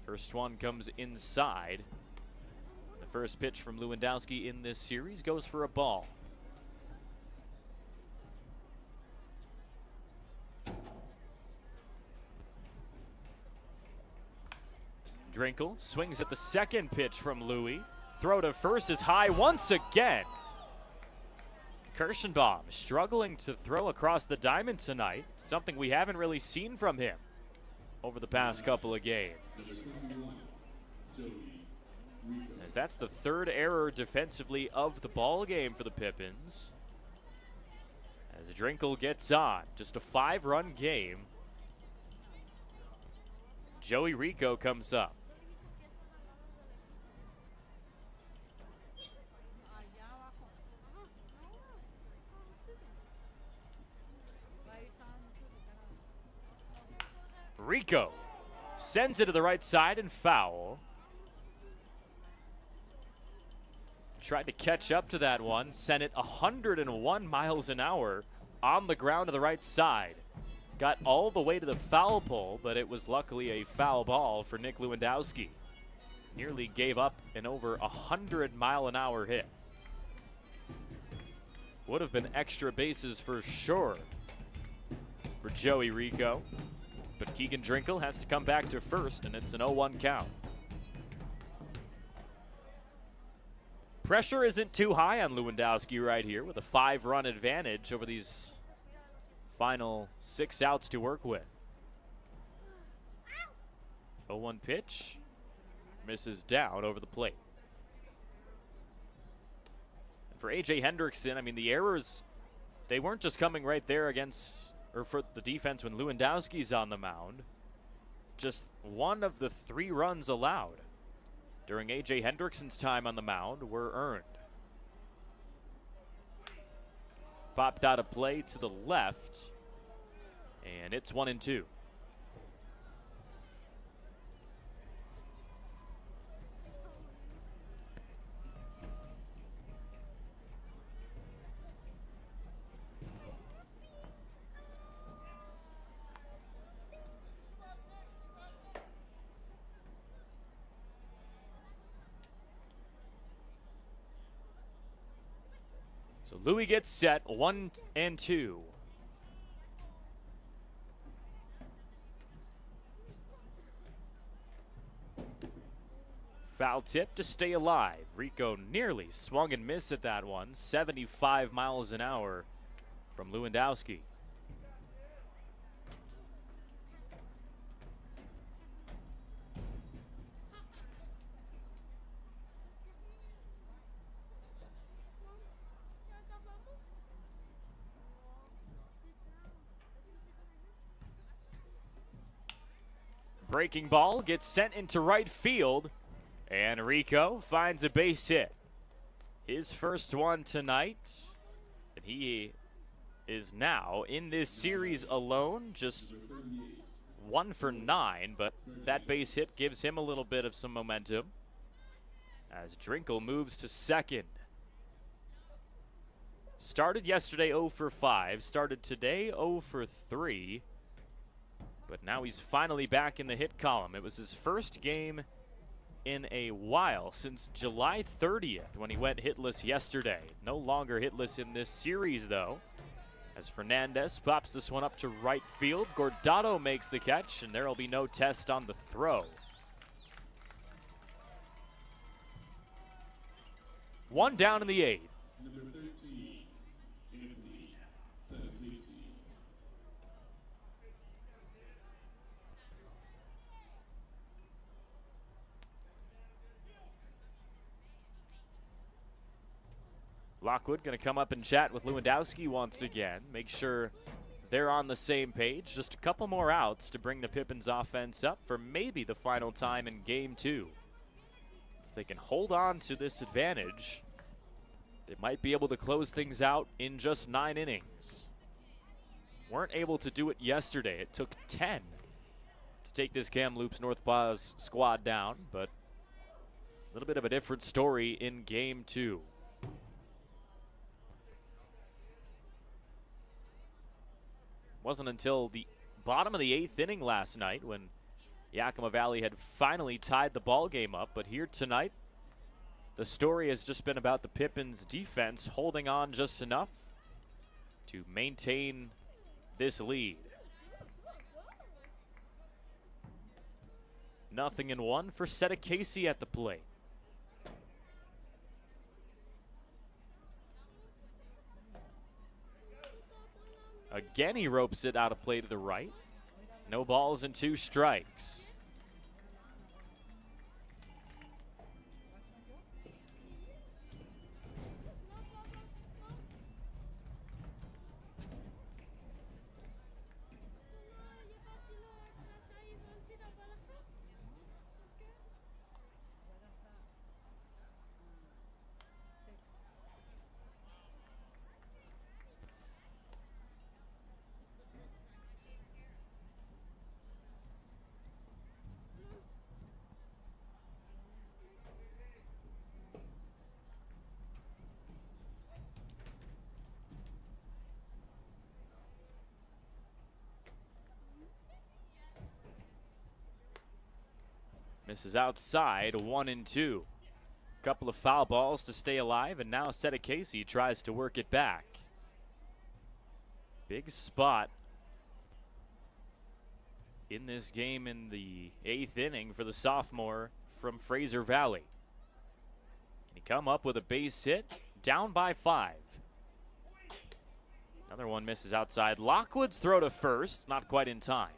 First one comes inside. The first pitch from Lewandowski in this series goes for a ball. Drinkle swings at the second pitch from Louie. Throw to first is high once again. Kirschenbaum struggling to throw across the diamond tonight, something we haven't really seen from him over the past couple of games. As that's the 3rd error defensively of the ball game for the Pippins. As Drinkle gets on, just a 5-run game. Joey Rico comes up. Rico sends it to the right side and foul. Tried to catch up to that one, sent it 101 miles an hour on the ground to the right side. Got all the way to the foul pole, but it was luckily a foul ball for Nick Lewandowski. Nearly gave up an over 100-mile-an-hour hit. Would have been extra bases for sure for Joey Rico. But Keegan Drinkle has to come back to first, and it's an 0-1 count. Pressure isn't too high on Lewandowski right here with a 5-run advantage over these final 6 outs to work with. 0-1 pitch. Misses down over the plate. And for A.J. Hendrickson, I mean, the errors, they weren't just coming right there against, or for the defense when Lewandowski's on the mound. Just 1 of the 3 runs allowed during A.J. Hendrickson's time on the mound were earned. Popped out of play to the left, and it's 1-2. So Louis gets set, 1-2. Foul tip to stay alive. Rico nearly swung and missed at that one. 75 miles an hour from Lewandowski. Breaking ball gets sent into right field, and Rico finds a base hit. His first one tonight, and he is now in this series alone, just 1 for 9, but that base hit gives him a little bit of some momentum as Drinkle moves to second. Started yesterday 0 for 5, started today 0 for 3. But now he's finally back in the hit column. It was his first game in a while, since July 30th when he went hitless yesterday. No longer hitless in this series, though, as Fernandez pops this one up to right field. Guardado makes the catch, and there will be no test on the throw. One down in the 8th. Number 13, Anthony Sanatisi. Lockwood going to come up and chat with Lewandowski once again. Make sure they're on the same page. Just a couple more outs to bring the Pippins offense up for maybe the final time in Game 2. If they can hold on to this advantage, they might be able to close things out in just 9 innings. Weren't able to do it yesterday. It took 10 to take this Kamloops NorthPaws squad down, but a little bit of a different story in Game 2. Wasn't until the bottom of the 8th inning last night when Yakima Valley had finally tied the ball game up, but here tonight the story has just been about the Pippins defense holding on just enough to maintain this lead. 0-1 for Seta Casey at the plate. Again, he ropes it out of play to the right. No balls and 2 strikes. Misses outside, 1-2. Couple of foul balls to stay alive, and now Seta Casey tries to work it back. Big spot in this game in the 8th inning for the sophomore from Fraser Valley. Can he come up with a base hit? Down by 5. Another one misses outside. Lockwood's throw to first, not quite in time.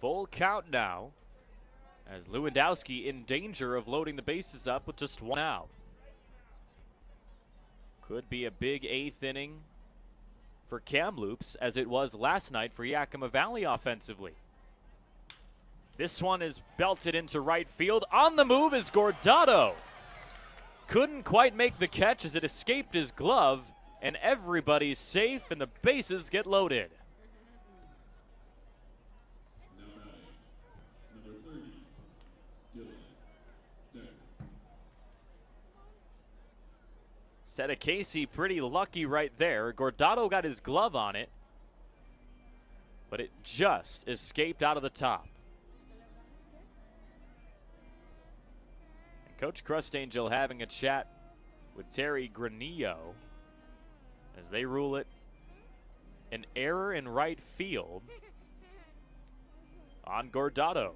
Full count now, as Lewandowski in danger of loading the bases up with just one out. Could be a big 8th inning for Kamloops, as it was last night for Yakima Valley offensively. This one is belted into right field. On the move is Gordado. Couldn't quite make the catch as it escaped his glove, and everybody's safe and the bases get loaded. Casey pretty lucky right there. Gordado got his glove on it, but it just escaped out of the top. And Coach Crustangel having a chat with Terry Granillo as they rule it an error in right field on Gordado.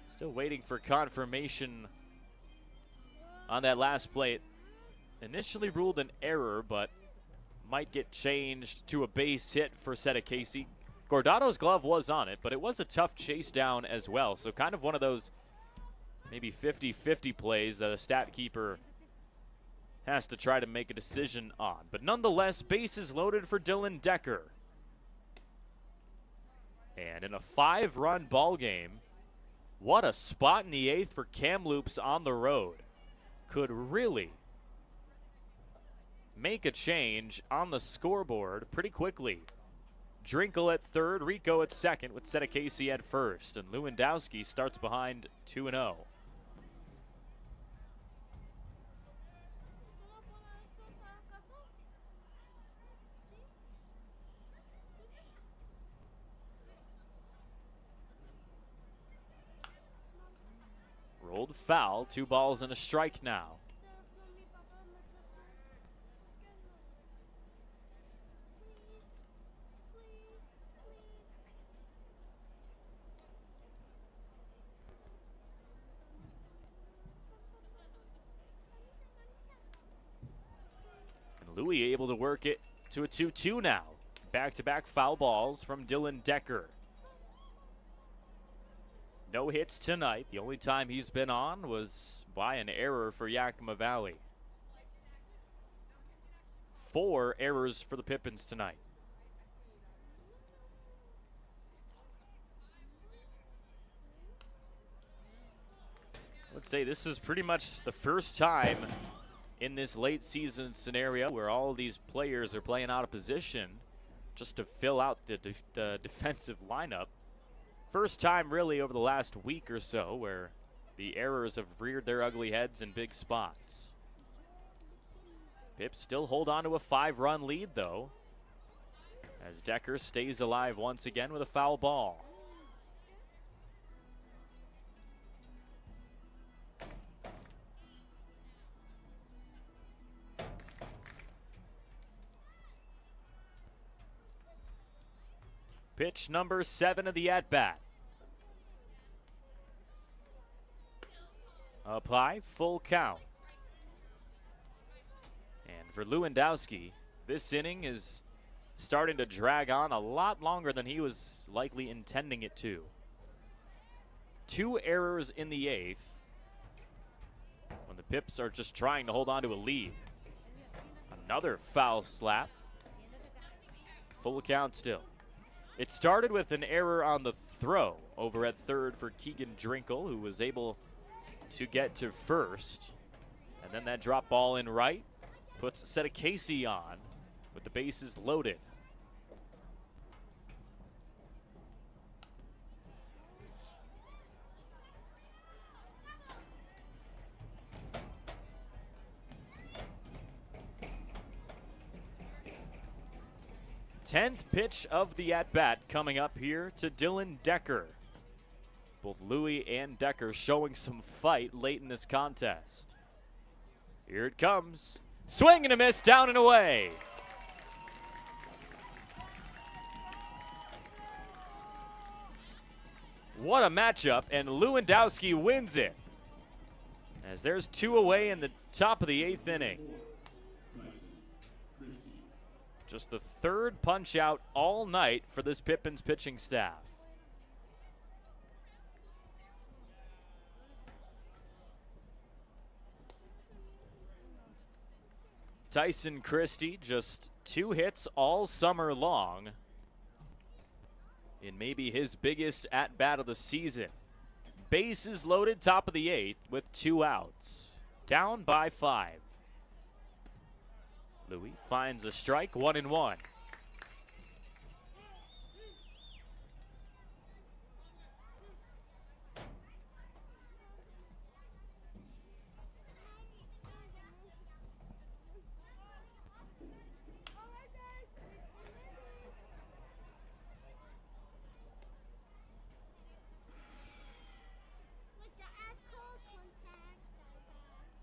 Still waiting for confirmation on that last play. It initially ruled an error, but might get changed to a base hit for Casey. Gordado's glove was on it, but it was a tough chase down as well. So kind of one of those maybe 50-50 plays that a stat keeper has to try to make a decision on. But nonetheless, bases loaded for Dylan Decker. And in a 5-run ball game, what a spot in the 8th for Kamloops on the road. Could really make a change on the scoreboard pretty quickly. Drinkle at third, Rico at second with Casey at first, and Lewandowski starts behind 2-0. Rolled foul, 2 balls and a strike now. And Louis able to work it to a 2-2 now. Back-to-back foul balls from Dylan Decker. No hits tonight. The only time he's been on was by an error for Yakima Valley. 4 errors for the Pippins tonight. I would say this is pretty much the first time in this late season scenario where all of these players are playing out of position just to fill out the defensive lineup. First time really over the last week or so where the errors have reared their ugly heads in big spots. Pips still hold on to a 5-run lead though, as Decker stays alive once again with a foul ball. Pitch number 7 of the at-bat. Apply, full count. And for Lewandowski, this inning is starting to drag on a lot longer than he was likely intending it to. 2 errors in the 8th when the Pips are just trying to hold on to a lead. Another foul slap. Full count still. It started with an error on the throw over at third for Keegan Drinkle, who was able to get to first. And then that drop ball in right puts Casey on with the bases loaded. Tenth pitch of the at-bat coming up here to Dylan Decker. Both Louis and Decker showing some fight late in this contest. Here it comes. Swing and a miss, down and away. What a matchup, and Lewandowski wins it. As there's 2 away in the top of the 8th inning. Just the 3rd punch out all night for this Pippins pitching staff. Tyson Christie, just 2 hits all summer long in maybe his biggest at-bat of the season. Bases loaded, top of the 8th with 2 outs. Down by 5. Louis finds a strike, 1-1.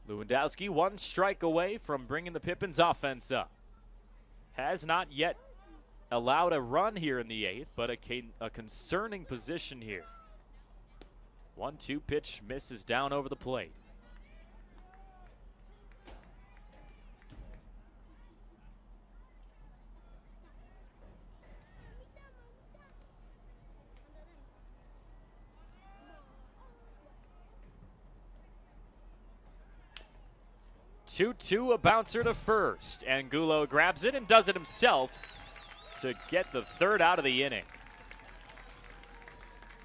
Lewandowski 1 strike away from bringing the Pippins offense up. Has not yet allowed a run here in the 8th, but a concerning position here. 1-2 pitch misses down over the plate. Two-two, a bouncer to first. Angulo grabs it and does it himself to get the 3rd out of the inning.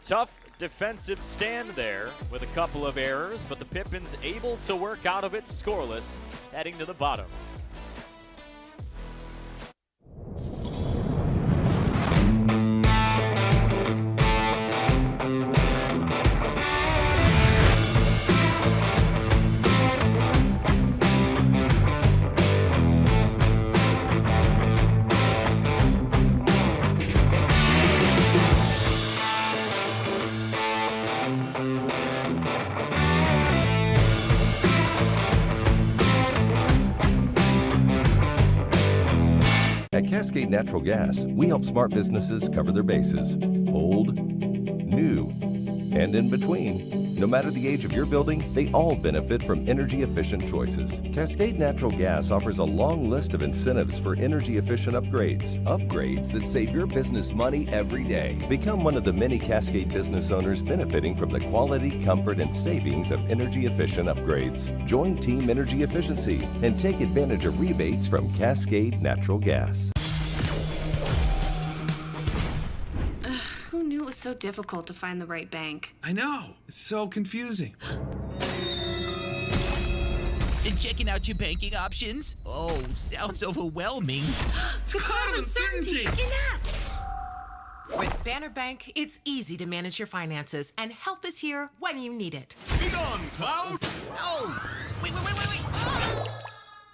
Tough defensive stand there with a couple of errors, but the Pippins able to work out of it scoreless, heading to the bottom. At Cascade Natural Gas, we help smart businesses cover their bases. Old, new, and in between. No matter the age of your building, they all benefit from energy-efficient choices. Cascade Natural Gas offers a long list of incentives for energy-efficient upgrades. Upgrades that save your business money every day. Become one of the many Cascade business owners benefiting from the quality, comfort, and savings of energy-efficient upgrades. Join Team Energy Efficiency and take advantage of rebates from Cascade Natural Gas. Who knew it was so difficult to find the right bank? I know. It's so confusing. And checking out your banking options? Oh, sounds overwhelming. It's a cloud of uncertainty. Enough! With Banner Bank, it's easy to manage your finances, and help is here when you need it. Be gone, Cloud! Oh! Wait! Ah!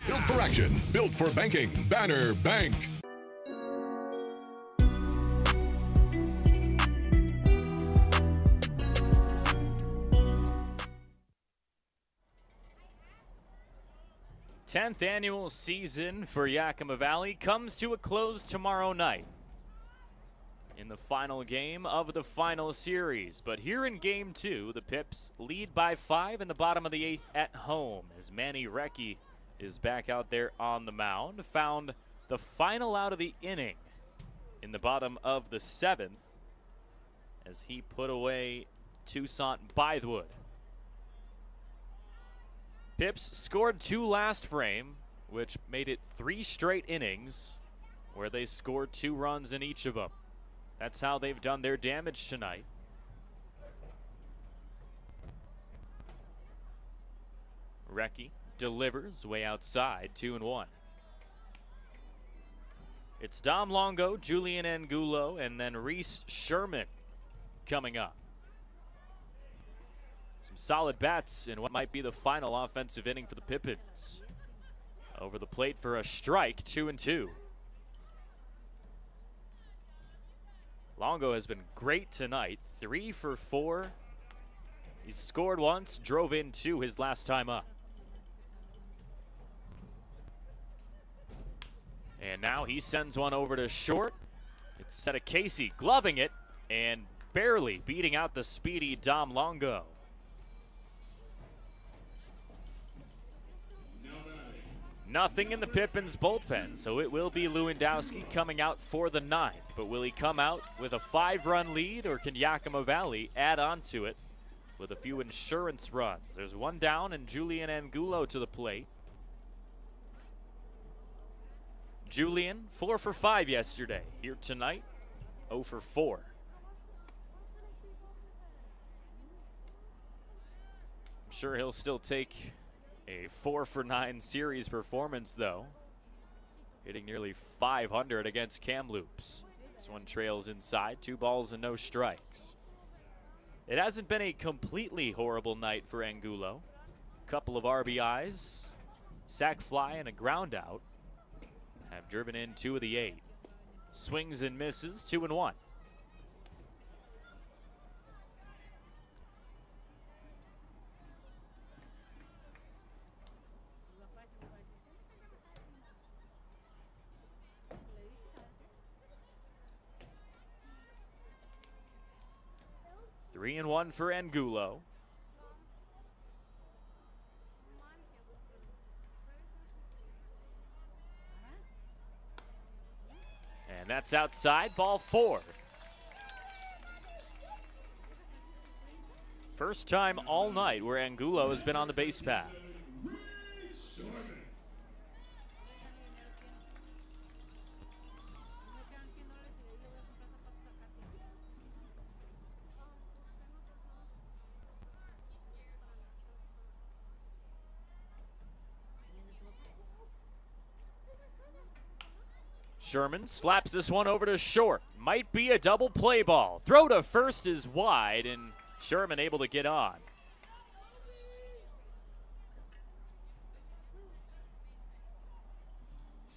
Built for action, built for banking. Banner Bank. Tenth annual season for Yakima Valley comes to a close tomorrow night in the final game of the final series. But here in Game 2, the Pips lead by 5 in the bottom of the 8th at home as Manny Recchi is back out there on the mound. Found the final out of the inning in the bottom of the 7th as he put away Toussaint Bythewood. Pips scored 2 last frame, which made it 3 straight innings where they scored 2 runs in each of them. That's how they've done their damage tonight. Recchi delivers way outside, 2-1. It's Dom Longo, Julian Angulo, and then Reese Sherman coming up. Some solid bats in what might be the final offensive inning for the Pippins. Over the plate for a strike, 2-2. Longo has been great tonight, 3 for 4. He's scored once, drove in 2 his last time up. And now he sends one over to short. It's Seta Casey gloving it, and barely beating out the speedy Dom Longo. Nothing in the Pippins bullpen, so it will be Lewandowski coming out for the 9th. But will he come out with a 5-run lead, or can Yakima Valley add on to it with a few insurance runs? There's one down, and Julian Angulo to the plate. Julian, 4 for 5 yesterday. Here tonight, 0 for 4. I'm sure he'll still take a 4 for 9 series performance, though. Hitting nearly 500 against Kamloops. This one trails inside, 2 balls and no strikes. It hasn't been a completely horrible night for Angulo. Couple of RBIs, sac fly, and a ground out have driven in 2 of the 8. Swings and misses, 2-1. Three and 1 for Angulo. And that's outside, ball 4. First time all night where Angulo has been on the base path. Sherman slaps this one over to short. Might be a double play ball. Throw to first is wide, and Sherman able to get on.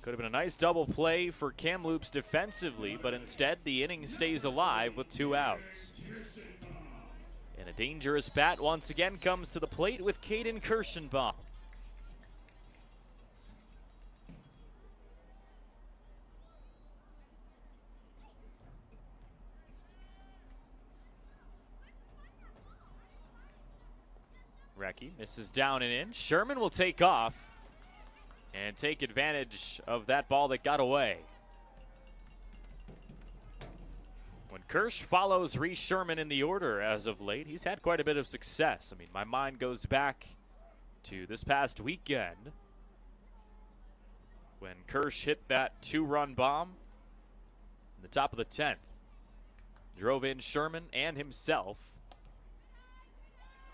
Could have been a nice double play for Kamloops defensively, but instead the inning stays alive with 2 outs. And a dangerous bat once again comes to the plate with Caden Kirschenbaum. Recchi misses down and in. Sherman will take off and take advantage of that ball that got away. When Kirsch follows Reese Sherman in the order as of late, he's had quite a bit of success. I mean, my mind goes back to this past weekend when Kirsch hit that 2-run bomb in the top of the 10th. Drove in Sherman and himself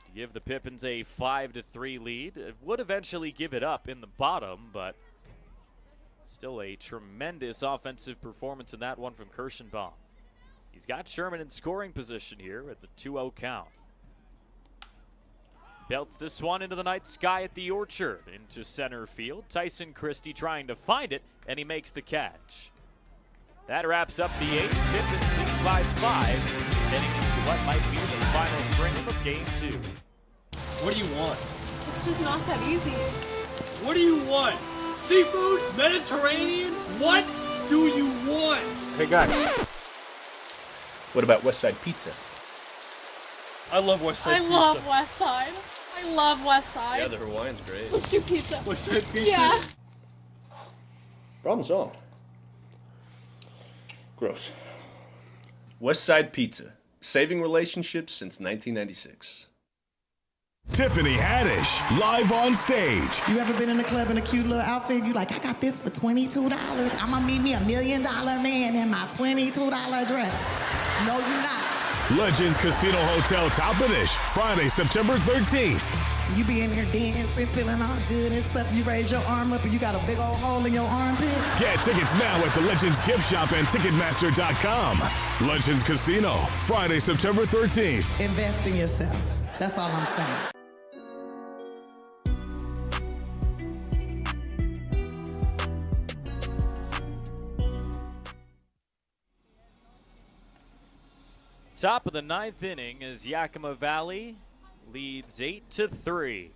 to give the Pippins a 5-3 lead. It would eventually give it up in the bottom, but still a tremendous offensive performance in that one from Kirschenbaum. He's got Sherman in scoring position here at the 2-0 count. Belts this one into the night sky at the Orchard, into center field. Tyson Christie trying to find it, and he makes the catch. That wraps up the 8th. Pippins lead 5-5, heading into what might be the final frame of Game 2. What do you want? It's just not that easy. What do you want? Seafood? Mediterranean? What do you want? Hey guys, what about West Side Pizza? I love West Side Pizza. I love West Side. I love West Side. Yeah, the Hawaiian's great. Let's do pizza. West Side Pizza? Yeah. Problem solved. Gross. West Side Pizza, saving relationships since 1996. Tiffany Haddish, live on stage. You ever been in a club in a cute little outfit? You like, I got this for $22. I'm gonna meet me $1 million man in my $22 dress. No, you're not. Legends Casino Hotel Toppenish, Friday, September 13th. You be in there dancing, feeling all good and stuff. You raise your arm up and you got a big old hole in your armpit. Get tickets now at the Legends Gift Shop and Ticketmaster.com. Legends Casino, Friday, September 13th. Invest in yourself. That's all I'm saying. Top of the 9th inning as Yakima Valley leads 8-3.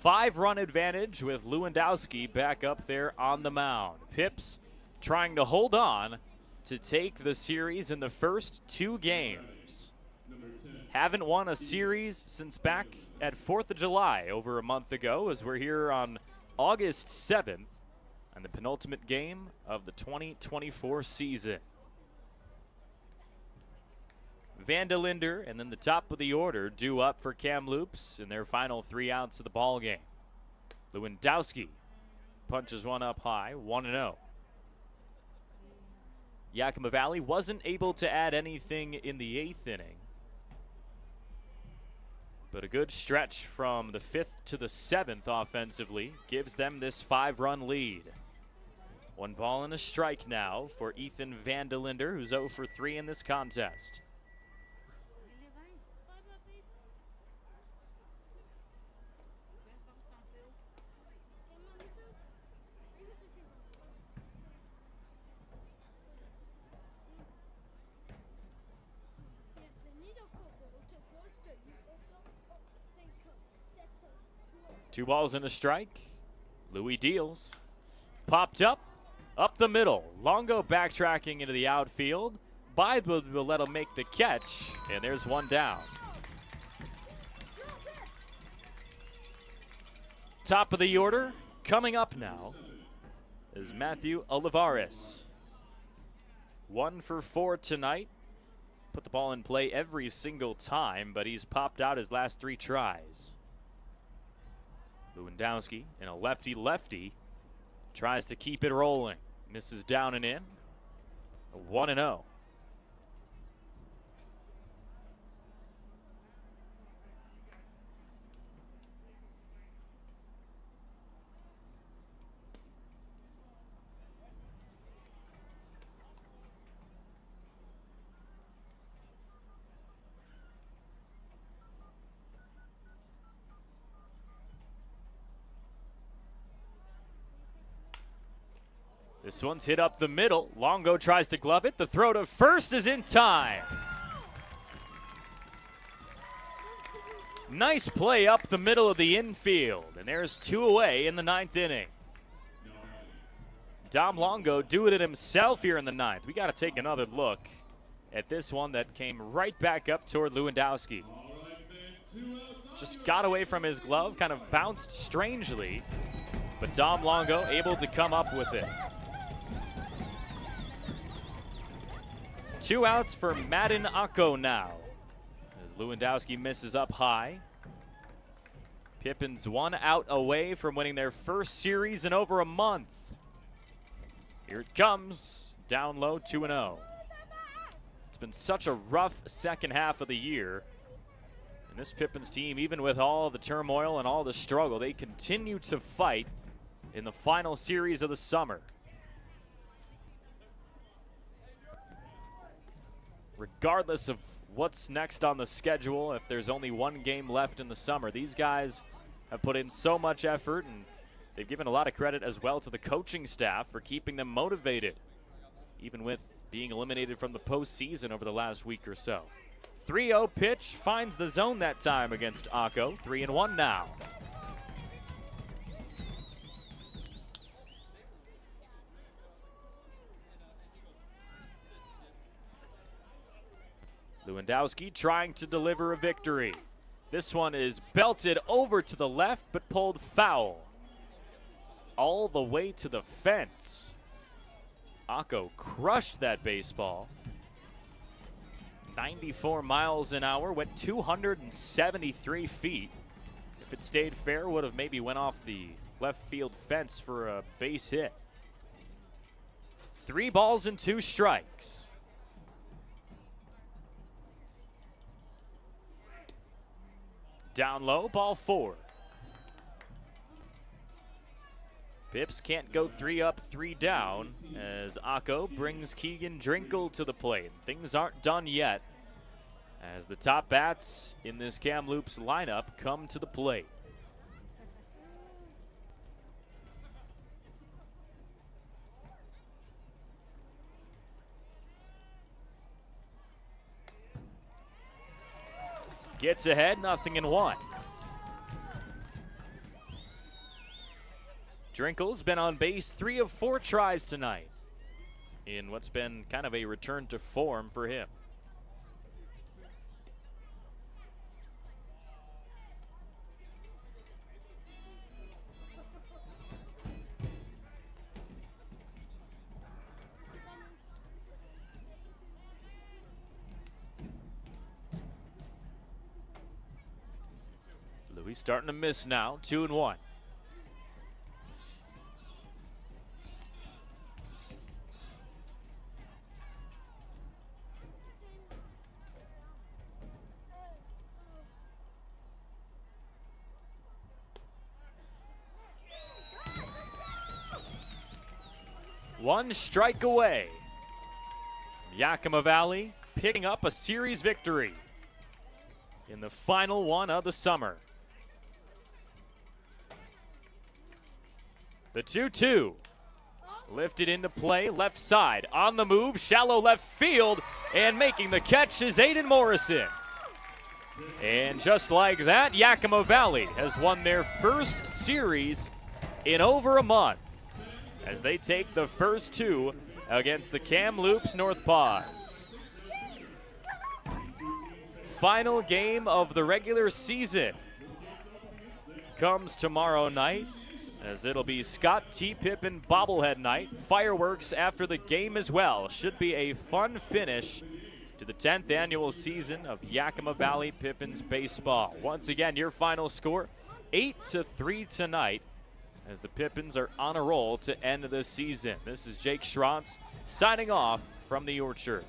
5-run advantage with Lewandowski back up there on the mound. Pips trying to hold on to take the series in the first 2 games. haven't won a series since back at 4th of July over a month ago, as we're here on August 7th and the penultimate game of the 2024 season. Vandalinder and then the top of the order due up for Kamloops in their final 3 outs of the ball game. Lewandowski punches one up high, 1-0. Yakima Valley wasn't able to add anything in the 8th inning, but a good stretch from the 5th to the 7th offensively gives them this 5-run lead. 1 ball and a strike now for Ethan Vandalinder, who's 0 for 3 in this contest. Two balls and a strike. Louis deals. Popped up the middle. Longo backtracking into the outfield. Bide will let him make the catch, and there's one down. Top of the order, coming up now, is Matthew Olivares. 1 for 4 tonight. Put the ball in play every single time, but he's popped out his last 3 tries. Lewandowski in a lefty-lefty tries to keep it rolling. Misses down and in. 1-0. This one's hit up the middle. Longo tries to glove it. The throw to first is in time. Nice play up the middle of the infield. And there's 2 away in the 9th inning. Dom Longo doing it himself here in the 9th. We got to take another look at this one that came right back up toward Lewandowski. Just got away from his glove, kind of bounced strangely. But Dom Longo able to come up with it. 2 outs for Madden Akko now, as Lewandowski misses up high. Pippins 1 out away from winning their first series in over a month. Here it comes, down low, 2-0. It's been such a rough second half of the year. And this Pippins team, even with all the turmoil and all the struggle, they continue to fight in the final series of the summer. Regardless of what's next on the schedule, if there's only 1 game left in the summer, these guys have put in so much effort, and they've given a lot of credit as well to the coaching staff for keeping them motivated, even with being eliminated from the postseason over the last week or so. 3-0 pitch finds the zone that time against Akko. 3-1 now. Lewandowski trying to deliver a victory. This one is belted over to the left, but pulled foul. All the way to the fence. Akko crushed that baseball. 94 miles an hour, went 273 feet. If it stayed fair, would have maybe went off the left field fence for a base hit. 3 balls and 2 strikes. Down low, ball 4. Pips can't go 3 up, 3 down as Akko brings Keegan Drinkle to the plate. Things aren't done yet as the top bats in this Kamloops lineup come to the plate. Gets ahead, 0-1. Drinkle's been on base 3 of 4 tries tonight in what's been kind of a return to form for him. He's starting to miss now, 2-1. One strike away from Yakima Valley picking up a series victory in the final one of the summer. The 2-2 lifted into play, left side, on the move, shallow left field, and making the catch is Aiden Morrison. And just like that, Yakima Valley has won their first series in over a month as they take the first two against the Kamloops NorthPaws. Final game of the regular season comes tomorrow night, as it'll be Scott T. Pippin bobblehead night. Fireworks after the game as well. Should be a fun finish to the 10th annual season of Yakima Valley Pippins baseball. Once again, your final score, 8-3 tonight, as the Pippins are on a roll to end the season. This is Jake Schrantz signing off from the Orchard.